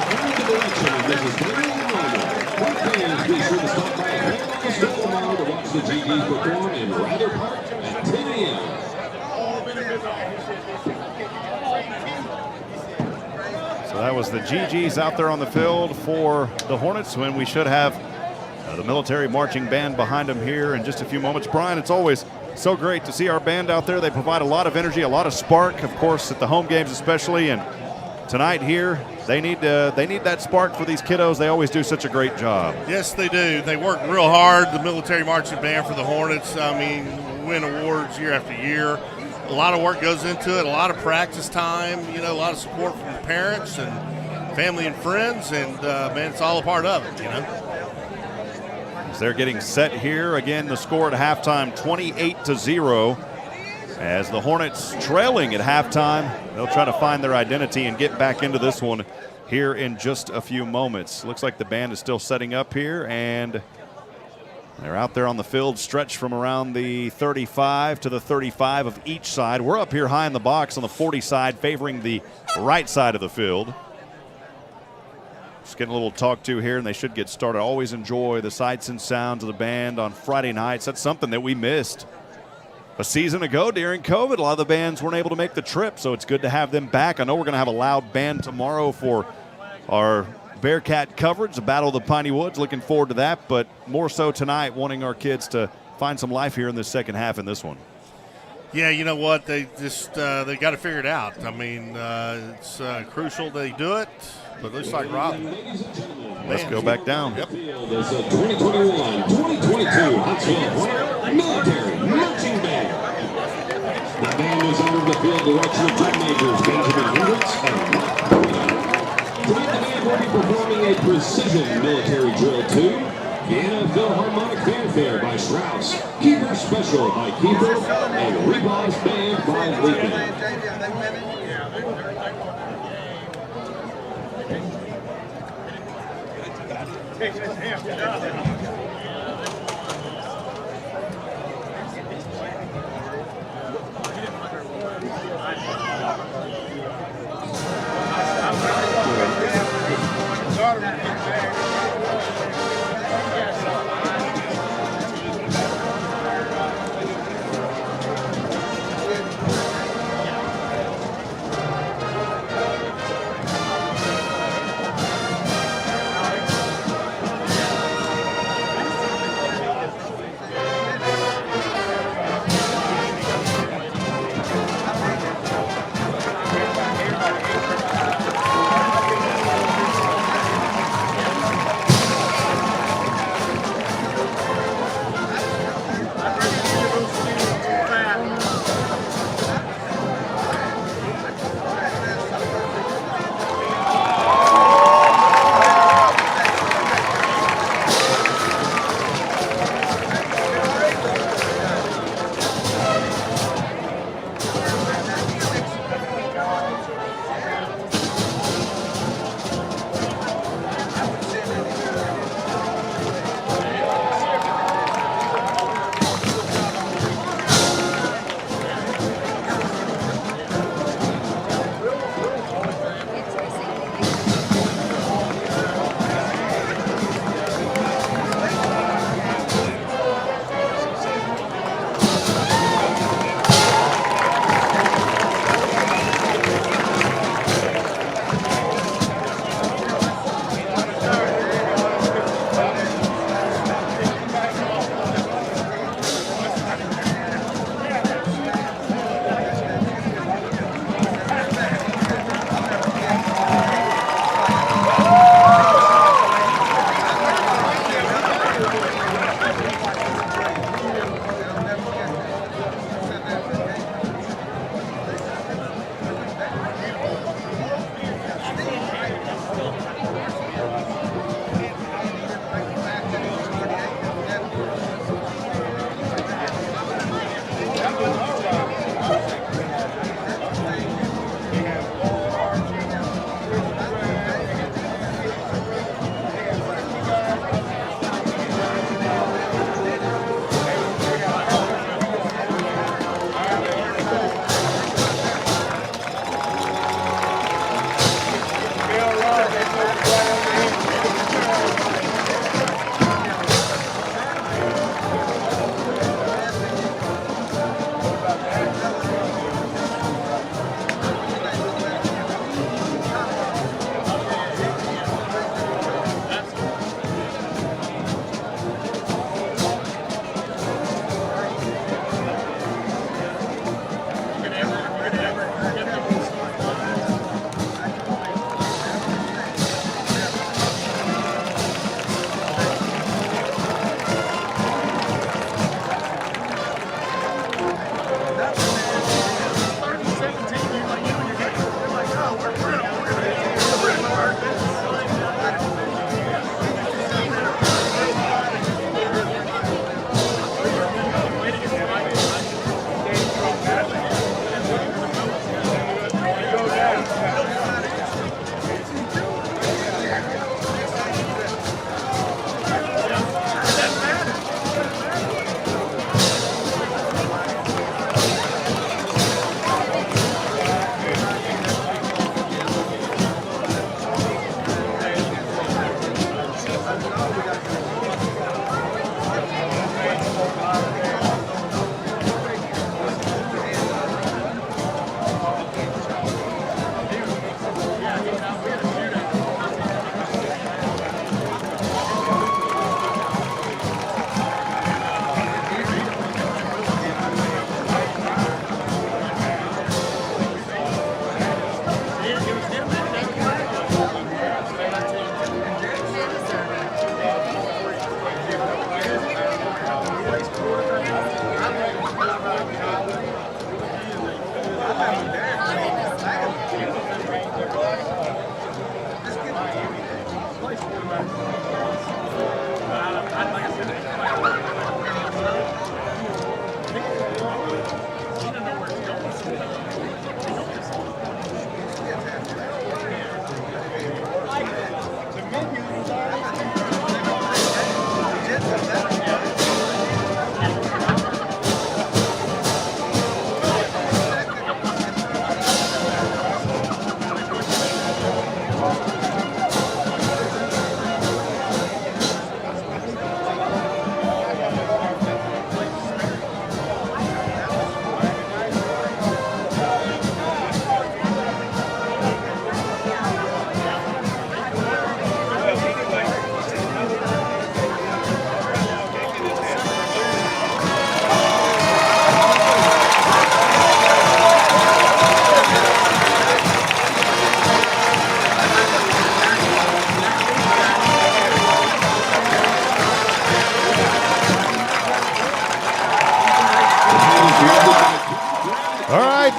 under the direction of Mrs. Bailey and Normal. Fans, be sure to stop by Analyst tomorrow to watch the GDs perform in Ryder Park at 10 a.m. So that was the GGs out there on the field for the Hornets, when we should have the military marching band behind them here in just a few moments. Brian, it's always so great to see our band out there. They provide a lot of energy, a lot of spark, of course, at the home games especially. And tonight here, they need that spark for these kiddos. They always do such a great job. Yes, they do. They work real hard, the military marching band for the Hornets. I mean, win awards year after year. A lot of work goes into it, a lot of practice time, a lot of support from the parents and family and friends, and, man, it's all a part of it, As they're getting set here, again, the score at halftime, 28-0. As the Hornets trailing at halftime, they'll try to find their identity and get back into this one here in just a few moments. Looks like the band is still setting up here, and they're out there on the field, stretched from around the 35 to the 35 of each side. We're up here high in the box on the 40 side, favoring the right side of the field. Just getting a little talk to here, and they should get started. Always enjoy the sights and sounds of the band on Friday nights. That's something that we missed a season ago during COVID. A lot of the bands weren't able to make the trip, so it's good to have them back. I know we're going to have a loud band tomorrow for our Bearcat coverage, the Battle of the Piney Woods. Looking forward to that, but more so tonight, wanting our kids to find some life here in the second half in this one. Yeah, you know what? They just they got to figure it out. I mean, it's crucial they do it, but it looks like Rob. Let's go back down. Yep. There's a 2021-2022 Huntsville Hornet Military Marching Band. The band is under the field direction of drum majors Benjamin Hendricks and Mark Corina. Tonight the band will be performing a precision military drill tune, Vienna Philharmonic Fanfare by Strauss, Keeper Special by Keeper, and Rebob's Band by Leapman.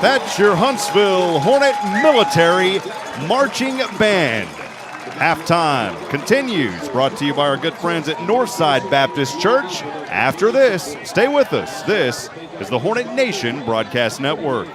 That's your Huntsville Hornet Military Marching Band. Halftime continues, brought to you by our good friends at Northside Baptist Church. After this, stay with us. This is the Hornet Nation Broadcast Network.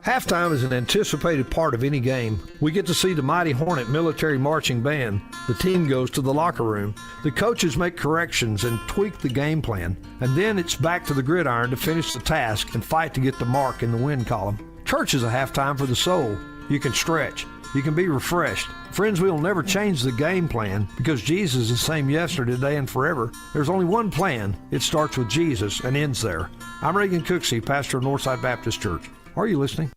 Halftime is an anticipated part of any game. We get to see the mighty Hornet Military Marching Band. The team goes to the locker room. The coaches make corrections and tweak the game plan. And then it's back to the gridiron to finish the task and fight to get the mark in the win column. Church is a halftime for the soul. You can stretch. You can be refreshed. Friends, we'll never change the game plan because Jesus is the same yesterday, today, and forever. There's only one plan. It starts with Jesus and ends there. I'm Reagan Cooksey, pastor of Northside Baptist Church. Are you listening?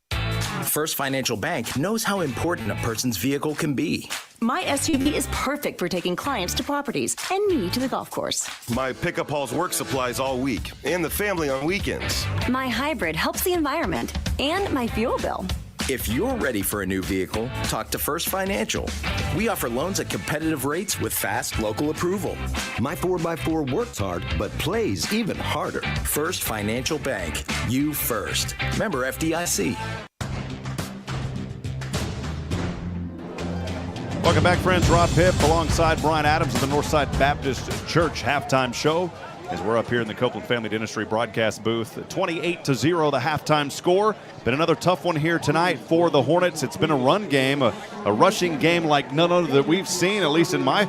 First Financial Bank knows how important a person's vehicle can be. My SUV is perfect for taking clients to properties and me to the golf course. My pickup hauls work supplies all week and the family on weekends. My hybrid helps the environment and my fuel bill. If you're ready for a new vehicle, talk to First Financial. We offer loans at competitive rates with fast local approval. My 4x4 works hard, but plays even harder. First Financial Bank. You first. Member FDIC. Welcome back, friends. Rob Hipp alongside Brian Adams of the Northside Baptist Church halftime show. As we're up here in the Copeland Family Dentistry broadcast booth, 28-0 the halftime score. Been another tough one here tonight for the Hornets. It's been a run game, a rushing game like none other that we've seen, at least in my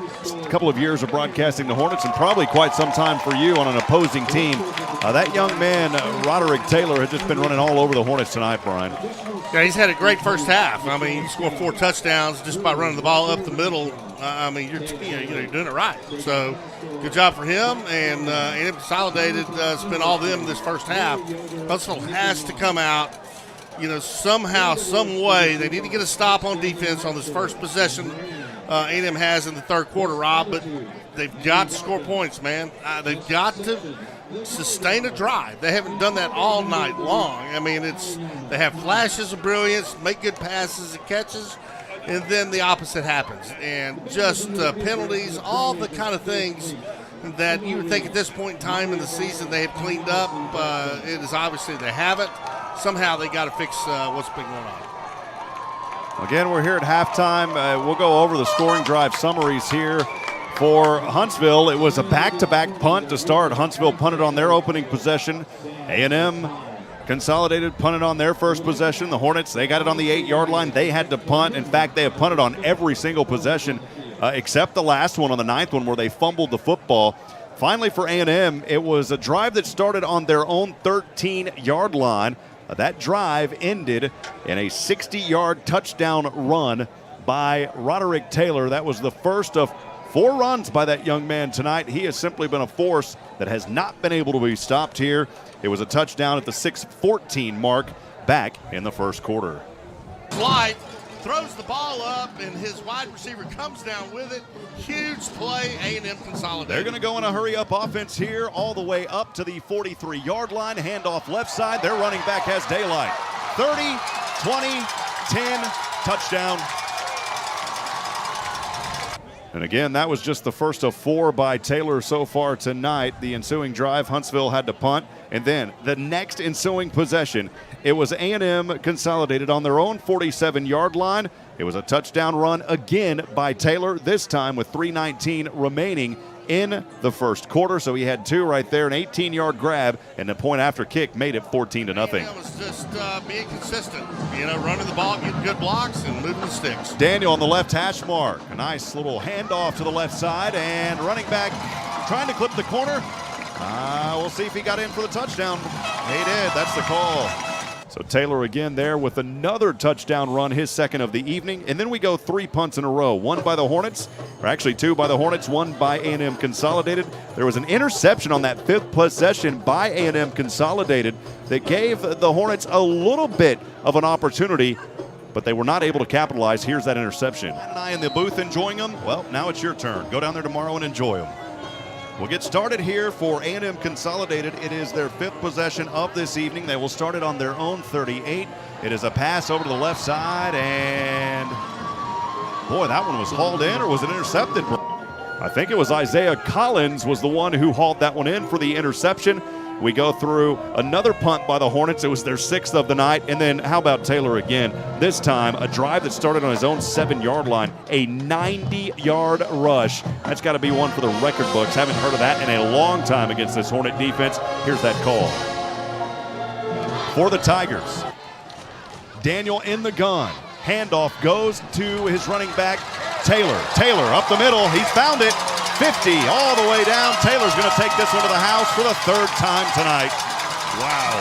couple of years of broadcasting the Hornets, and probably quite some time for you on an opposing team. That young man, Roderick Taylor, has just been running all over the Hornets tonight, Brian. Yeah, he's had a great first half. I mean, he scored 4 touchdowns just by running the ball up the middle. I mean, you're doing it right. So, good job for him. And A&M Consolidated spent all them this first half. Huntsville has to come out, somehow, some way. They need to get a stop on defense on this first possession A&M has in the third quarter, Rob. But they've got to score points, man. They've got to sustain a drive. They haven't done that all night long. I mean, they have flashes of brilliance, make good passes and catches, and then the opposite happens. And just penalties, all the kind of things that you would think at this point in time in the season they have cleaned up. It is obviously they haven't. Somehow they got to fix what's been going on. Again, we're here at halftime. We'll go over the scoring drive summaries here. For Huntsville, it was a back-to-back punt to start. Huntsville punted on their opening possession. A&M Consolidated punted on their first possession. The Hornets, they got it on the 8-yard line. They had to punt. In fact, they have punted on every single possession except the last one on the 9th one where they fumbled the football. Finally, for A&M, it was a drive that started on their own 13-yard line. That drive ended in a 60-yard touchdown run by Roderick Taylor. That was the first of 4 runs by that young man tonight. He has simply been a force that has not been able to be stopped here. It was a touchdown at the 6:14 mark back in the first quarter. Light throws the ball up, and his wide receiver comes down with it. Huge play, A&M Consolidated. They're going to go in a hurry-up offense here all the way up to the 43-yard line. Handoff left side. Their running back has daylight. 30, 20, 10, touchdown. And again, that was just the first of 4 by Taylor so far tonight. The ensuing drive, Huntsville had to punt. And then the next ensuing possession, it was A&M Consolidated on their own 47-yard line. It was a touchdown run again by Taylor, this time with 3:19 remaining in the first quarter. So he had 2 right there, an 18-yard grab, and the point after kick made it 14-0. A&M was just being consistent, running the ball, getting good blocks, and moving the sticks. Daniel on the left hash mark. A nice little handoff to the left side, and running back trying to clip the corner. We'll see if he got in for the touchdown. He did. That's the call. So Taylor again there with another touchdown run, his second of the evening. And then we go 3 punts in a row. 1 by the Hornets, or actually 2 by the Hornets, 1 by A&M Consolidated. There was an interception on that 5th possession by A&M Consolidated that gave the Hornets a little bit of an opportunity, but they were not able to capitalize. Here's that interception. And I in the booth enjoying them. Well, now it's your turn. Go down there tomorrow and enjoy them. We'll get started here for A&M Consolidated. It is their 5th possession of this evening. They will start it on their own 38. It is a pass over to the left side, and boy, that one was hauled in, or was it intercepted? I think it was Isaiah Collins was the one who hauled that one in for the interception. We go through another punt by the Hornets. It was their 6th of the night. And then how about Taylor again? This time, a drive that started on his own 7-yard line, a 90-yard rush. That's got to be one for the record books. Haven't heard of that in a long time against this Hornet defense. Here's that call. For the Tigers, Daniel in the gun. Handoff goes to his running back, Taylor. Taylor up the middle. He's found it. 50 all the way down. Taylor's going to take this one to the house for the 3rd time tonight. Wow.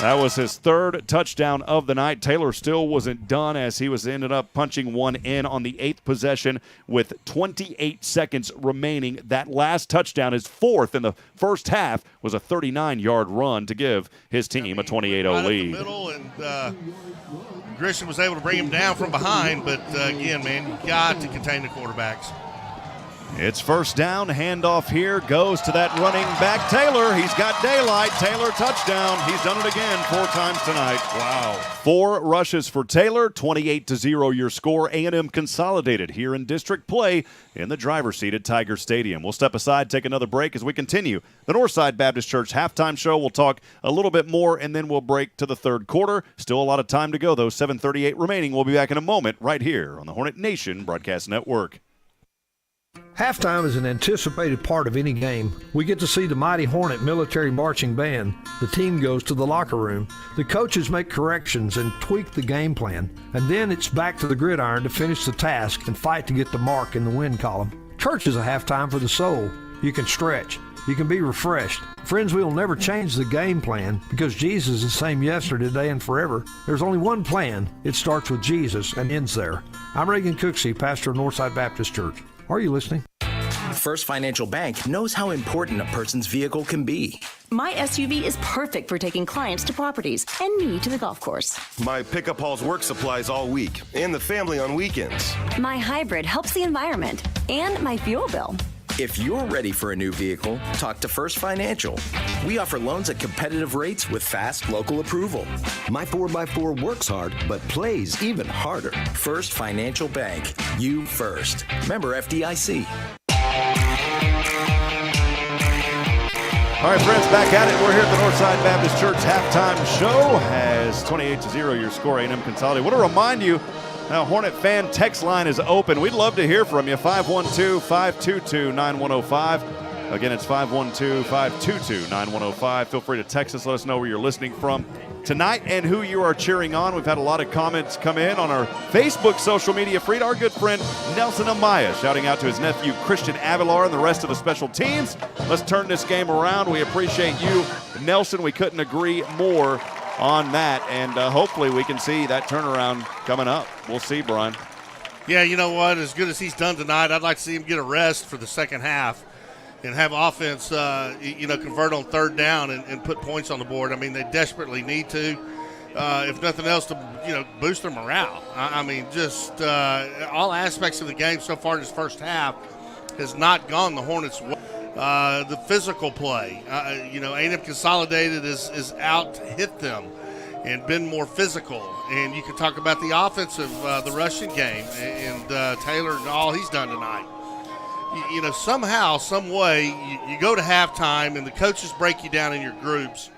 That was his 3rd touchdown of the night. Taylor still wasn't done as he ended up punching one in on the 8th possession with 28 seconds remaining. That last touchdown, his 4th in the first half, was a 39-yard run to give his team a 28-0 lead. Right up the middle, and Grisham was able to bring him down from behind, but again, man, you got to contain the quarterbacks. It's first down. Handoff here goes to that running back, Taylor. He's got daylight. Taylor touchdown. He's done it again 4 times tonight. Wow. 4 rushes for Taylor. 28-0 your score. A&M Consolidated here in district play in the driver's seat at Tiger Stadium. We'll step aside, take another break as we continue the Northside Baptist Church halftime show. We'll talk a little bit more, and then we'll break to the 3rd quarter. Still a lot of time to go, though. 7:38 remaining. We'll be back in a moment right here on the Hornet Nation Broadcast Network. Halftime is an anticipated part of any game. We get to see the mighty Hornet military marching band. The team goes to the locker room. The coaches make corrections and tweak the game plan. And then it's back to the gridiron to finish the task and fight to get the mark in the win column. Church is a halftime for the soul. You can stretch. You can be refreshed. Friends, we will never change the game plan because Jesus is the same yesterday, today, and forever. There's only one plan. It starts with Jesus and ends there. I'm Reagan Cooksey, pastor of Northside Baptist Church. Are you listening? First Financial Bank knows how important a person's vehicle can be. My SUV is perfect for taking clients to properties and me to the golf course. My pickup hauls work supplies all week and the family on weekends. My hybrid helps the environment and my fuel bill. If you're ready for a new vehicle, talk to First Financial. We offer loans at competitive rates with fast local approval. My 4x4 works hard, but plays even harder. First Financial Bank. You first. Member FDIC. All right, friends, back at it. We're here at the Northside Baptist Church halftime show. Has 28-0 your score, A&M Consolidated. I want to remind you, now, Hornet fan text line is open. We'd love to hear from you. 512-522-9105. Again, it's 512-522-9105. Feel free to text us. Let us know where you're listening from tonight and who you are cheering on. We've had a lot of comments come in on our Facebook social media feed. Our good friend Nelson Amaya shouting out to his nephew Christian Avilar and the rest of the special teams. Let's turn this game around. We appreciate you, Nelson. We couldn't agree more on that, and hopefully we can see that turnaround coming up. We'll see, Brian. Yeah, you know what? As good as he's done tonight, I'd like to see him get a rest for the second half and have offense, convert on 3rd down and put points on the board. I mean, they desperately need to, if nothing else, to boost their morale. I mean, just all aspects of the game so far in this first half has not gone the Hornets' way. The physical play, A&M Consolidated is out to hit them and been more physical. And you can talk about the offensive, the rushing game, and Taylor and all he's done tonight. Somehow, some way, you go to halftime and the coaches break you down in your groups,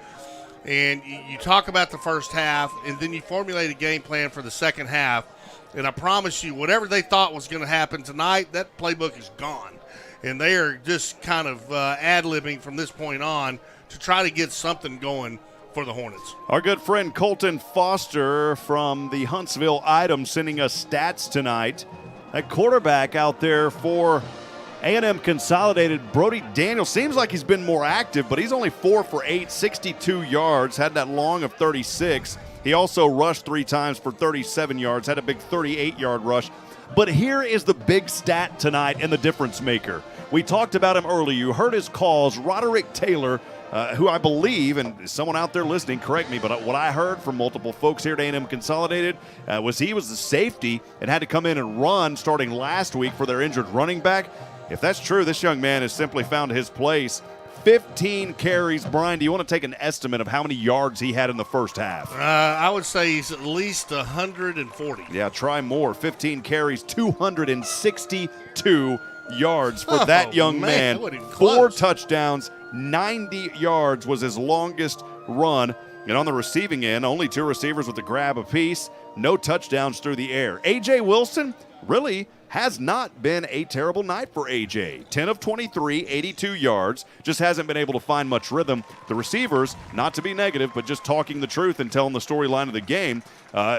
and you talk about the first half, and then you formulate a game plan for the second half. And I promise you, whatever they thought was going to happen tonight, that playbook is gone. And they are just kind of ad-libbing from this point on to try to get something going for the Hornets. Our good friend Colton Foster from the Huntsville Item sending us stats tonight. That quarterback out there for A&M Consolidated, Brody Daniel, seems like he's been more active, but he's only 4 for 8, 62 yards, had that long of 36. He also rushed 3 times for 37 yards, had a big 38-yard rush. But here is the big stat tonight and the difference maker. We talked about him earlier. You heard his calls. Roderick Taylor, who I believe, and someone out there listening, correct me, but what I heard from multiple folks here at A&M Consolidated was he was the safety and had to come in and run starting last week for their injured running back. If that's true, this young man has simply found his place. 15 carries. Brian, do you want to take an estimate of how many yards he had in the first half? I would say he's at least 140. Yeah, try more. 15 carries, 262 yards for that young man. 4 touchdowns, 90 yards was his longest run. And on the receiving end, only 2 receivers with a grab apiece. No touchdowns through the air. A.J. Wilson really has not been a terrible night for A.J. 10 of 23, 82 yards. Just hasn't been able to find much rhythm. The receivers, not to be negative, but just talking the truth and telling the storyline of the game,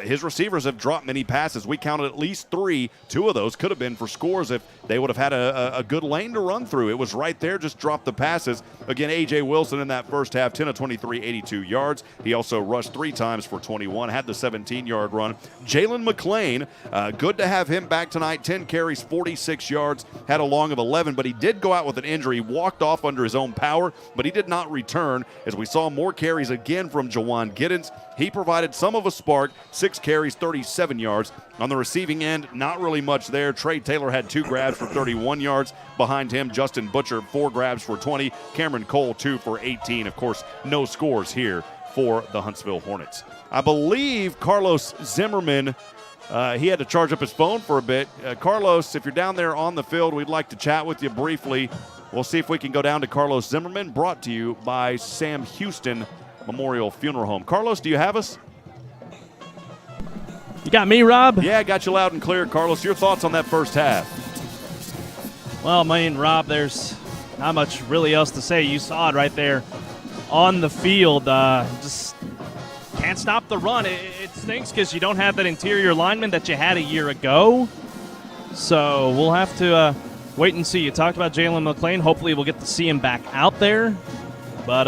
his receivers have dropped many passes. We counted at least 3. 2 of those could have been for scores if they would have had a good lane to run through. It was right there, just dropped the passes. Again, A.J. Wilson in that first half, 10 of 23, 82 yards. He also rushed 3 times for 21, had the 17-yard run. Jalen McClain, good to have him back tonight. 10 carries, 46 yards, had a long of 11, but he did go out with an injury. He walked off under his own power, but he did not return as we saw more carries again from Jawan Giddens. He provided some of a spark, 6 carries, 37 yards. On the receiving end, not really much there. Trey Taylor had 2 grabs for 31 yards. Behind him, Justin Butcher, 4 grabs for 20. Cameron Cole, 2 for 18. Of course, no scores here for the Huntsville Hornets. I believe Carlos Zimmermann, he had to charge up his phone for a bit. Carlos, if you're down there on the field, we'd like to chat with you briefly. We'll see if we can go down to Carlos Zimmermann, brought to you by Sam Houston Memorial Funeral Home. Carlos, do you have us? You got me, Rob? Yeah, got you loud and clear. Carlos, your thoughts on that first half? Well, Rob, there's not much really else to say. You saw it right there on the field. Just can't stop the run. It stinks because you don't have that interior lineman that you had a year ago. So we'll have to wait and see. You talked about Jalen McClain. Hopefully we'll get to see him back out there. But,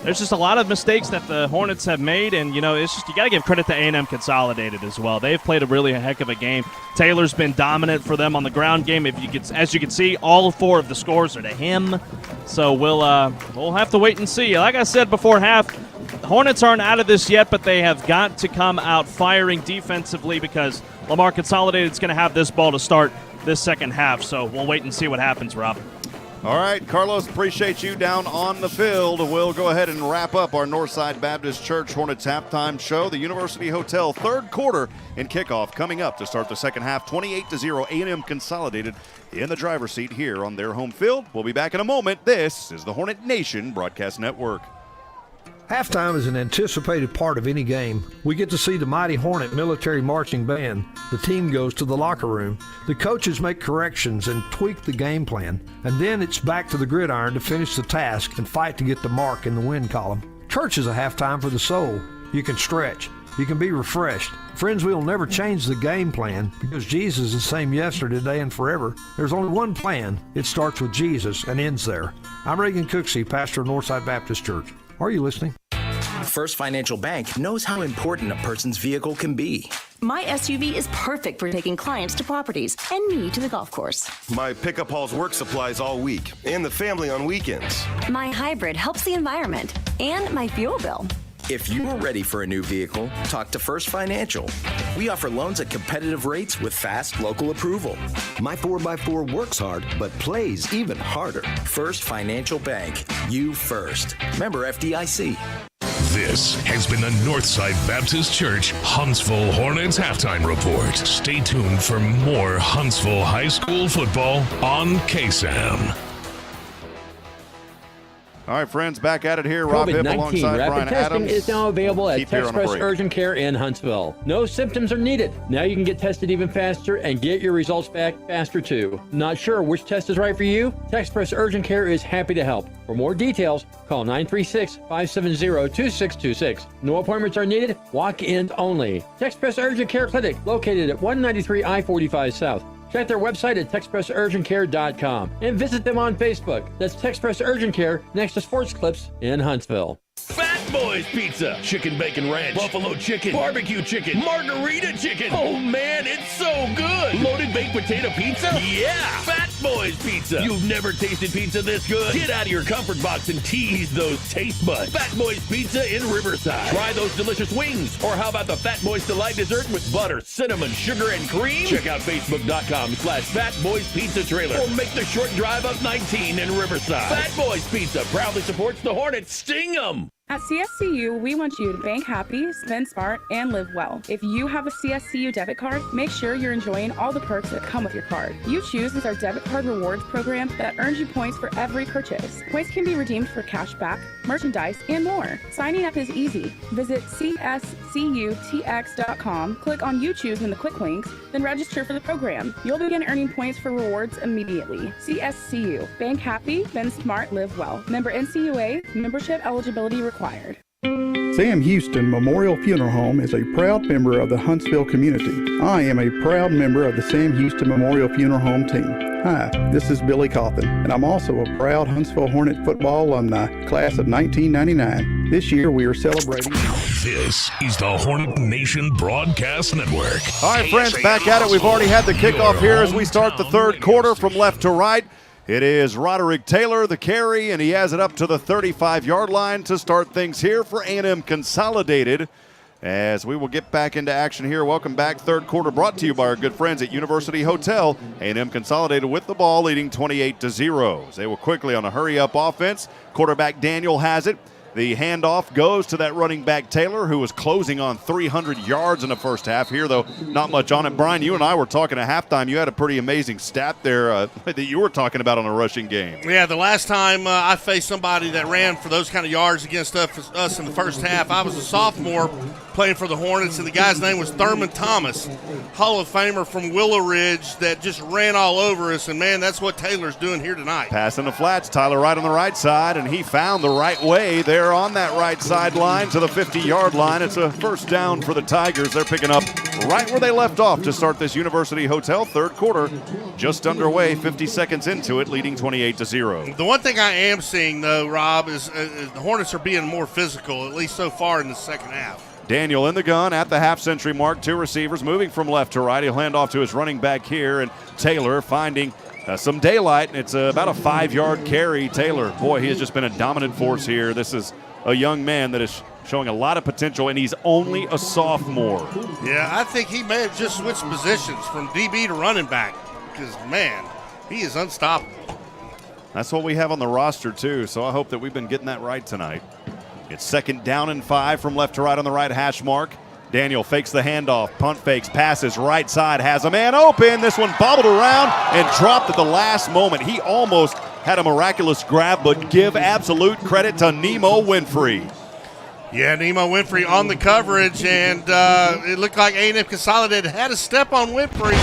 there's just a lot of mistakes that the Hornets have made, and, it's just you got to give credit to A&M Consolidated as well. They've played a really heck of a game. Taylor's been dominant for them on the ground game. As you can see, all 4 of the scores are to him. So we'll have to wait and see. Like I said before half, the Hornets aren't out of this yet, but they have got to come out firing defensively because Lamar Consolidated is going to have this ball to start this second half. So we'll wait and see what happens, Rob. All right, Carlos, appreciate you down on the field. We'll go ahead and wrap up our Northside Baptist Church Hornets halftime show. The University Hotel third quarter in kickoff coming up to start the second half. 28-0, A&M Consolidated in the driver's seat here on their home field. We'll be back in a moment. This is the Hornet Nation Broadcast Network. Halftime is an anticipated part of any game. We get to see the mighty Hornet military marching band. The team goes to the locker room. The coaches make corrections and tweak the game plan. And then it's back to the gridiron to finish the task and fight to get the mark in the win column. Church is a halftime for the soul. You can stretch. You can be refreshed. Friends, we'll never change the game plan because Jesus is the same yesterday, today, and forever. There's only one plan. It starts with Jesus and ends there. I'm Reagan Cooksey, pastor of Northside Baptist Church. Are you listening? First Financial Bank knows how important a person's vehicle can be. My SUV is perfect for taking clients to properties and me to the golf course. My pickup hauls work supplies all week and the family on weekends. My hybrid helps the environment and my fuel bill. If you are ready for a new vehicle, talk to First Financial. We offer loans at competitive rates with fast local approval. My 4x4 works hard, but plays even harder. First Financial Bank. You first. Member FDIC. This has been the Northside Baptist Church Huntsville Hornets halftime report. Stay tuned for more Huntsville High School football on KSAM. All right, friends, back at it here. Rob Hipp alongside rapid Brian testing Adams. is now available at Keep Express Urgent Care in Huntsville. No symptoms are needed. Now you can get tested even faster and get your results back faster too. Not sure which test is right for you? Express Urgent Care is happy to help. For more details, call 936-570-2626. No appointments are needed. Walk-ins only. Express Urgent Care Clinic, located at 193 I-45 South. Check their website at TexpressUrgentCare.com and visit them on Facebook. That's Texpress Urgent Care next to Sports Clips in Huntsville. Fat Boys Pizza, chicken bacon ranch, buffalo chicken, barbecue chicken, margarita chicken. Oh man, it's so good. Loaded baked potato pizza? Yeah, Fat Boys Pizza. You've never tasted pizza this good. Get out of your comfort box and tease those taste buds. Fat Boys Pizza in Riverside. Try those delicious wings. Or how about the Fat Boys Delight dessert with butter, cinnamon, sugar, and cream? Check out Facebook.com/Fat Boys Pizza Trailer. Or make the short drive up 19 in Riverside. Fat Boys Pizza proudly supports the Hornets. Sting 'em. At CSCU, we want you to bank happy, spend smart, and live well. If you have a CSCU debit card, make sure you're enjoying all the perks that come with your card. You Choose is our debit card rewards program that earns you points for every purchase. Points can be redeemed for cash back, merchandise, and more. Signing up is easy. Visit cscutx.com, click on You Choose in the quick links, then register for the program. You'll begin earning points for rewards immediately. CSCU. Bank happy, spend smart, live well. Member NCUA. Membership eligibility required. Sam Houston Memorial Funeral Home is a proud member of the Huntsville community. I am a proud member of the Sam Houston Memorial Funeral Home team. Hi, this is Billy Coffin, and I'm also a proud Huntsville Hornet football alumni, class of 1999. This year we are celebrating. This is the Hornet Nation Broadcast Network. All right, friends, back at it. We've already had the kickoff here as we start the third quarter from left to right. It is Roderick Taylor, the carry, and he has it up to the 35-yard line to start things here for A&M Consolidated. As we will get back into action here. Welcome back. Third quarter brought to you by our good friends at University Hotel. A&M Consolidated with the ball, leading 28-0. They will quickly on a hurry-up offense. Quarterback Daniel has it. The handoff goes to that running back Taylor, who was closing on 300 yards in the first half. Here, though, not much on it. Brian, you and I were talking at halftime. You had a pretty amazing stat there that you were talking about on a rushing game. Yeah, the last time I faced somebody that ran for those kind of yards against us in the first half, I was a sophomore playing for the Hornets, and the guy's name was Thurman Thomas, Hall of Famer from Willow Ridge that just ran all over us, and, man, that's what Taylor's doing here tonight. Pass in the flats, Tyler right on the right side, and he found the right way there on that right sideline to the 50-yard line. It's a first down for the Tigers. They're picking up right where they left off to start this University Hotel third quarter. Just underway, 50 seconds into it, leading 28-0. The one thing I am seeing, though, Rob, is the Hornets are being more physical, at least so far in the second half. Daniel in the gun at the half-century mark. Two receivers moving from left to right. He'll hand off to his running back here, and Taylor finding some daylight. It's about a 5-yard carry. Taylor, boy, he has just been a dominant force here. This is a young man that is showing a lot of potential, and he's only a sophomore. Yeah, I think he may have just switched positions from DB to running back because, man, he is unstoppable. That's what we have on the roster, too, so I hope that we've been getting that right tonight. It's second down and 5 from left to right on the right hash mark. Daniel fakes the handoff, punt fakes, passes right side, has a man open. This one bobbled around and dropped at the last moment. He almost had a miraculous grab, but give absolute credit to Nemo Winfrey. Yeah, Nemo Winfrey on the coverage, and it looked like A&M Consolidated had a step on Winfrey.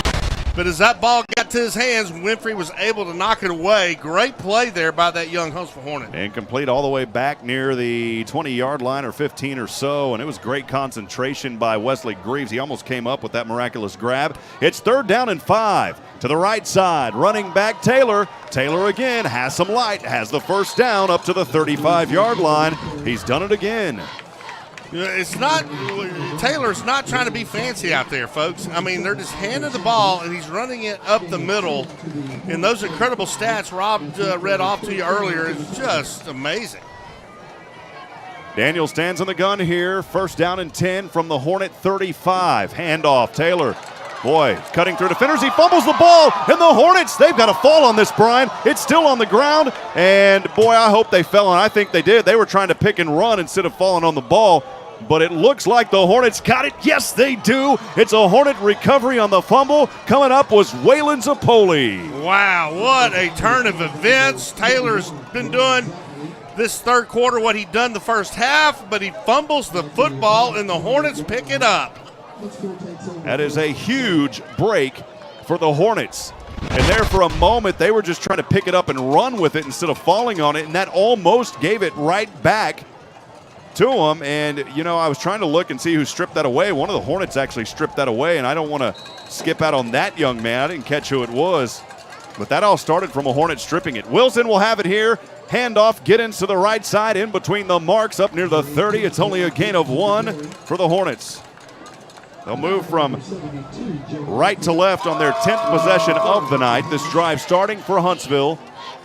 But as that ball got to his hands, Winfrey was able to knock it away. Great play there by that young Huntsville Hornet. Incomplete all the way back near the 20-yard line or 15 or so, and it was great concentration by Wesley Greaves. He almost came up with that miraculous grab. It's third down and 5 to the right side. Running back Taylor. Taylor again has some light, has the first down up to the 35-yard line. He's done it again. It's not – Taylor's not trying to be fancy out there, folks. I mean, they're just handing the ball, and he's running it up the middle. And those incredible stats Rob read off to you earlier is just amazing. Daniel stands on the gun here. First down and 10 from the Hornet 35. Handoff, Taylor. Boy, cutting through defenders. He fumbles the ball, and the Hornets, they've got a fall on this, Brian. It's still on the ground, and boy, I hope they fell, and I think they did. They were trying to pick and run instead of falling on the ball, but it looks like the Hornets got it. Yes, they do. It's a Hornet recovery on the fumble. Coming up was Waylon Zapoli. Wow, what a turn of events. Taylor's been doing this third quarter what he'd done the first half, but he fumbles the football, and the Hornets pick it up. That is a huge break for the Hornets. And there for a moment, they were just trying to pick it up and run with it instead of falling on it, and that almost gave it right back to them. And, you know, I was trying to look and see who stripped that away. One of the Hornets actually stripped that away, and I don't want to skip out on that young man. I didn't catch who it was. But that all started from a Hornet stripping it. Wilson will have it here. Handoff, get into the right side in between the marks up near the 30. It's only a gain of 1 for the Hornets. They'll move from right to left on their 10th possession of the night. This drive starting for Huntsville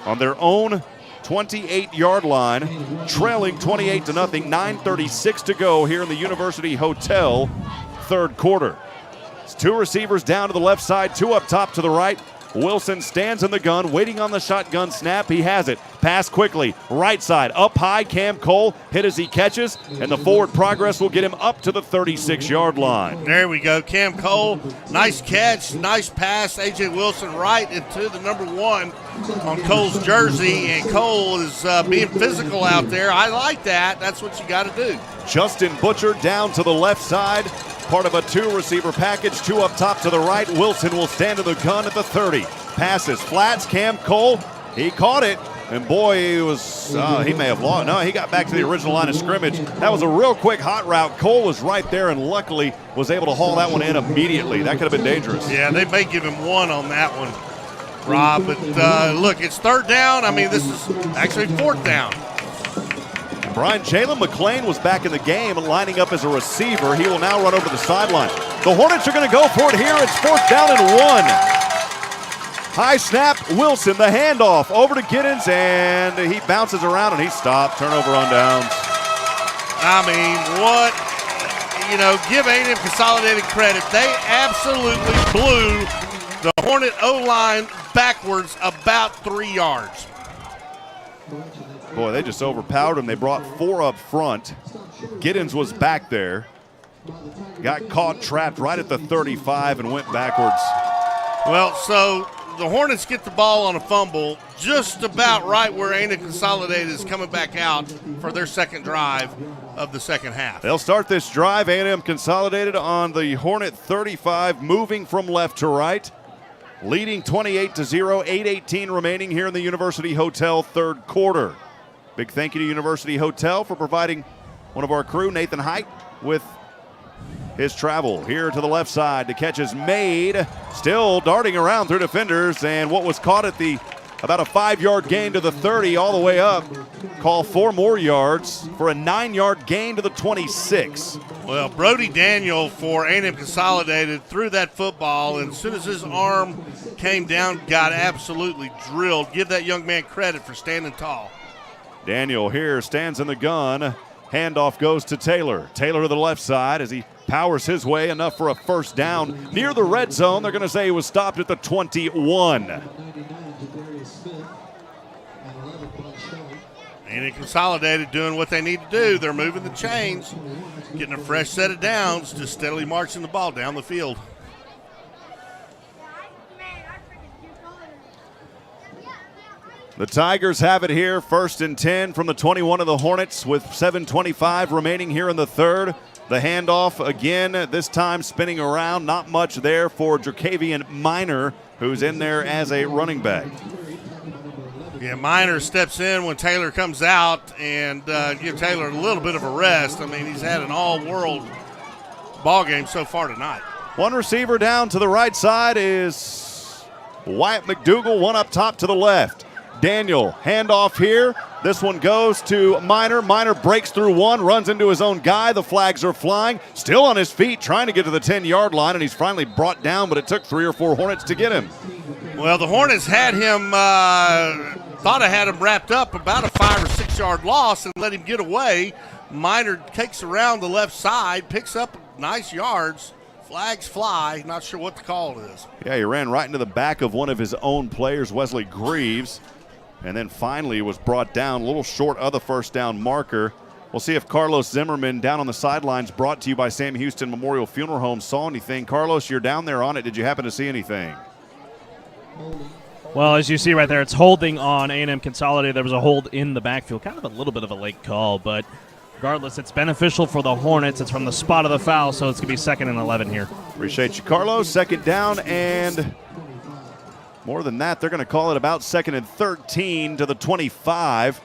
on their own 28-yard line, trailing 28-0, 9:36 to go here in the University Hotel third quarter. It's two receivers down to the left side, two up top to the right. Wilson stands in the gun, waiting on the shotgun snap. He has it. Pass quickly. Right side. Up high. Cam Cole hit as he catches. And the forward progress will get him up to the 36-yard line. There we go. Cam Cole, nice catch, nice pass. A.J. Wilson right into the number 1 on Cole's jersey. And Cole is being physical out there. I like that. That's what you got to do. Justin Butcher down to the left side. Part of a 2-receiver package, 2 up top to the right. Wilson will stand to the gun at the 30. Passes, flats, Cam Cole. He caught it, and boy, he may have lost. No, he got back to the original line of scrimmage. That was a real quick hot route. Cole was right there and luckily was able to haul that one in immediately. That could have been dangerous. Yeah, they may give him 1 on that one, Rob. But look, it's 3rd down. I mean, this is actually 4th down. Brian Jalen McClain was back in the game, lining up as a receiver. He will now run over the sideline. The Hornets are going to go for it here. It's 4th down and 1. High snap, Wilson, the handoff over to Giddens, and he bounces around and he's stopped. Turnover on downs. I mean, what, give A&M Consolidated credit. They absolutely blew the Hornet O-line backwards about 3 yards. Boy, they just overpowered him. They brought 4 up front. Giddens was back there. Got caught, trapped right at the 35 and went backwards. Well, so the Hornets get the ball on a fumble just about right where A&M Consolidated is coming back out for their second drive of the second half. They'll start this drive. A&M Consolidated on the Hornet 35, moving from left to right. Leading 28-0, 8:18 remaining here in the University Hotel third quarter. Big thank you to University Hotel for providing one of our crew, Nathan Hight, with his travel. Here to the left side, the catch is made. Still darting around through defenders, and what was caught at about a 5-yard gain to the 30 all the way up. Call 4 more yards for a 9-yard gain to the 26. Well, Brody Daniel for A&M Consolidated threw that football, and as soon as his arm came down, got absolutely drilled. Give that young man credit for standing tall. Daniel here stands in the gun. Handoff goes to Taylor. Taylor to the left side as he powers his way, enough for a first down. Near the red zone, they're going to say he was stopped at the 21. A&M Consolidated doing what they need to do. They're moving the chains, getting a fresh set of downs, just steadily marching the ball down the field. The Tigers have it here, 1st and 10 from the 21 of the Hornets with 7:25 remaining here in the third. The handoff again, this time spinning around. Not much there for Jerkavian Minor, who's in there as a running back. Yeah, Minor steps in when Taylor comes out and give Taylor a little bit of a rest. I mean, he's had an all-world ball game so far tonight. One receiver down to the right side is Wyatt McDougal, one up top to the left. Daniel, handoff here. This one goes to Minor. Minor breaks through one, runs into his own guy. The flags are flying. Still on his feet, trying to get to the 10-yard line, and he's finally brought down, but it took 3 or 4 Hornets to get him. Well, the Hornets had him, thought I had him wrapped up about a 5 or 6 yard loss and let him get away. Minor takes around the left side, picks up nice yards. Flags fly. Not sure what the call is. Yeah, he ran right into the back of one of his own players, Wesley Greaves, and then finally was brought down a little short of the first down marker. We'll see if Carlos Zimmermann down on the sidelines, brought to you by Sam Houston Memorial Funeral Home, saw anything. Carlos, you're down there on it. Did you happen to see anything? Well, as you see right there, it's holding on A&M Consolidated. There was a hold in the backfield, kind of a little bit of a late call, but regardless, it's beneficial for the Hornets. It's from the spot of the foul, so it's going to be 2nd and 11 here. Appreciate you, Carlos. 2nd down, and more than that, they're going to call it about 2nd and 13 to the 25.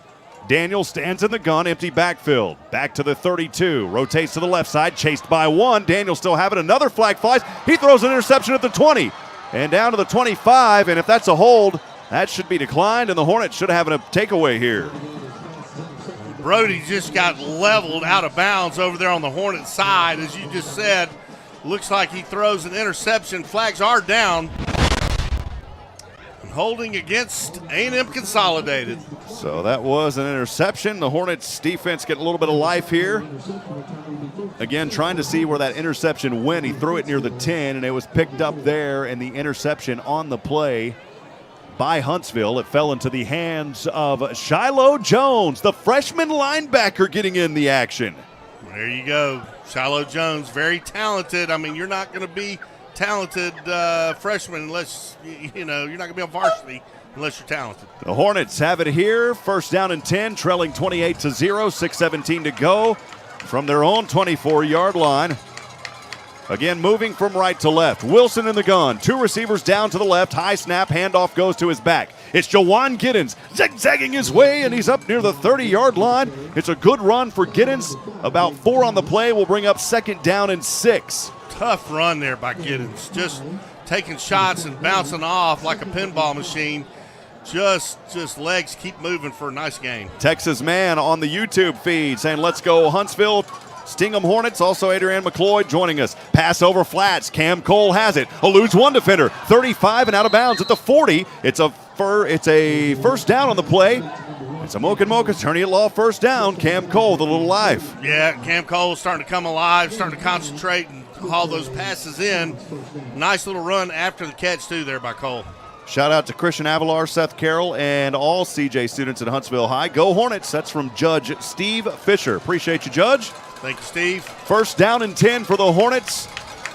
Daniel stands in the gun, empty backfield. Back to the 32, rotates to the left side, chased by one. Daniel still having another flag flies. He throws an interception at the 20 and down to the 25, and if that's a hold, that should be declined, and the Hornets should have a takeaway here. Brody just got leveled out of bounds over there on the Hornet side. As you just said, looks like he throws an interception. Flags are down. Holding against A&M Consolidated. So that was an interception. The Hornets defense getting a little bit of life here. again, trying to see where that interception went. He threw it near the 10, and it was picked up there, and the interception on the play by Huntsville. It fell into the hands of Shiloh Jones, the freshman linebacker, getting in the action. There you go. Shiloh Jones, very talented. I mean, you're not going to be talented freshman unless, you're not going to be on varsity unless you're talented. The Hornets have it here. First down and 10, trailing 28-0, 6:17 to go from their own 24-yard line. Again, moving from right to left. Wilson in the gun. Two receivers down to the left. High snap. Handoff goes to his back. It's Jawan Giddens zigzagging his way, and he's up near the 30-yard line. It's a good run for Giddens. About 4 on the play will bring up second down and 6. Tough run there by Giddens. Just taking shots and bouncing off like a pinball machine. Just legs keep moving for a nice game. Texas Man on the YouTube feed saying, let's go Huntsville. Stingham Hornets, also Adrian McCloy joining us. Pass over flats. Cam Cole has it. Eludes one defender. 35 and out of bounds at the 40. It's a first down on the play. It's a Mocha turning it law first down. Cam Cole with a little life. Yeah, Cam Cole starting to come alive, starting to concentrate and haul those passes in. Nice little run after the catch, too, there by Cole. Shout out to Christian Avalar, Seth Carroll, and all CJ students at Huntsville High. Go Hornets. That's from Judge Steve Fisher. Appreciate you, Judge. Thank you, Steve. First down and 10 for the Hornets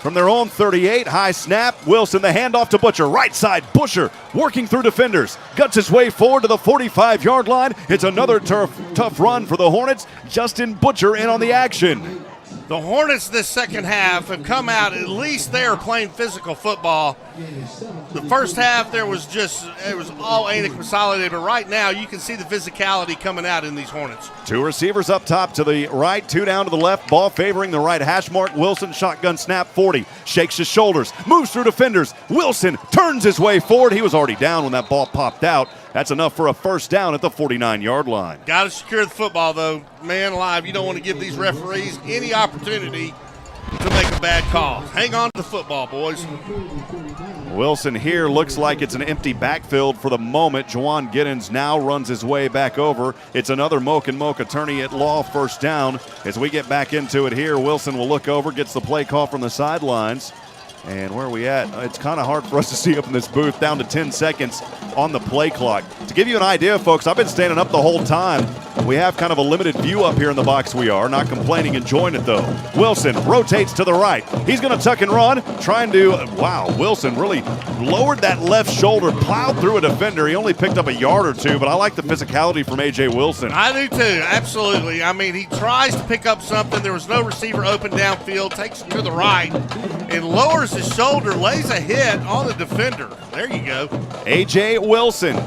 from their own 38. High snap. Wilson, the handoff to Butcher. Right side, Busher working through defenders. Guts his way forward to the 45-yard line. It's another tough run for the Hornets. Justin Butcher in on the action. The Hornets this second half have come out, at least they are playing physical football. The first half it was all A&M Consolidated, but right now you can see the physicality coming out in these Hornets. Two receivers up top to the right, two down to the left, ball favoring the right hash mark. Wilson, shotgun snap, 40, shakes his shoulders, moves through defenders. Wilson turns his way forward. He was already down when that ball popped out. That's enough for a first down at the 49-yard line. Got to secure the football, though. Man alive, you don't want to give these referees any opportunity to make a bad call. Hang on to the football, boys. Wilson here looks like it's an empty backfield for the moment. Jawan Giddens now runs his way back over. It's another Mocha attorney at law first down. As we get back into it here, Wilson will look over, gets the play call from the sidelines. And where are we at? It's kind of hard for us to see up in this booth. Down to 10 seconds on the play clock. To give you an idea, folks, I've been standing up the whole time. We have kind of a limited view up here in the box we are. Not complaining, enjoying it, though. Wilson rotates to the right. He's going to tuck and run, trying to, wow, Wilson really lowered that left shoulder, plowed through a defender. He only picked up a yard or two, but I like the physicality from A.J. Wilson. I do, too, absolutely. I mean, he tries to pick up something. There was no receiver open downfield, takes it to the right, and lowers his shoulder, lays a hit on the defender. There you go. A.J. Wilson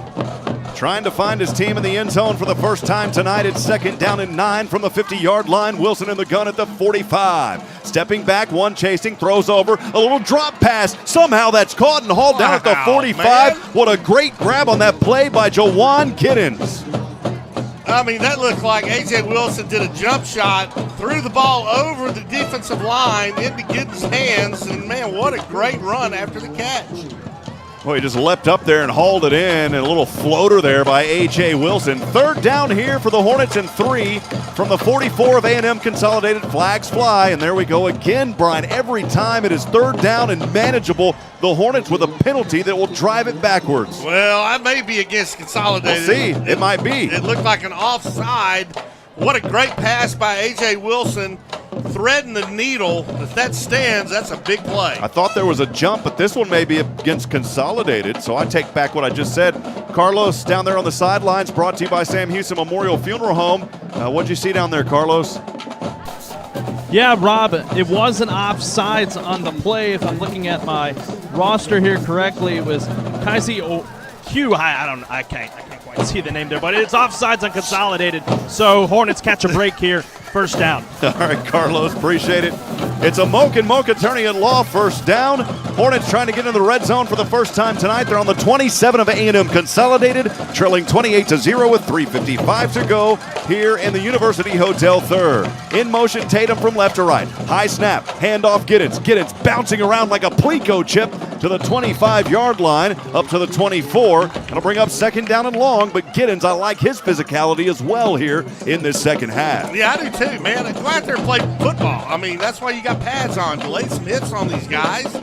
trying to find his team in the end zone for the first time tonight. It's second down and 9 from the 50-yard line. Wilson in the gun at the 45. Stepping back, one chasing, throws over. A little drop pass. Somehow that's caught and hauled down at the 45. Man. What a great grab on that play by Jawan Giddens. I mean, that looked like A.J. Wilson did a jump shot, threw the ball over the defensive line into Giddens' hands, and, man, what a great run after the catch. Well, he just leapt up there and hauled it in, and a little floater there by A.J. Wilson. Third down here for the Hornets and 3 from the 44 of A&M Consolidated. Flags fly, and there we go again, Brian. Every time it is third down and manageable, the Hornets with a penalty that will drive it backwards. Well, I may be against Consolidated. We'll see. It might be. It looked like an offside. What a great pass by A.J. Wilson, threading the needle. If that stands, that's a big play. I thought there was a jump, but this one may be against Consolidated, so I take back what I just said. Carlos down there on the sidelines, brought to you by Sam Houston Memorial Funeral Home. What'd you see down there, Carlos? Yeah, Rob, it wasn't offsides on the play. If I'm looking at my roster here correctly, it was Kaisi Q. I can't quite see the name there, but it's offsides on Consolidated. So Hornets catch a break here. First down. All right, Carlos, appreciate it. It's a Mocha attorney at law, first down. Hornets trying to get into the red zone for the first time tonight. They're on the 27 of A&M Consolidated, trailing 28-0 with 3:55 to go here in the University Hotel third. In motion, Tatum from left to right. High snap, handoff Giddens. Giddens bouncing around like a Plinko chip. to the 25-yard line, up to the 24. It'll bring up second down and long, but Giddens, I like his physicality as well here in this second half. Yeah, I do too, man. Go out there and play football. I mean, that's why you got pads on. Lay some hits on these guys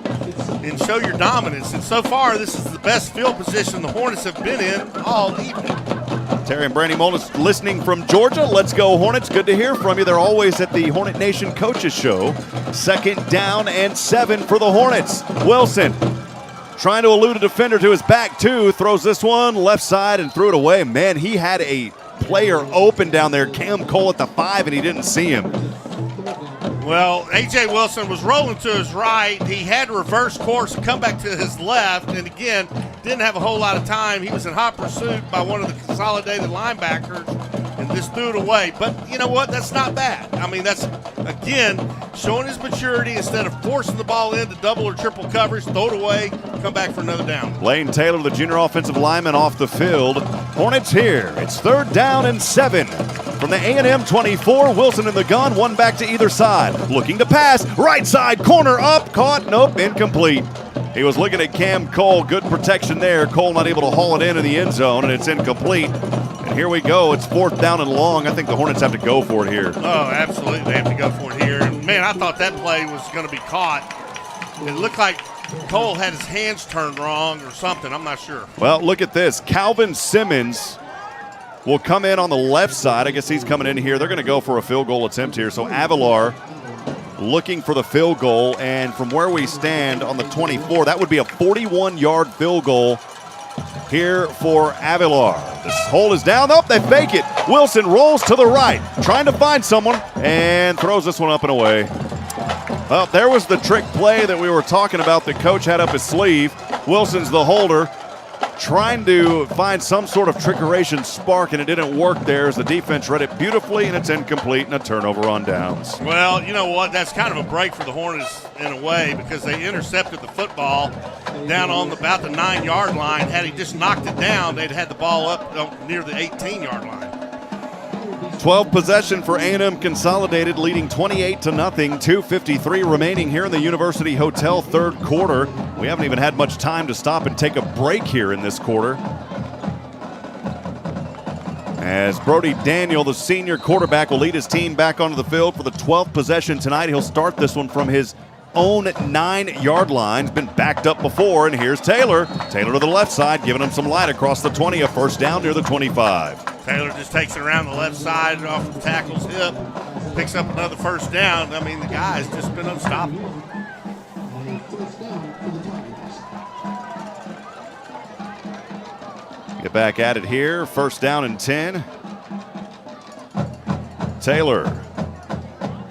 and show your dominance. And so far, this is the best field position the Hornets have been in all evening. Terry and Brandy Moldis listening from Georgia. Let's go, Hornets. Good to hear from you. They're always at the Hornet Nation Coaches Show. Second down and 7 for the Hornets. Wilson trying to elude a defender to his back, too. Throws this one left side and threw it away. Man, he had a player open down there, Cam Cole at the 5, and he didn't see him. Well, A.J. Wilson was rolling to his right. He had reverse course and come back to his left. And again, didn't have a whole lot of time. He was in hot pursuit by one of the consolidated linebackers and just threw it away. But you know what? That's not bad. I mean, that's, again, showing his maturity. Instead of forcing the ball into double or triple coverage, throw it away, come back for another down. Lane Taylor, the junior offensive lineman, off the field. Hornets here. It's third down and 7. From the A&M 24, Wilson in the gun, one back to either side. Looking to pass, right side, corner up, caught, nope, incomplete. He was looking at Cam Cole, good protection there. Cole not able to haul it in the end zone, and it's incomplete. And here we go, it's fourth down and long. I think the Hornets have to go for it here. Oh, absolutely, they have to go for it here. And man, I thought that play was going to be caught. It looked like Cole had his hands turned wrong or something, I'm not sure. Well, look at this, Calvin Simmons will come in on the left side. I guess he's coming in here. They're going to go for a field goal attempt here. So Avilar looking for the field goal. And from where we stand on the 24, that would be a 41-yard field goal here for Avilar. This hole is down. Oh, they fake it. Wilson rolls to the right, trying to find someone, and throws this one up and away. Well, there was the trick play that we were talking about that Coach had up his sleeve. Wilson's the holder, trying to find some sort of trickeration spark, and it didn't work there as the defense read it beautifully, and it's incomplete and a turnover on downs. Well, you know what? That's kind of a break for the Hornets in a way because they intercepted the football down on about the 9-yard line. Had he just knocked it down, they'd had the ball up near the 18-yard line. 12 possession for A&M Consolidated, leading 28-0. 2:53 remaining here in the University Hotel third quarter. We haven't even had much time to stop and take a break here in this quarter. As Brody Daniel, the senior quarterback, will lead his team back onto the field for the 12th possession tonight. He'll start this one from his own 9-yard line. He's been backed up before, and here's Taylor. Taylor to the left side, giving him some light across the 20, a first down near the 25. Taylor just takes it around the left side off the tackle's hip, picks up another first down. I mean, the guy's just been unstoppable. Get back at it here. First down and 10. Taylor.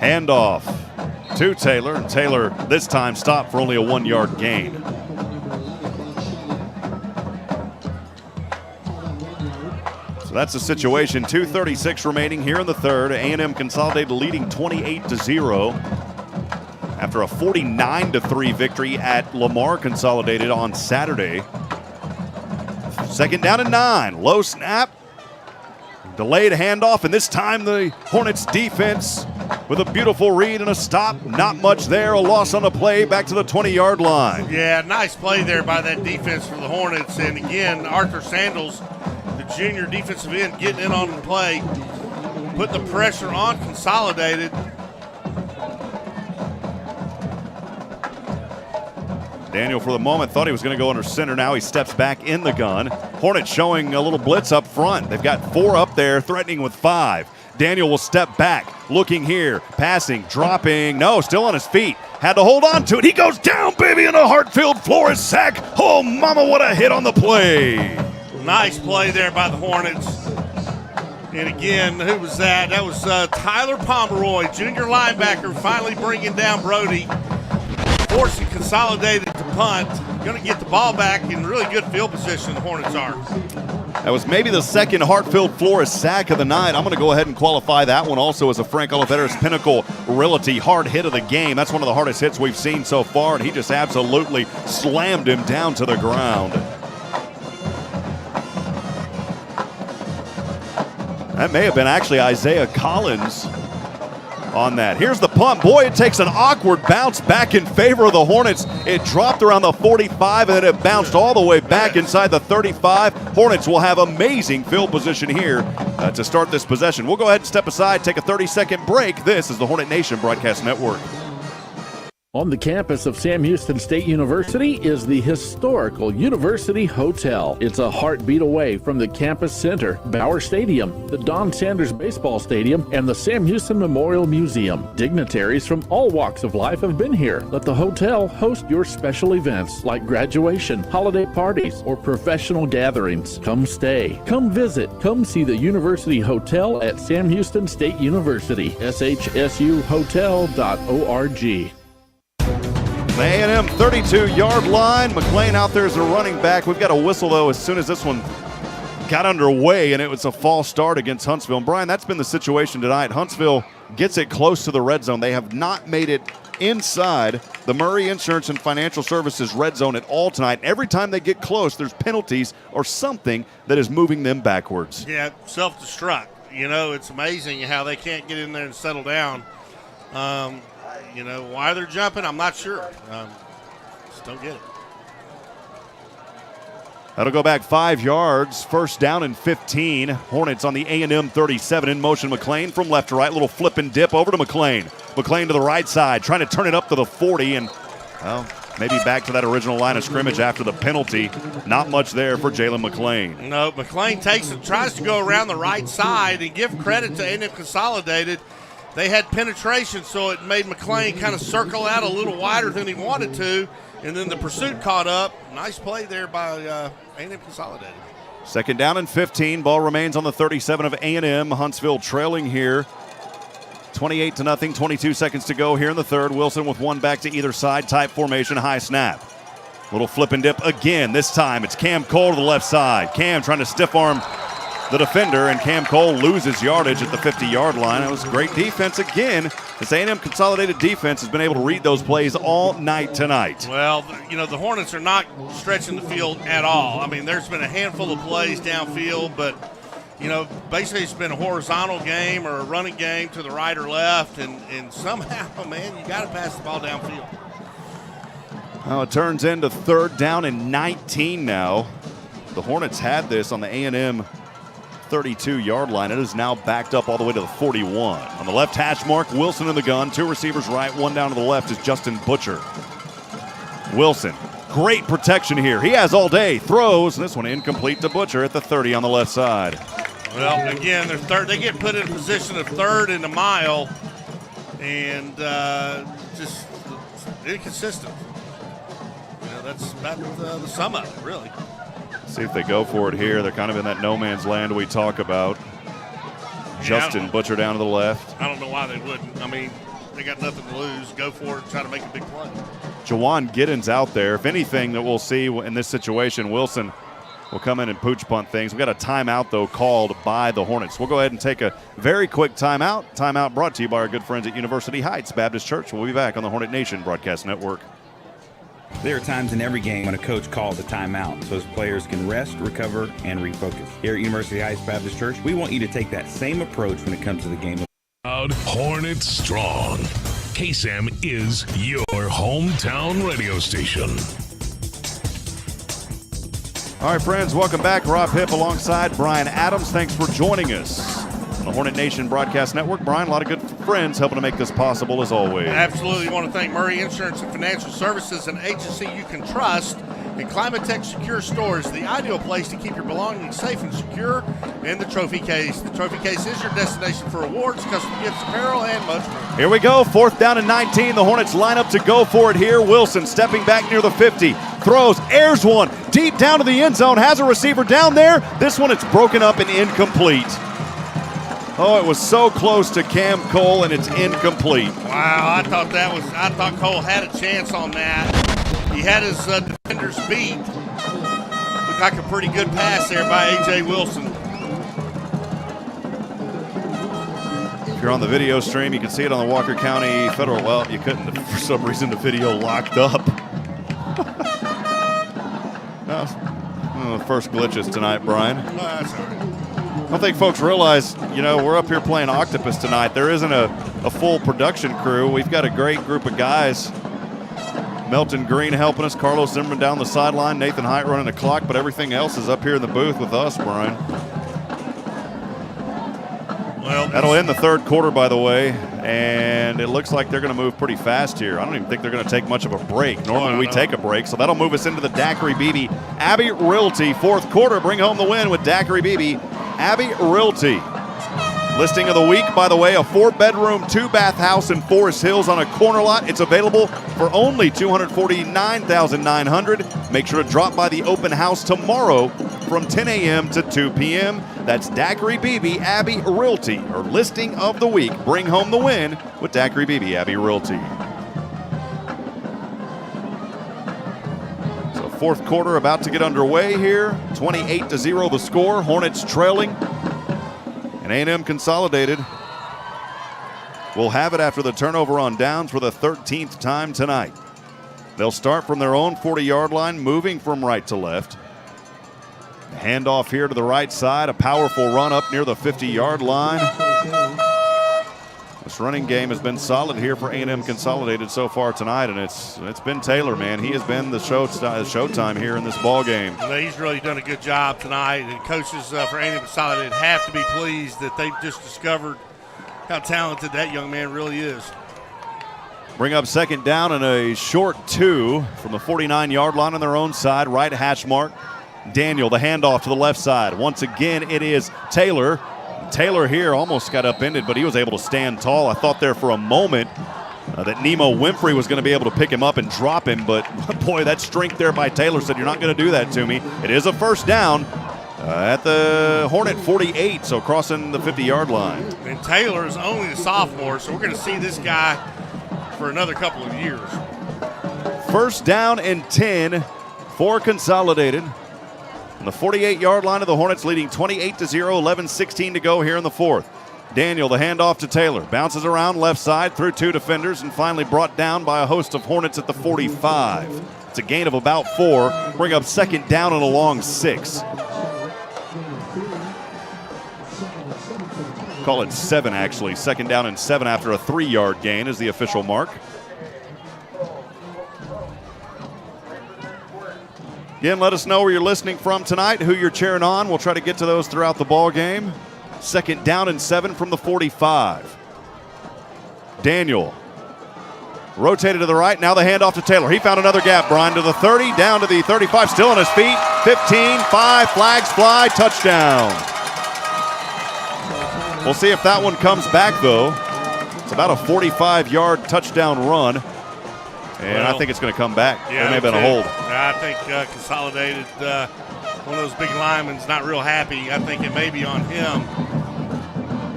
Handoff to Taylor. And Taylor this time stopped for only a 1-yard gain. That's the situation. 2:36 remaining here in the third. A&M Consolidated leading 28-0 after a 49-3 victory at Lamar Consolidated on Saturday. Second down and 9. Low snap. Delayed handoff, and this time the Hornets defense with a beautiful read and a stop. Not much there. A loss on the play back to the 20-yard line. Yeah, nice play there by that defense for the Hornets. And again, Arthur Sandals, junior defensive end, getting in on the play, put the pressure on Consolidated. Daniel, for the moment, thought he was going to go under center. Now he steps back in the gun. Hornets showing a little blitz up front. They've got 4 up there, threatening with 5. Daniel will step back, looking here, passing, dropping. No, still on his feet. Had to hold on to it. He goes down, baby, in a Hartfield Flores sack. Oh, mama, what a hit on the play. Nice play there by the Hornets. And again, who was that? That was Tyler Pomeroy, junior linebacker, finally bringing down Brody, forcing Consolidated to punt. Going to get the ball back in really good field position, the Hornets are. That was maybe the second Hartfield Flores sack of the night. I'm going to go ahead and qualify that one also as a Frank Oliveira's Pinnacle Realty hard hit of the game. That's one of the hardest hits we've seen so far, and he just absolutely slammed him down to the ground. That may have been actually Isaiah Collins on that. Here's the punt. Boy, it takes an awkward bounce back in favor of the Hornets. It dropped around the 45, and then it bounced all the way back inside the 35. Hornets will have amazing field position here to start this possession. We'll go ahead and step aside, take a 30-second break. This is the Hornet Nation Broadcast Network. On the campus of Sam Houston State University is the historical University Hotel. It's a heartbeat away from the campus center, Bauer Stadium, the Don Sanders Baseball Stadium, and the Sam Houston Memorial Museum. Dignitaries from all walks of life have been here. Let the hotel host your special events like graduation, holiday parties, or professional gatherings. Come stay, come visit, come see the University Hotel at Sam Houston State University, shsuhotel.org. The A&M 32-yard line. McClain out there as a running back. We've got a whistle, though, as soon as this one got underway, and it was a false start against Huntsville. And, Brian, that's been the situation tonight. Huntsville gets it close to the red zone. They have not made it inside the Murray Insurance and Financial Services red zone at all tonight. Every time they get close, there's penalties or something that is moving them backwards. Yeah, self-destruct. You know, it's amazing how they can't get in there and settle down. You know, why they're jumping, I'm not sure. Just don't get it. That'll go back 5 yards. First down and 15. Hornets on the A&M 37. In motion, McClain from left to right. Little flip and dip over to McClain. McClain to the right side, trying to turn it up to the 40. And, well, maybe back to that original line of scrimmage after the penalty. Not much there for Jalen McClain. No, McClain tries to go around the right side, and give credit to A&M Consolidated. They had penetration, so it made McClain kind of circle out a little wider than he wanted to, and then the pursuit caught up. Nice play there by A&M Consolidated. Second down and 15. Ball remains on the 37 of A&M. Huntsville trailing here 28-0, 22 seconds to go here in the third. Wilson with one back to either side, type formation, high snap. Little flip and dip again. This time it's Cam Cole to the left side. Cam trying to stiff arm the defender, and Cam Cole loses yardage at the 50-yard line. It was great defense again. This A&M Consolidated defense has been able to read those plays all night tonight. Well, you know, the Hornets are not stretching the field at all. I mean, there's been a handful of plays downfield, but, you know, basically it's been a horizontal game or a running game to the right or left, and somehow, man, you got to pass the ball downfield. Well, it turns into third down and 19 now. The Hornets had this on the A&M 32-yard line. It is now backed up all the way to the 41. On the left hash mark, Wilson in the gun. Two receivers right, one down to the left is Justin Butcher. Wilson, great protection here. He has all day. Throws, and this one incomplete to Butcher at the 30 on the left side. Well, again, they get put in a position of third and a mile, and just inconsistent. You know, that's about the sum of it, really. See if they go for it here. They're kind of in that no man's land we talk about. Justin Butcher down to the left. I don't know why they wouldn't. I mean, they got nothing to lose. Go for it, try to make a big play. Jawan Giddens out there. If anything that we'll see in this situation, Wilson will come in and pooch punt things. We've got a timeout, though, called by the Hornets. We'll go ahead and take a very quick timeout. Timeout brought to you by our good friends at University Heights Baptist Church. We'll be back on the Hornet Nation Broadcast Network. There are times in every game when a coach calls a timeout so his players can rest, recover, and refocus. Here at University Heights Baptist Church, we want you to take that same approach when it comes to the game. Proud Hornets strong. KSAM is your hometown radio station. All right, friends, welcome back. Rob Hipp alongside Brian Adams. Thanks for joining us on the Hornet Nation Broadcast Network. Brian, a lot of good friends helping to make this possible as always. Absolutely. Want to thank Murray Insurance and Financial Services, an agency you can trust. And Climatech Secure Stores, the ideal place to keep your belongings safe and secure. And the Trophy Case. The Trophy Case is your destination for awards, custom gifts, apparel, and much more. Here we go. Fourth down and 19. The Hornets line up to go for it here. Wilson stepping back near the 50. Throws, airs one deep down to the end zone. Has a receiver down there. This one, it's broken up and incomplete. Oh, it was so close to Cam Cole, and it's incomplete. Wow, I thought Cole had a chance on that. He had his defenders beat. Looked like a pretty good pass there by A.J. Wilson. If you're on the video stream, you can see it on the Walker County Federal. Well, you couldn't. For some reason, the video locked up. Well, the first glitches tonight, Brian. That's all right. I don't think folks realize, we're up here playing Octopus tonight. There isn't a full production crew. We've got a great group of guys. Melton Green helping us, Carlos Zimmermann down the sideline, Nathan Hight running the clock, but everything else is up here in the booth with us, Brian. Well, that'll end the third quarter, by the way, and it looks like they're going to move pretty fast here. I don't even think they're going to take much of a break. Normally we take a break, so that'll move us into the Daiquiri Beebe Abbey Realty fourth quarter. Bring home the win with Daiquiri Beebe Abbey Realty. Listing of the week, by the way, a 4-bedroom, 2-bath house in Forest Hills on a corner lot. It's available for only $249,900. Make sure to drop by the open house tomorrow from 10 a.m. to 2 p.m. That's Daiquiri Beebe Abbey Realty, or listing of the week. Bring home the win with Daiquiri Beebe Abbey Realty. So fourth quarter about to get underway here. 28-0 the score. Hornets trailing. And A&M Consolidated will have it after the turnover on downs for the 13th time tonight. They'll start from their own 40-yard line, moving from right to left. Handoff here to the right side, a powerful run up near the 50-yard line. This running game has been solid here for A&M Consolidated so far tonight, and it's been Taylor, man. He has been the showtime here in this ball game. Well, he's really done a good job tonight, and coaches for A&M Consolidated have to be pleased that they've just discovered how talented that young man really is. Bring up second down and a short 2 from the 49-yard line on their own side, right hash mark. Daniel, the handoff to the left side. Once again, it is Taylor. Taylor here almost got upended, but he was able to stand tall. I thought there for a moment that Nemo Winfrey was going to be able to pick him up and drop him, but boy, that strength there by Taylor said, you're not going to do that to me. It is a first down at the Hornet 48, so crossing the 50-yard line. And Taylor is only a sophomore, so we're going to see this guy for another couple of years. First down and 10 for Consolidated. On the 48-yard line of the Hornets, leading 28-0, 11-16 to go here in the fourth. Daniel, the handoff to Taylor. Bounces around left side through 2 defenders and finally brought down by a host of Hornets at the 45. It's a gain of about 4. Bring up second down and a long 6. Call it 7, actually. Second down and 7 after a 3-yard gain is the official mark. Again, let us know where you're listening from tonight, who you're cheering on. We'll try to get to those throughout the ball game. Second down and 7 from the 45. Daniel rotated to the right. Now the handoff to Taylor. He found another gap, Brian, to the 30, down to the 35, still on his feet. 15, 5, flags fly, touchdown. We'll see if that one comes back, though. It's about a 45-yard touchdown run. And I think it's going to come back. Yeah, there may have been a hold. I think Consolidated, one of those big linemen's not real happy. I think it may be on him.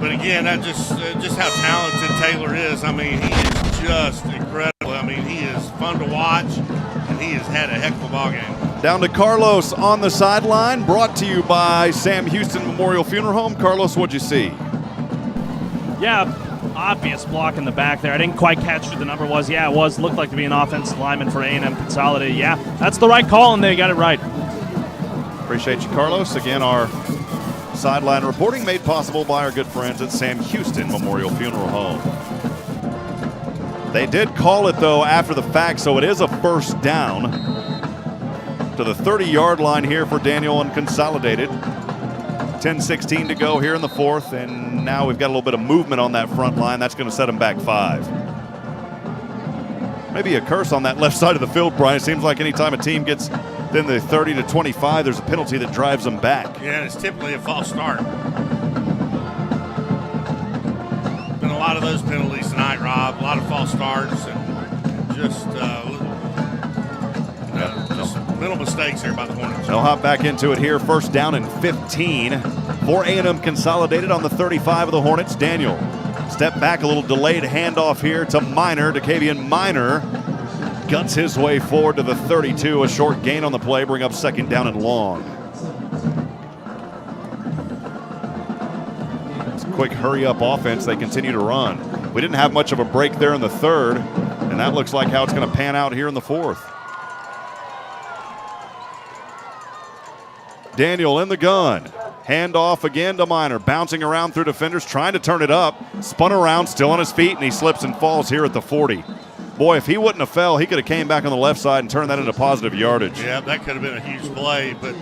But again, that just how talented Taylor is. I mean, he is just incredible. I mean, he is fun to watch, and he has had a heck of a ball game. Down to Carlos on the sideline, brought to you by Sam Houston Memorial Funeral Home. Carlos, what'd you see? Yeah, obvious block in the back there. I didn't quite catch who the number was. Yeah, it was. Looked like to be an offensive lineman for A&M Consolidated. Yeah, that's the right call, and they got it right. Appreciate you, Carlos. Again, our sideline reporting made possible by our good friends at Sam Houston Memorial Funeral Home. They did call it, though, after the fact, so it is a first down to the 30-yard line here for Daniel and Consolidated. 10-16 to go here in the fourth, and now we've got a little bit of movement on that front line. That's going to set them back 5. Maybe a curse on that left side of the field, Brian. It seems like anytime a team gets then the 30 to 25, there's a penalty that drives them back. Yeah, and it's typically a false start. Been a lot of those penalties tonight, Rob. A lot of false starts and just mental mistakes here by the Hornets. They'll hop back into it here. First down and 15 for A&M Consolidated on the 35 of the Hornets. Daniel, step back, a little delayed handoff here to Minor. DeCavian Minor guts his way forward to the 32. A short gain on the play, bring up second down and long. It's a quick hurry-up offense. They continue to run. We didn't have much of a break there in the third, and that looks like how it's going to pan out here in the fourth. Daniel in the gun. Handoff again to Minor, bouncing around through defenders, trying to turn it up. Spun around, still on his feet, and he slips and falls here at the 40. Boy, if he wouldn't have fell, he could have came back on the left side and turned that into positive yardage. Yeah, that could have been a huge play, but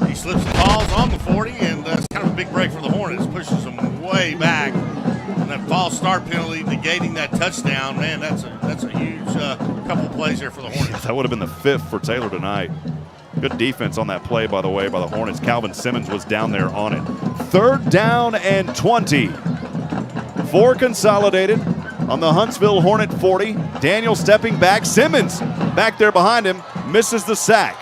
he slips and falls on the 40, and that's kind of a big break for the Hornets. Pushes them way back. And that false start penalty negating that touchdown, man, that's a huge couple plays there for the Hornets. That would have been the 5th for Taylor tonight. Good defense on that play, by the way, by the Hornets. Calvin Simmons was down there on it. 3rd down and 20 for Consolidated on the Huntsville Hornet 40. Daniel stepping back. Simmons back there behind him, misses the sack.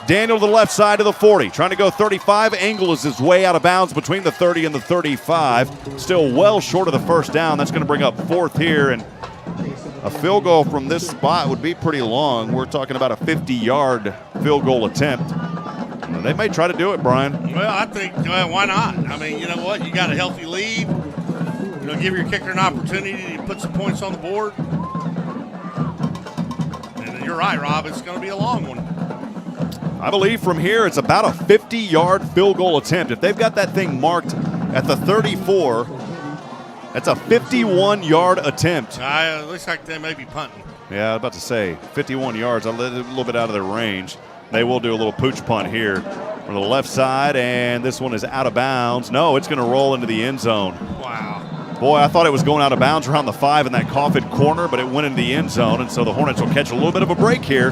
Daniel to the left side of the 40, trying to go 35. Angles his way out of bounds between the 30 and the 35. Still well short of the 1st down. That's going to bring up 4th here, and a field goal from this spot would be pretty long. We're talking about a 50-yard field goal attempt. They may try to do it, Brian. Well, I think, why not? I mean, you know what? You got a healthy lead. You know, give your kicker an opportunity to put some points on the board. And you're right, Rob. It's going to be a long one. I believe from here it's about a 50-yard field goal attempt. If they've got that thing marked at the 34, that's a 51-yard attempt. It looks like they may be punting. Yeah, I was about to say 51 yards, a little bit out of their range. They will do a little pooch punt here from the left side, and this one is out of bounds. No, it's going to roll into the end zone. Wow. Boy, I thought it was going out of bounds around the 5 in that coffin corner, but it went into the end zone, and so the Hornets will catch a little bit of a break here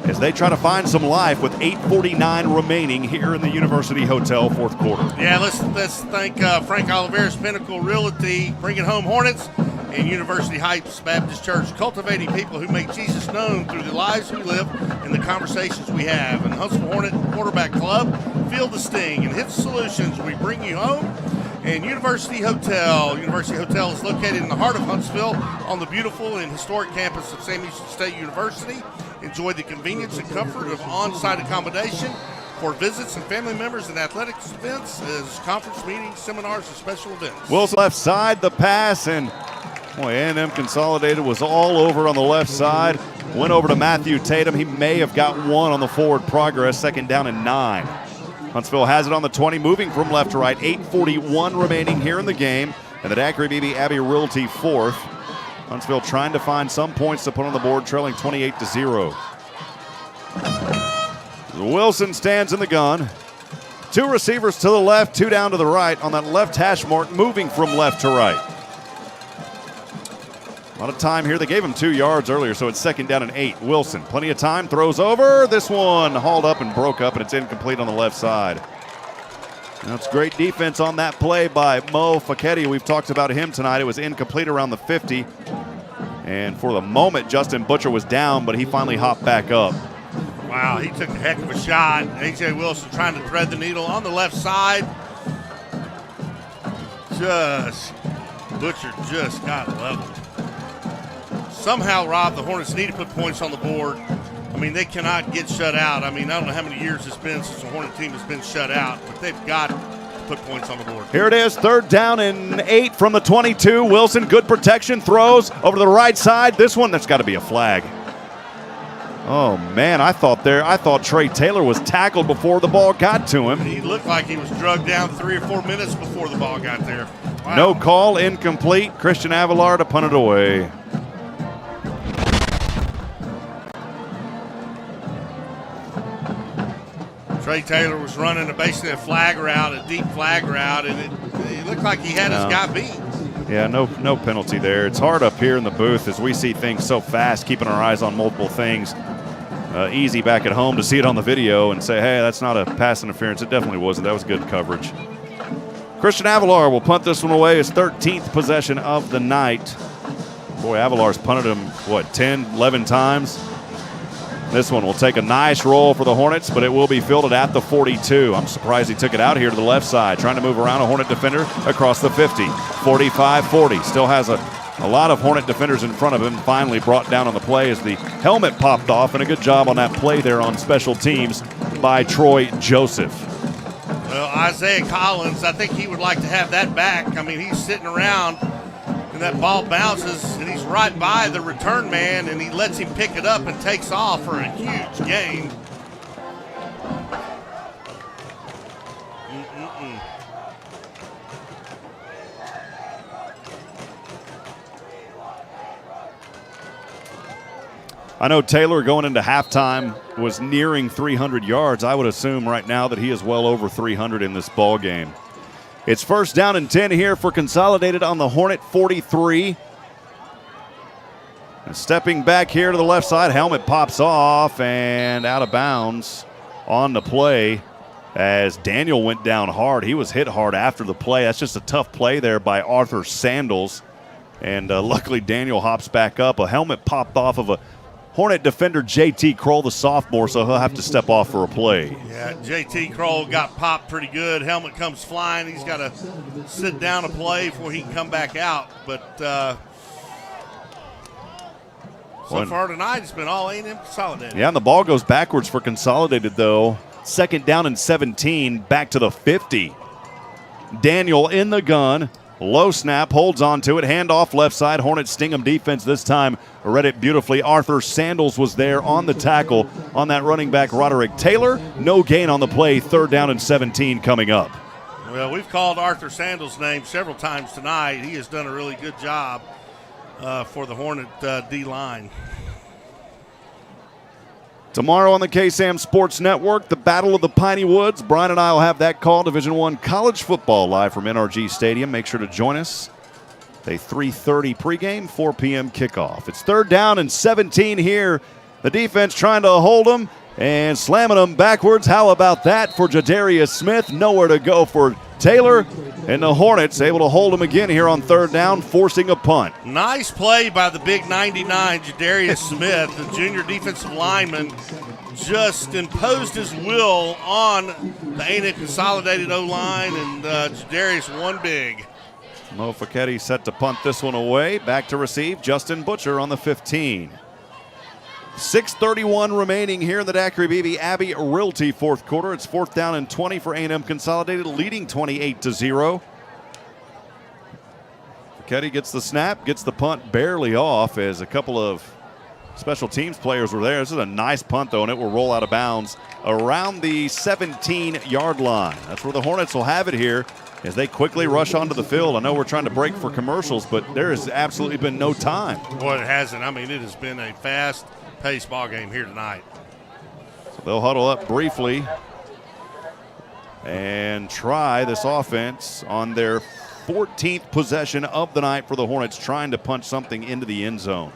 as they try to find some life with 8:49 remaining here in the University Hotel, 4th quarter. Yeah, let's thank Frank Oliveira's Pinnacle Realty, Bring It Home Hornets, and University Heights Baptist Church, cultivating people who make Jesus known through the lives we live and the conversations we have. And Huntsville Hornet Quarterback Club, Feel the Sting, and Hipp Solutions, we bring you home. And University Hotel is located in the heart of Huntsville on the beautiful and historic campus of Sam Houston State University. Enjoy the convenience and comfort of on-site accommodation for visits and family members and athletics events as conference meetings, seminars, and special events. Will's left side, the pass, and boy, A&M Consolidated was all over on the left side. Went over to Matthew Tatum. He may have got one on the forward progress, 2nd down and 9. Huntsville has it on the 20, moving from left to right. 8:41 remaining here in the game. And the Daiquiri BB Abbey Realty 4th. Huntsville trying to find some points to put on the board, trailing 28-0. Wilson stands in the gun. 2 receivers to the left, 2 down to the right on that left hash mark, moving from left to right. A lot of time here. They gave him 2 yards earlier, so it's 2nd down and 8. Wilson, plenty of time, throws over. This one hauled up and broke up, and it's incomplete on the left side. That's great defense on that play by Mo Facchetti. We've talked about him tonight. It was incomplete around the 50. And for the moment, Justin Butcher was down, but he finally hopped back up. Wow, he took a heck of a shot. A.J. Wilson trying to thread the needle on the left side. Butcher just got leveled. Somehow, Rob, the Hornets need to put points on the board. I mean, they cannot get shut out. I mean, I don't know how many years it's been since the Hornet team has been shut out, but they've got to put points on the board. Here it is, 3rd down and 8 from the 22. Wilson, good protection, throws over to the right side. This one, there's got to be a flag. Oh, man, I thought Trey Taylor was tackled before the ball got to him. He looked like he was drugged down 3 or 4 minutes before the ball got there. Wow. No call, incomplete. Christian Avalar to punt it away. Trey Taylor was running basically a flag route, a deep flag route, and it looked like he had his guy beat. Yeah, no penalty there. It's hard up here in the booth as we see things so fast, keeping our eyes on multiple things. Easy back at home to see it on the video and say, hey, that's not a pass interference. It definitely wasn't. That was good coverage. Christian Avalar will punt this one away, his 13th possession of the night. Boy, Avalar's punted him, 10, 11 times? This one will take a nice roll for the Hornets, but it will be fielded at the 42. I'm surprised he took it out here to the left side, trying to move around a Hornet defender across the 50. 45-40. Still has a lot of Hornet defenders in front of him. Finally brought down on the play as the helmet popped off, and a good job on that play there on special teams by Troy Joseph. Well, Isaiah Collins, I think he would like to have that back. I mean, he's sitting around, and that ball bounces, and he's right by the return man, and he lets him pick it up and takes off for a huge gain. I know Taylor going into halftime was nearing 300 yards. I would assume right now that he is well over 300 in this ball game. It's first down and 10 here for Consolidated on the Hornet 43. And stepping back here to the left side, helmet pops off and out of bounds on the play as Daniel went down hard. He was hit hard after the play. That's just a tough play there by Arthur Sandals. And luckily Daniel hops back up. A helmet popped off of a Hornet defender, J.T. Kroll, the sophomore, so he'll have to step off for a play. Yeah, J.T. Kroll got popped pretty good. Helmet comes flying. He's got to sit down a play before he can come back out. But so far tonight, it's been all A&M Consolidated. Yeah, and the ball goes backwards for Consolidated, though. Second down and 17, back to the 50. Daniel in the gun. Low snap, holds on to it, handoff left side. Hornets sting him defense this time. Read it beautifully. Arthur Sandals was there on the tackle on that running back, Roderick Taylor. No gain on the play. Third down and 17 coming up. Well, we've called Arthur Sandals' name several times tonight. He has done a really good job for the Hornet D-line. Tomorrow on the KSAM Sports Network, the Battle of the Piney Woods. Brian and I will have that call. Division I college football live from NRG Stadium. Make sure to join us. A 3:30 pregame, 4 p.m. kickoff. It's third down and 17 here. The defense trying to hold them and slamming them backwards. How about that for Jadarius Smith? Nowhere to go for Taylor. And the Hornets able to hold him again here on third down, forcing a punt. Nice play by the big 99, Jadarius Smith, the junior defensive lineman, just imposed his will on the A&M Consolidated O-line, and Jadarius won big. Mo Facchetti set to punt this one away. Back to receive, Justin Butcher on the 15. 6:31 remaining here in the Daiquiri BB Abbey Realty fourth quarter. It's fourth down and 20 for A&M Consolidated, leading 28-0. Facchetti gets the snap, gets the punt barely off as a couple of special teams players were there. This is a nice punt, though, and it will roll out of bounds around the 17-yard line. That's where the Hornets will have it here as they quickly rush onto the field. I know we're trying to break for commercials, but there has absolutely been no time. Boy, it hasn't. I mean, it has been a fast-paced ball game here tonight. So they'll huddle up briefly and try this offense on their 14th possession of the night for the Hornets, trying to punch something into the end zone.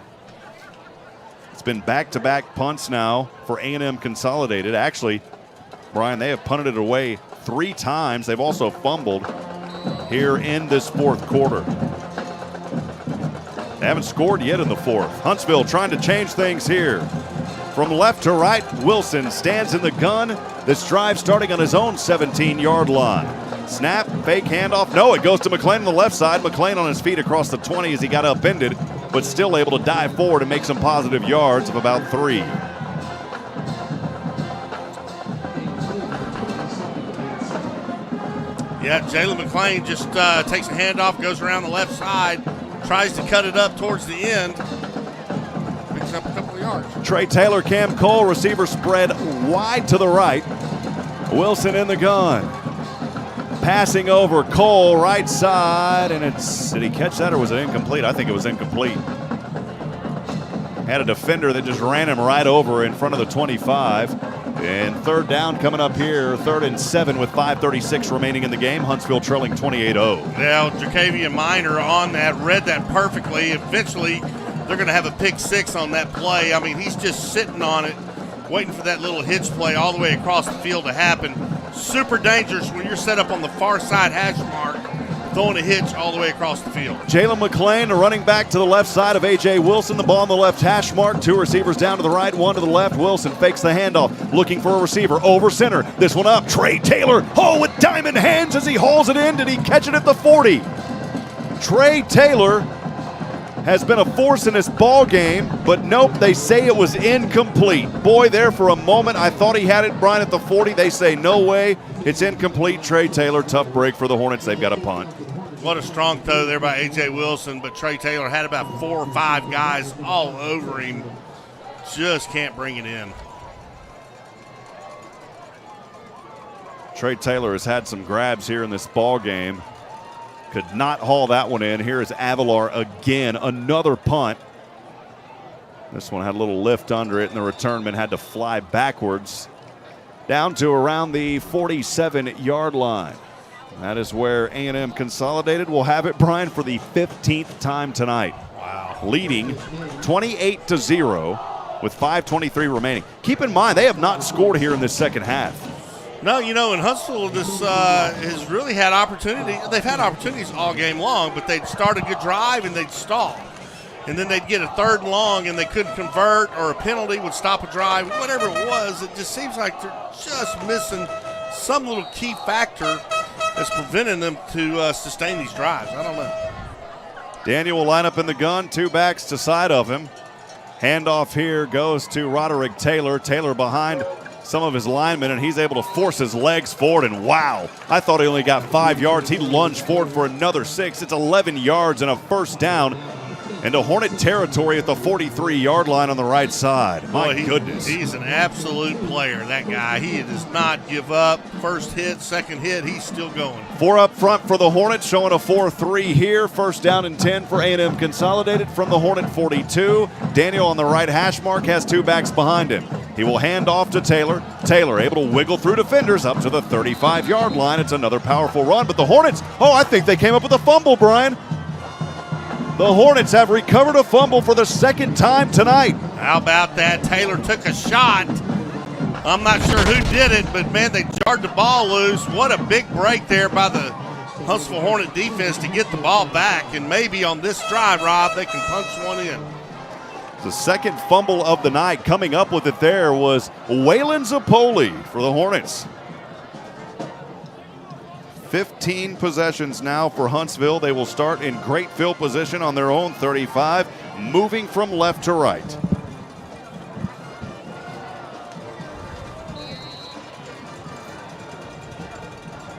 It's been back-to-back punts now for A&M Consolidated. Actually, Brian, they have punted it away 3 times. They've also fumbled here in this fourth quarter. They haven't scored yet in the fourth. Huntsville trying to change things here. From left to right, Wilson stands in the gun. This drive starting on his own 17-yard line. Snap, fake handoff. No, it goes to McClain on the left side. McClain on his feet across the 20 as he got upended, but still able to dive forward and make some positive yards of about 3. Yeah, Jalen McClain just takes a handoff, goes around the left side, tries to cut it up towards the end, picks up a couple of yards. Trey Taylor, Cam Cole, receiver spread wide to the right. Wilson in the gun. Passing over Cole, right side, and did he catch that or was it incomplete? I think it was incomplete. Had a defender that just ran him right over in front of the 25. And third down coming up here, 3rd and 7 with 5:36 remaining in the game. Huntsville trailing 28-0. Now, Jacavian Minor on that, read that perfectly. Eventually, they're going to have a pick 6 on that play. I mean, he's just sitting on it, waiting for that little hitch play all the way across the field to happen. Super dangerous when you're set up on the far side hash mark, throwing a hitch all the way across the field. Jalen McClain, the running back to the left side of A.J. Wilson. The ball on the left hash mark. 2 receivers down to the right, 1 to the left. Wilson fakes the handoff, looking for a receiver. Over center. This one up. Trey Taylor. Oh, with diamond hands as he hauls it in. Did he catch it at the 40? Trey Taylor has been a force in this ball game, but nope, they say it was incomplete. Boy, there for a moment, I thought he had it, Brian, at the 40. They say no way. It's incomplete. Trey Taylor, tough break for the Hornets. They've got a punt. What a strong throw there by A.J. Wilson, but Trey Taylor had about 4 or 5 guys all over him. Just can't bring it in. Trey Taylor has had some grabs here in this ball game. Could not haul that one in. Here is Avalar again. Another punt. This one had a little lift under it, and the returnman had to fly backwards down to around the 47-yard line. That is where A&M Consolidated will have it, Brian, for the 15th time tonight. Wow. Leading 28-0 with 5:23 remaining. Keep in mind, they have not scored here in this second half. No, you know, in Huntsville, this has really had opportunity. They've had opportunities all game long, but they'd start a good drive and they'd stall. And then they'd get a 3rd and long and they couldn't convert, or a penalty would stop a drive. Whatever it was, it just seems like they're just missing some little key factor that's preventing them to sustain these drives. I don't know. Daniel will line up in the gun, 2 backs to side of him. Handoff here goes to Roderick Taylor. Taylor behind some of his linemen, and he's able to force his legs forward, and wow, I thought he only got 5 yards. He lunged forward for another 6. It's 11 yards and a first down into Hornet territory at the 43-yard line on the right side. My goodness. He's an absolute player, that guy. He does not give up. First hit, second hit, he's still going. 4 up front for the Hornets, showing a 4-3 here. First down and 10 for A&M Consolidated from the Hornet 42. Daniel on the right hash mark has 2 backs behind him. He will hand off to Taylor. Taylor able to wiggle through defenders up to the 35-yard line. It's another powerful run, but the Hornets, I think they came up with a fumble, Brian. The Hornets have recovered a fumble for the 2nd time tonight. How about that? Taylor took a shot. I'm not sure who did it, but, man, they jarred the ball loose. What a big break there by the Huntsville Hornet defense to get the ball back. And maybe on this drive, Rob, they can punch one in. The 2nd fumble of the night. Coming up with it there was Waylon Zapoli for the Hornets. 15 possessions now for Huntsville. They will start in great field position on their own 35, moving from left to right.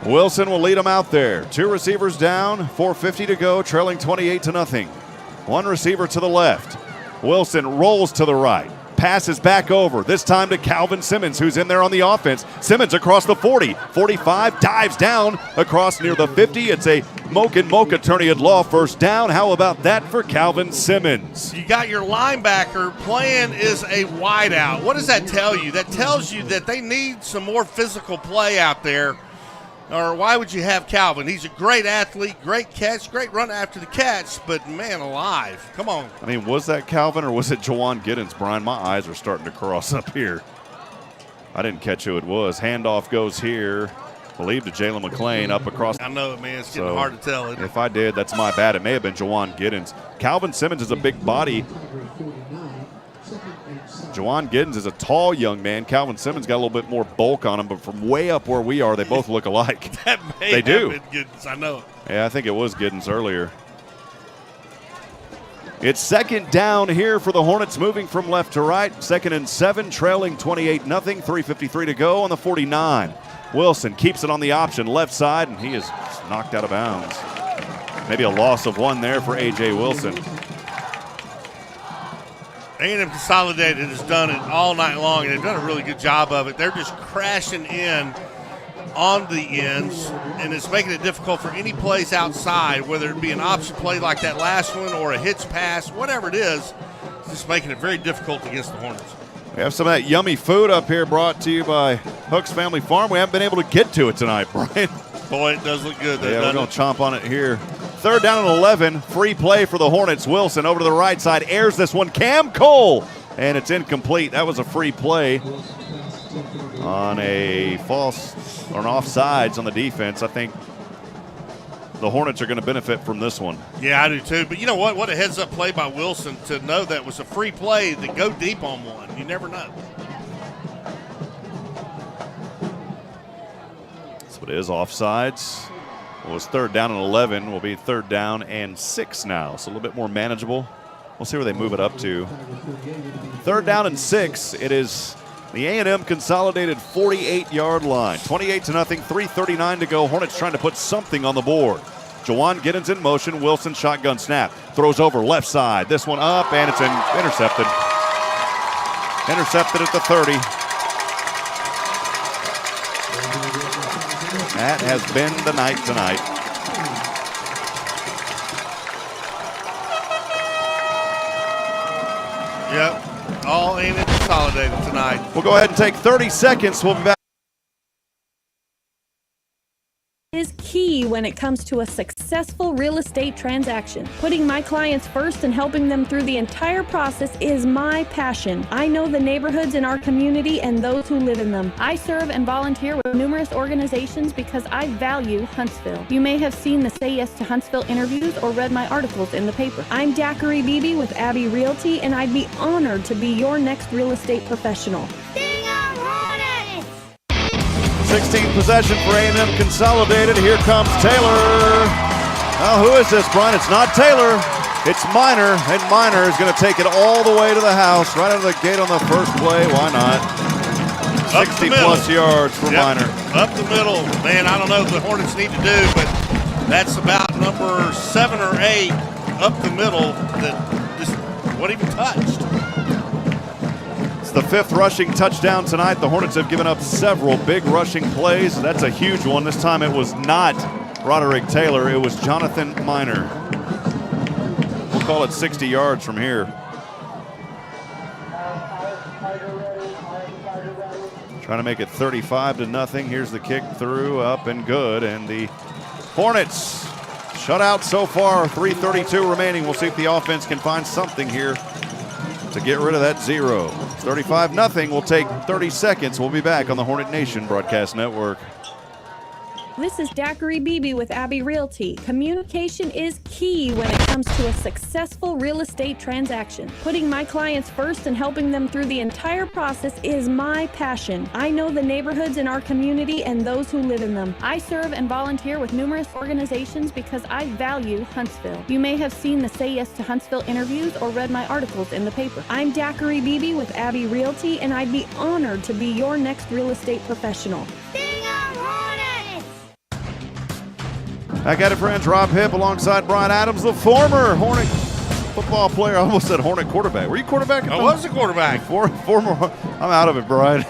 Wilson will lead them out there. 2 receivers down, 4:50 to go, trailing 28-0. 1 receiver to the left. Wilson rolls to the right. Passes back over, this time to Calvin Simmons, who's in there on the offense. Simmons across the 40, 45, dives down across near the 50. It's a Moke attorney at law first down. How about that for Calvin Simmons? You got your linebacker playing is a wideout. What does that tell you? That tells you that they need some more physical play out there. Or why would you have Calvin? He's a great athlete, great catch, great run after the catch, but man alive, come on. I mean, was that Calvin or was it Jawan Giddens, Brian? My eyes are starting to cross up here. I didn't catch who it was. Handoff goes here, I believe to Jalen McClain up across. I know it, man. It's getting hard to tell. If I did, that's my bad. It may have been Jawan Giddens. Calvin Simmons is a big body. Jawan Giddens is a tall young man. Calvin Simmons got a little bit more bulk on him, but from way up where we are, they both look alike. They do. Giddens, I know it. Yeah, I think it was Giddens earlier. It's 2nd down here for the Hornets, moving from left to right. 2nd and 7, trailing 28-0, 3:53 to go on the 49. Wilson keeps it on the option left side, and he is knocked out of bounds. Maybe a loss of 1 there for A.J. Wilson. A&M Consolidated has done it all night long, and they've done a really good job of it. They're just crashing in on the ends, and it's making it difficult for any plays outside, whether it be an option play like that last one or a hitch pass, whatever it is, it's just making it very difficult against the Hornets. We have some of that yummy food up here brought to you by Hook's Family Farm. We haven't been able to get to it tonight, Brian. Boy, it does look good. Yeah, we're going to chomp on it here. 3rd down and 11, free play for the Hornets. Wilson over to the right side, airs this one. Cam Cole, and it's incomplete. That was a free play on a false or an offsides on the defense. I think the Hornets are going to benefit from this one. Yeah, I do too. But you know what? What a heads-up play by Wilson to know that was a free play to go deep on one. You never know. That's what it is, offsides. It was 3rd down and 11. Will be 3rd down and 6 now, so a little bit more manageable. We'll see where they move it up to. 3rd down and 6. It is the A&M Consolidated 48-yard line. 28-0, 3:39 to go. Hornets trying to put something on the board. Jawan Giddens in motion. Wilson shotgun snap. Throws over left side. This one up, and it's intercepted. Intercepted at the 30. That has been the night tonight. Yep, all A&M Consolidated tonight. We'll go ahead and take 30 seconds. We'll be back. Is key when it comes to a successful real estate transaction. Putting my clients first and helping them through the entire process is my passion. I know the neighborhoods in our community and those who live in them. I serve and volunteer with numerous organizations because I value Huntsville. You may have seen the Say Yes to Huntsville interviews or read my articles in the paper. I'm Daiquiri Beebe with Abbey Realty, and I'd be honored to be your next real estate professional. 16th possession for A&M Consolidated. Here comes Taylor. Who is this, Brian? It's not Taylor. It's Minor, and Minor is going to take it all the way to the house, right out of the gate on the first play. Why not? 60-plus yards for Minor. Up the middle. Man, I don't know what the Hornets need to do, but that's about number 7 or 8 up the middle that just wasn't even touched. The 5th rushing touchdown tonight. The Hornets have given up several big rushing plays. That's a huge one. This time it was not Roderick Taylor. It was Jonathan Minor. We'll call it 60 yards from here. Trying to make it 35-0. Here's the kick through, up and good. And the Hornets shut out so far. 3:32 remaining. We'll see if the offense can find something here to get rid of that 0. 35-0. We'll take 30 seconds. We'll be back on the Hornet Nation Broadcast Network. This is Daiquiri Beebe with Abbey Realty. Communication is key when it comes to a successful real estate transaction. Putting my clients first and helping them through the entire process is my passion. I know the neighborhoods in our community and those who live in them. I serve and volunteer with numerous organizations because I value Huntsville. You may have seen the Say Yes to Huntsville interviews or read my articles in the paper. I'm Daiquiri Beebe with Abbey Realty, and I'd be honored to be your next real estate professional. Back at it, friends. Rob Hipp alongside Brian Adams, the former Hornet football player. I almost said Hornet quarterback. Were you quarterback? I was a quarterback. Former. I'm out of it, Brian.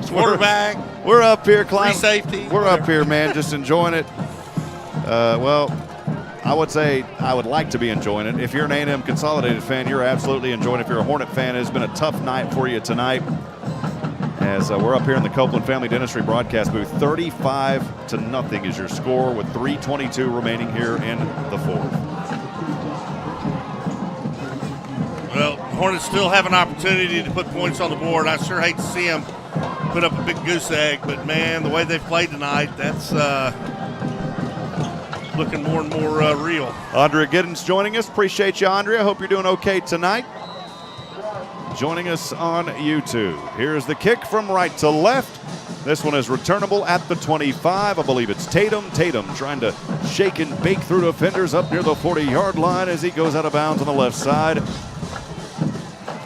Quarterback. We're up here, climbing. Free safety. We're up here, man, just enjoying it. Well, I would say I would like to be enjoying it. If you're an A&M Consolidated fan, you're absolutely enjoying it. If you're a Hornet fan, it's been a tough night for you tonight. As we're up here in the Copeland Family Dentistry broadcast booth, 35-0 is your score with 3:22 remaining here in the 4th. Well, Hornets still have an opportunity to put points on the board. I sure hate to see them put up a big goose egg, but man, the way they've played tonight, that's looking more and more real. Andrea Giddens joining us. Appreciate you, Andrea. Hope you're doing okay tonight. Joining us on YouTube. Here's the kick from right to left. This one is returnable at the 25. I believe it's Tatum. Tatum trying to shake and bake through defenders up near the 40-yard line as he goes out of bounds on the left side.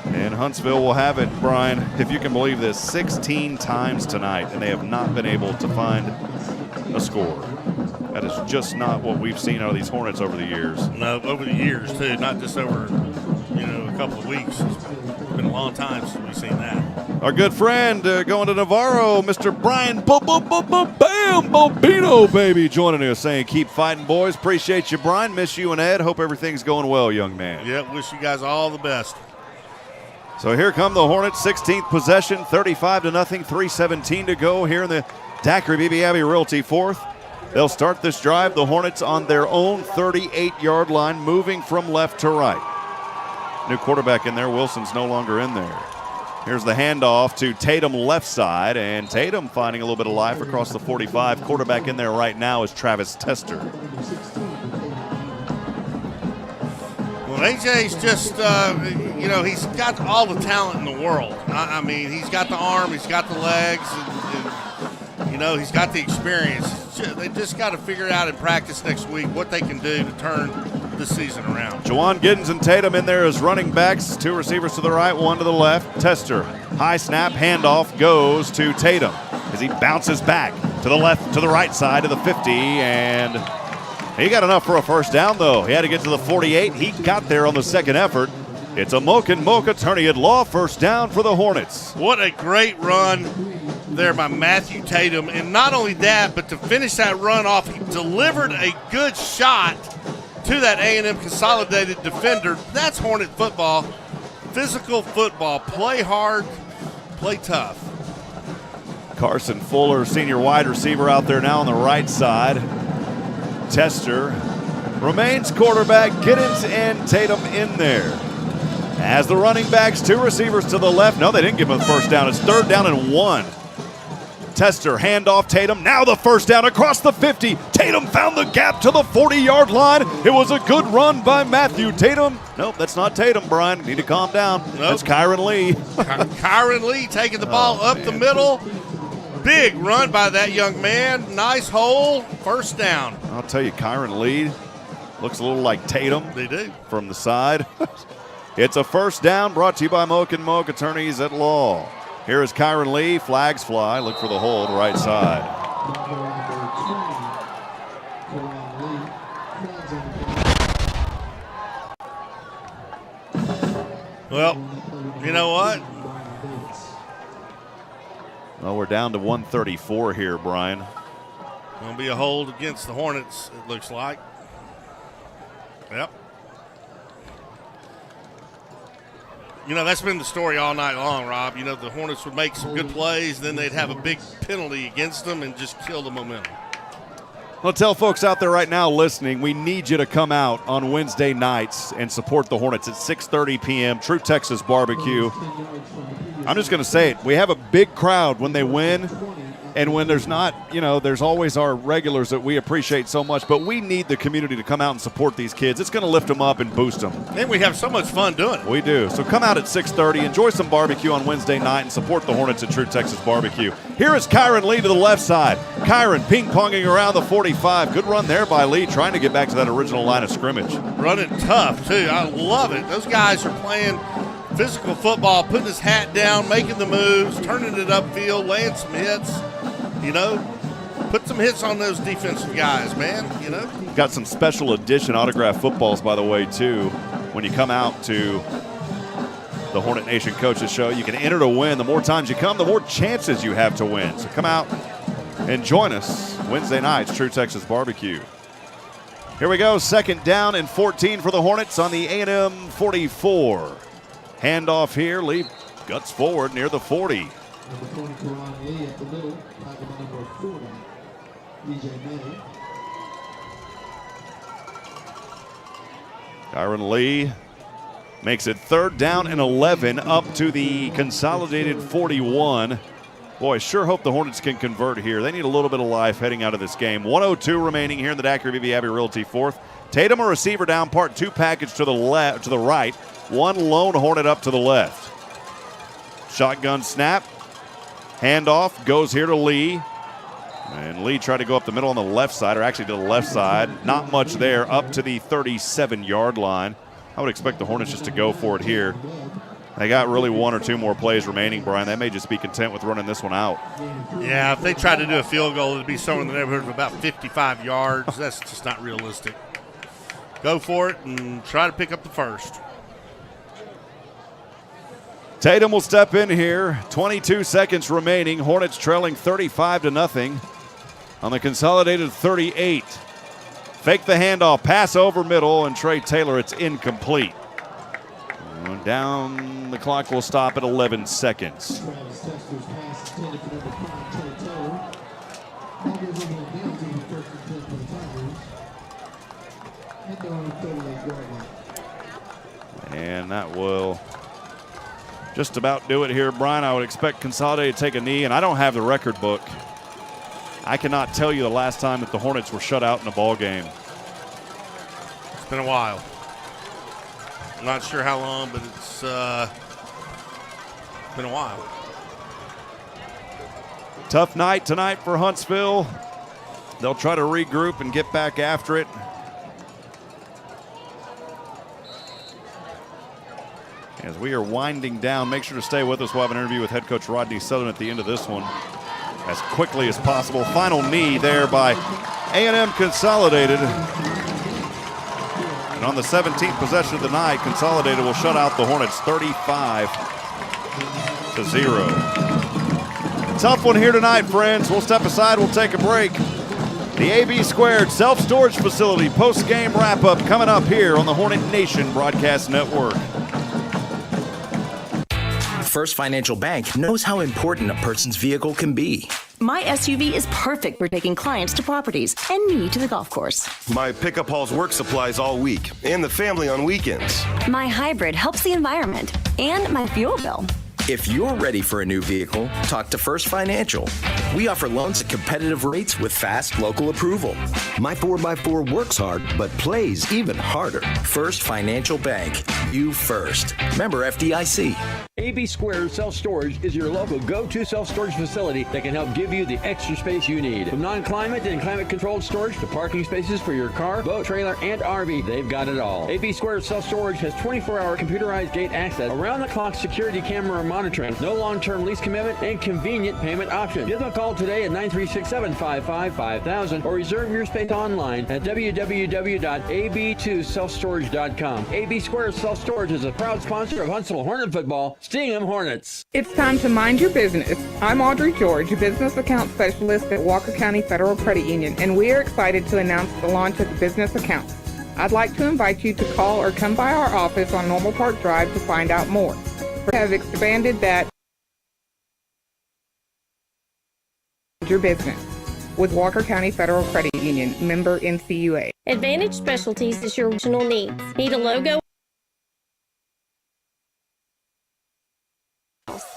And Huntsville will have it, Brian, if you can believe this, 16 times tonight, and they have not been able to find a score. That is just not what we've seen out of these Hornets over the years. No, over the years, too, not just over, a couple of weeks. It's been a long time since we've seen that. Our good friend going to Navarro, Mr. Brian Bam Bobino, baby, joining us saying, keep fighting, boys. Appreciate you, Brian. Miss you and Ed. Hope everything's going well, young man. Yeah, wish you guys all the best. So here come the Hornets, 16th possession, 35-0, 3:17 to go here in the Daiquiri Beebe Abbey Realty 4th. They'll start this drive, the Hornets on their own 38-yard line, moving from left to right. New quarterback in there. Wilson's no longer in there. Here's the handoff to Tatum left side, and Tatum finding a little bit of life across the 45. Quarterback in there right now is Travis Tester. Well, AJ's just, he's got all the talent in the world. I mean, he's got the arm, he's got the legs, and he's got the experience. They just got to figure out in practice next week what they can do to turn the season around. Jawan Giddens and Tatum in there as running backs. Two receivers to the right, one to the left. Tester, high snap, handoff goes to Tatum as he bounces back to the left, to the right side of the 50, and he got enough for a first down, though. He had to get to the 48. He got there on the second effort. It's a Mocha attorney at law, first down for the Hornets. What a great run there by Matthew Tatum. And not only that, but to finish that run off, he delivered a good shot to that A&M Consolidated defender. That's Hornet football. Physical football. Play hard, play tough. Carson Fuller, senior wide receiver, out there now on the right side. Tester remains quarterback. Giddens and Tatum in there. As the running backs, 2 receivers to the left. No, they didn't give him the first down. It's 3rd down and 1. Tester, handoff, Tatum. Now the first down across the 50. Tatum found the gap to the 40-yard line. It was a good run by Matthew Tatum. Nope, that's not Tatum, Brian. Need to calm down. Nope. That's Kyron Lee. Kyron Lee taking the ball up the middle. Big run by that young man. Nice hole. First down. I'll tell you, Kyron Lee looks a little like Tatum. They do. From the side. It's a first down brought to you by Moak & Moak Attorneys at Law. Here is Kyron Lee. Flags fly. Look for the hold right side. Well, you know what? Well, we're down to 134 here, Brian. Going to be a hold against the Hornets, it looks like. Yep. You know, that's been the story all night long, Rob. You know, the Hornets would make some good plays, then they'd have a big penalty against them and just kill the momentum. Well, tell folks out there right now listening, we need you to come out on Wednesday nights and support the Hornets at 6:30 p.m., True Texas Barbecue. I'm just going to say it. We have a big crowd when they win, and when there's not, you know, there's always our regulars that we appreciate so much, but we need the community to come out and support these kids. It's going to lift them up and boost them. And we have so much fun doing it. We do. So come out at 6:30, enjoy some barbecue on Wednesday night, and support the Hornets at True Texas Barbecue. Here is Kyron Lee to the left side. Kyron ping-ponging around the 45. Good run there by Lee, trying to get back to that original line of scrimmage. Running tough, too. I love it. Those guys are playing physical football, putting his hat down, making the moves, turning it upfield, laying some hits. You know, put some hits on those defensive guys, man, you know. Got some special edition autographed footballs, by the way, too. When you come out to the Hornet Nation Coaches Show, you can enter to win. The more times you come, the more chances you have to win. So come out and join us Wednesday nights, True Texas Barbecue. Here we go, 2nd down and 14 for the Hornets on the A&M 44. Handoff here, Lee guts forward near the 40. Number 20, Karan Lee at the middle. Tackle number 40, DJ May. Kyron Lee makes it 3rd down and 11 up to the consolidated 41. Boy, sure hope the Hornets can convert here. They need a little bit of life heading out of this game. 1:02 remaining here in the Daiquiri BB Abbey Realty 4th. Tatum a receiver down, part 2 package to the left, to the right. One lone Hornet up to the left. Shotgun snap. Handoff goes here to Lee. And Lee tried to go up the middle on the left side, or actually to the left side. Not much there, up to the 37-yard line. I would expect the Hornets just to go for it here. They got really 1 or 2 more plays remaining, Brian. They may just be content with running this one out. Yeah, if they tried to do a field goal, it would be somewhere in the neighborhood of about 55 yards. That's just not realistic. Go for it and try to pick up the first. Tatum will step in here. 22 seconds remaining. Hornets trailing 35-0 on the consolidated 38. Fake the handoff, pass over middle, and Trey Taylor, it's incomplete. Down the clock will stop at 11 seconds. And that will just about do it here, Brian. I would expect Consolidated to take a knee, and I don't have the record book. I cannot tell you the last time that the Hornets were shut out in a ball game. It's been a while. I'm not sure how long, but it's been a while. Tough night tonight for Huntsville. They'll try to regroup and get back after it. As we are winding down, make sure to stay with us. We'll have an interview with head coach Rodney Southern at the end of this one as quickly as possible. Final knee there by A&M Consolidated. And on the 17th possession of the night, Consolidated will shut out the Hornets 35-0. Tough one here tonight, friends. We'll step aside. We'll take a break. The AB Squared Self-Storage Facility post-game wrap-up coming up here on the Hornet Nation Broadcast Network. First Financial Bank knows how important a person's vehicle can be. My SUV is perfect for taking clients to properties and me to the golf course. My pickup hauls work supplies all week and the family on weekends. My hybrid helps the environment and my fuel bill. If you're ready for a new vehicle, talk to First Financial. We offer loans at competitive rates with fast local approval. My 4x4 works hard, but plays even harder. First Financial Bank. You first. Member FDIC. AB Square Self-Storage is your local go-to self-storage facility that can help give you the extra space you need. From non-climate and climate-controlled storage to parking spaces for your car, boat, trailer, and RV, they've got it all. AB Square Self-Storage has 24-hour computerized gate access, around-the-clock security camera monitoring, no long-term lease commitment, and convenient payment options. Give them a call today at 936-755-5000 or reserve your space online at www.ab2selfstorage.com. AB Square Self-Storage is a proud sponsor of Huntsville Hornet football. Sting 'em Hornets. It's time to mind your business. I'm Audrey George, Business Account Specialist at Walker County Federal Credit Union, and we are excited to announce the launch of the business account. I'd like to invite you to call or come by our office on Normal Park Drive to find out more. We have expanded that your business with Walker County Federal Credit Union, member NCUA. Advantage Specialties is your original needs. Need a logo?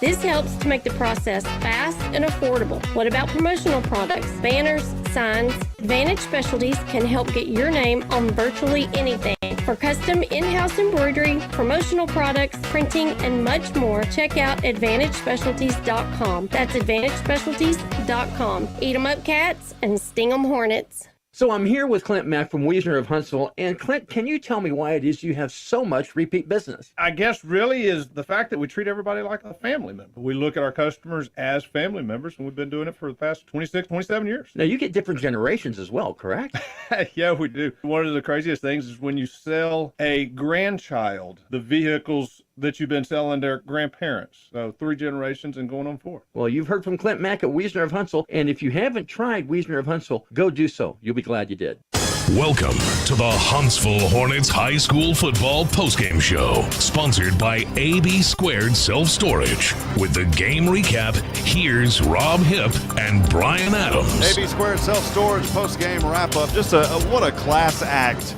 This helps to make the process fast and affordable. What about promotional products, banners, signs? Advantage Specialties can help get your name on virtually anything. For custom in-house embroidery, promotional products, printing, and much more, check out AdvantageSpecialties.com. That's AdvantageSpecialties.com. Eat 'em up, cats, and sting 'em, hornets. So I'm here with Clint Mack from Wiesner of Huntsville. And Clint, can you tell me why it is you have so much repeat business? I guess really is the fact that we treat everybody like a family member. We look at our customers as family members, and we've been doing it for the past 26, 27 years. Now, you get different generations as well, correct? Yeah, we do. One of the craziest things is when you sell a grandchild the vehicles that you've been selling their grandparents. So 3 generations and going on 4. Well, you've heard from Clint Mack at Wiesner of Huntsville, and if you haven't tried Wiesner of Huntsville, go do so. You'll be glad you did. Welcome to the Huntsville Hornets High School Football Postgame Show, sponsored by AB Squared Self-Storage. With the game recap, here's Rob Hipp and Brian Adams. AB Squared Self-Storage Postgame wrap-up. Just what a class act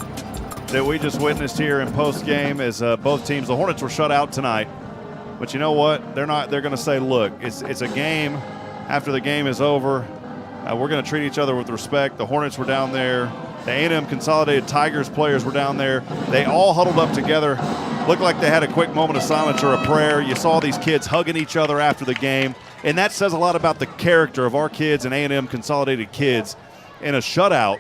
that we just witnessed here in postgame as both teams. The Hornets were shut out tonight, but you know what? They're not. They're going to say, look, it's a game. After the game is over, we're going to treat each other with respect. The Hornets were down there. The A&M Consolidated Tigers players were down there. They all huddled up together. Looked like they had a quick moment of silence or a prayer. You saw these kids hugging each other after the game, and that says a lot about the character of our kids and A&M Consolidated kids in a shutout,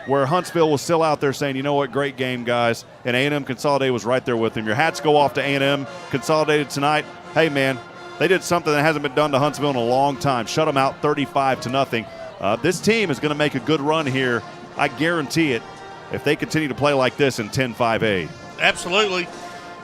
where Huntsville was still out there saying, you know what, great game, guys. And A&M Consolidated was right there with them. Your hats go off to A&M Consolidated tonight. Hey, man, they did something that hasn't been done to Huntsville in a long time. Shut them out 35-0. This team is going to make a good run here. I guarantee it if they continue to play like this in 10-5A. Absolutely.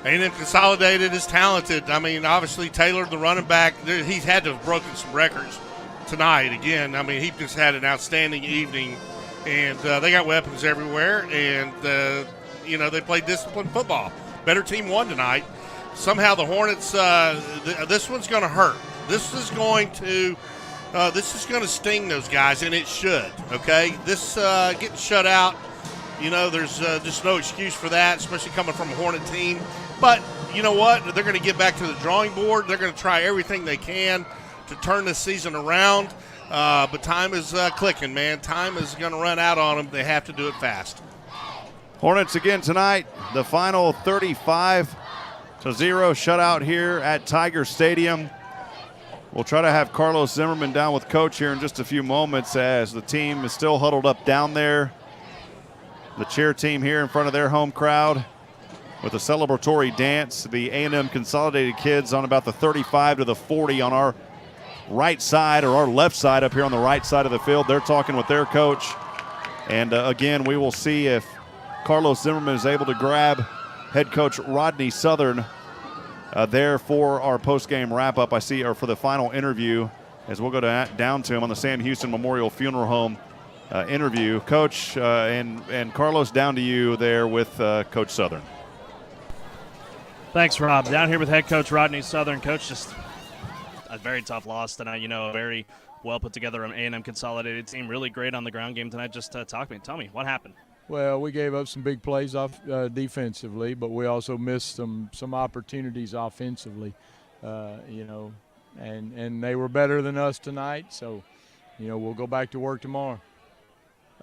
A&M Consolidated is talented. I mean, obviously, Taylor, the running back, he's had to have broken some records tonight again. I mean, he just had an outstanding evening. And they got weapons everywhere, and, they played disciplined football. Better team won tonight. Somehow the Hornets, this one's going to hurt. This is going to sting those guys, and it should, okay? This getting shut out, there's just no excuse for that, especially coming from a Hornet team. But you know what? They're going to get back to the drawing board. They're going to try everything they can to turn this season around. But time is clicking, man. Time is going to run out on them. They have to do it fast. Hornets again tonight. The final 35-0 shutout here at Tiger Stadium. We'll try to have Carlos Zimmermann down with Coach here in just a few moments as the team is still huddled up down there. The cheer team here in front of their home crowd with a celebratory dance. The A&M Consolidated kids on about the 35 to the 40 on our right side, or our left side up here on the right side of the field. They're talking with their coach. And again, we will see if Carlos Zimmermann is able to grab head coach Rodney Southern there for our post-game wrap-up. I see, or for the final interview, as we'll go down to him on the Sam Houston Memorial Funeral Home interview. Coach, and Carlos, down to you there with Coach Southern. Thanks, Rob. Down here with head coach Rodney Southern. Coach, just a very tough loss tonight. A very well put together A&M Consolidated team. Really great on the ground game tonight. Just tell me, what happened? Well, we gave up some big plays off defensively, but we also missed some opportunities offensively, and they were better than us tonight. So, we'll go back to work tomorrow.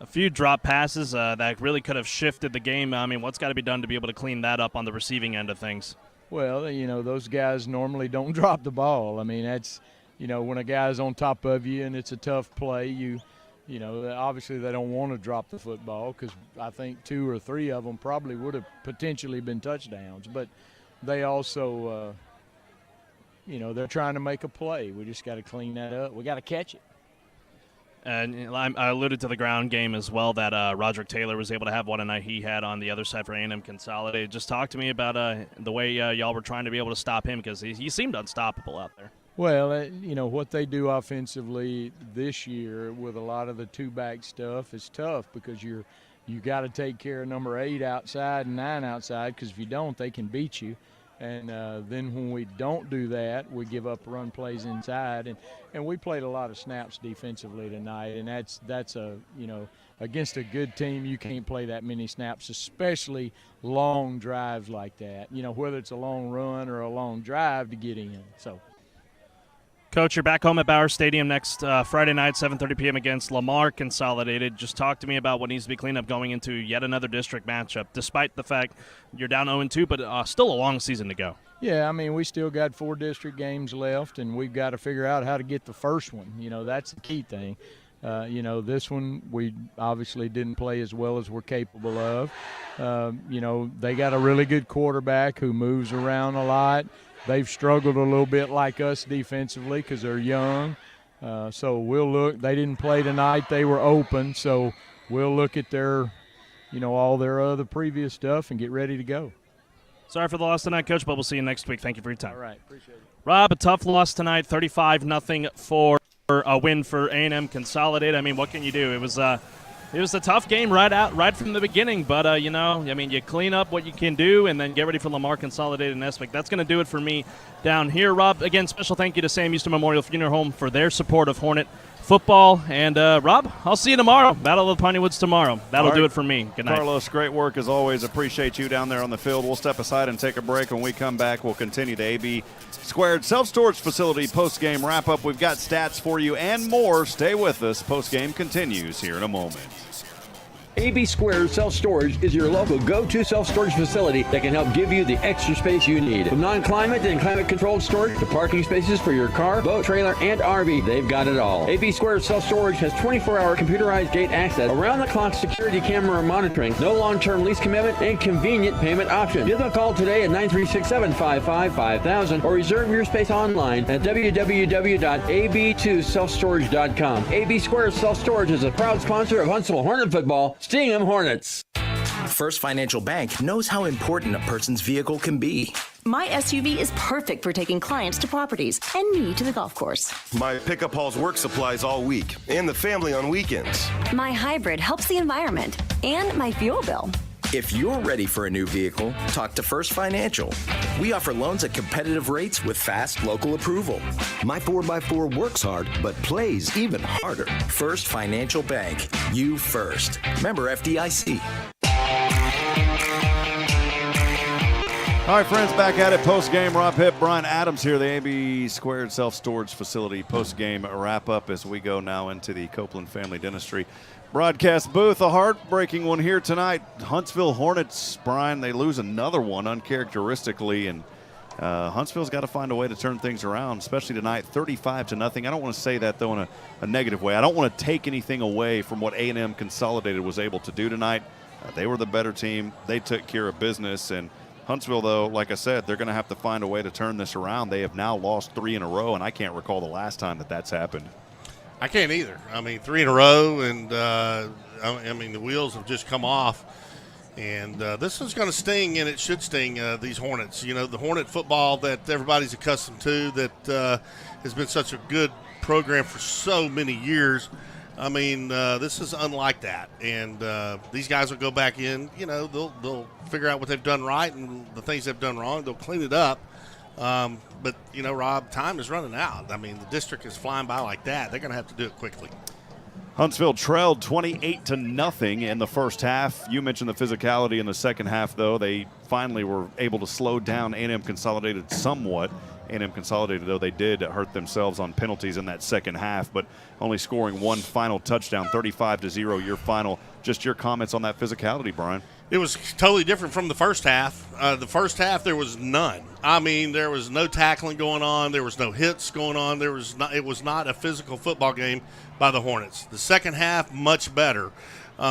A few drop passes that really could have shifted the game. What's got to be done to be able to clean that up on the receiving end of things? Well, those guys normally don't drop the ball. That's, when a guy's on top of you and it's a tough play, obviously they don't want to drop the football because I think 2 or 3 of them probably would have potentially been touchdowns. But they also, they're trying to make a play. We just got to clean that up. We got to catch it. And I alluded to the ground game as well, that Roderick Taylor was able to have what a night he had on the other side for A&M Consolidated. Just talk to me about the way y'all were trying to be able to stop him, because he seemed unstoppable out there. Well, what they do offensively this year with a lot of the two-back stuff is tough because you got to take care of number 8 outside and 9 outside, because if you don't, they can beat you. And then when we don't do that, we give up run plays inside. And we played a lot of snaps defensively tonight, and that's against a good team, you can't play that many snaps, especially long drives like that, whether it's a long run or a long drive to get in. So, Coach, you're back home at Bauer Stadium next Friday night, 7:30 p.m. against Lamar Consolidated. Just talk to me about what needs to be cleaned up going into yet another district matchup, despite the fact you're down 0-2, but still a long season to go. Yeah, we still got 4 district games left, and we've got to figure out how to get the first one. That's the key thing. This one we obviously didn't play as well as we're capable of. They got a really good quarterback who moves around a lot. They've struggled a little bit like us defensively because they're young. So we'll look. They didn't play tonight. They were open. So we'll look at their, all their other previous stuff and get ready to go. Sorry for the loss tonight, Coach, but we'll see you next week. Thank you for your time. All right. Appreciate it. Rob, a tough loss tonight, 35-0 for a win for A&M Consolidated. What can you do? It was a tough game right from the beginning, but you clean up what you can do and then get ready for Lamar Consolidated and Essex. That's going to do it for me down here. Rob, again, special thank you to Sam Houston Memorial Funeral Home for their support of Hornet football. And Rob, I'll see you tomorrow. Battle of the Piney Woods tomorrow. That'll do it for me. Good night. Carlos, great work as always. Appreciate you down there on the field. We'll step aside and take a break. When we come back, we'll continue the AB Squared Self-Storage Facility post-game wrap-up. We've got stats for you and more. Stay with us. Post-game continues here in a moment. AB Squared Self-Storage is your local go-to self-storage facility that can help give you the extra space you need. From non-climate and climate-controlled storage to parking spaces for your car, boat, trailer, and RV, they've got it all. AB Squared Self-Storage has 24-hour computerized gate access, around-the-clock security camera monitoring, no long-term lease commitment, and convenient payment options. Give them a call today at 936-755-5000 or reserve your space online at www.ab2selfstorage.com. AB Squared Self-Storage is a proud sponsor of Huntsville Hornet football. Sting 'em Hornets. First Financial Bank knows how important a person's vehicle can be. My SUV is perfect for taking clients to properties and me to the golf course. My pickup hauls work supplies all week and the family on weekends. My hybrid helps the environment and my fuel bill. If you're ready for a new vehicle, talk to First Financial. We offer loans at competitive rates with fast local approval. My 4x4 works hard, but plays even harder. First Financial Bank. You first. Member FDIC. All right, friends, back at it. Post-game, Rob Hipp, Brian Adams here, the AB Squared Self-Storage Facility post-game wrap-up as we go now into the Copeland Family Dentistry broadcast booth. A heartbreaking one here tonight. Huntsville Hornets, Brian, they lose another one uncharacteristically, and Huntsville's got to find a way to turn things around, especially tonight, 35-0. I don't want to say that, though, in a negative way. I don't want to take anything away from what A&M Consolidated was able to do tonight. They were the better team. They took care of business, and Huntsville, though, like I said, they're going to have to find a way to turn this around. They have now lost 3 in a row, and I can't recall the last time that's happened. I can't either. 3 in a row, and the wheels have just come off. And this is going to sting, and it should sting these Hornets. The Hornet football that everybody's accustomed to, that has been such a good program for so many years. I mean, this is unlike that. And these guys will go back in. You know, they'll figure out what they've done right and the things they've done wrong. They'll clean it up. But, you know, Rob, time is running out. I mean, the district is flying by like that. They're going to have to do it quickly. Huntsville trailed 28-0 in the first half. You mentioned the physicality in the second half, though. They finally were able to slow down A&M Consolidated somewhat. A&M Consolidated, though, they did hurt themselves on penalties in that second half, but only scoring one final touchdown, 35-0, your final. Just your comments on that physicality, Brian. It was totally different from the first half. The first half, there was none. I mean, there was no tackling going on. There was no hits going on. It was not a physical football game by the Hornets. The second half, much better.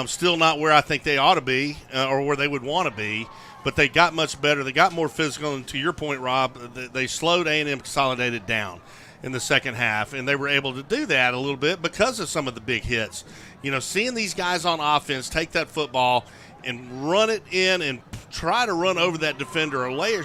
Still not where I think they ought to be or where they would want to be, but they got much better. They got more physical, and to your point, Rob, they slowed A&M Consolidated down in the second half, and they were able to do that a little bit because of some of the big hits. You know, seeing these guys on offense take that football and run it in and try to run over that defender or lay a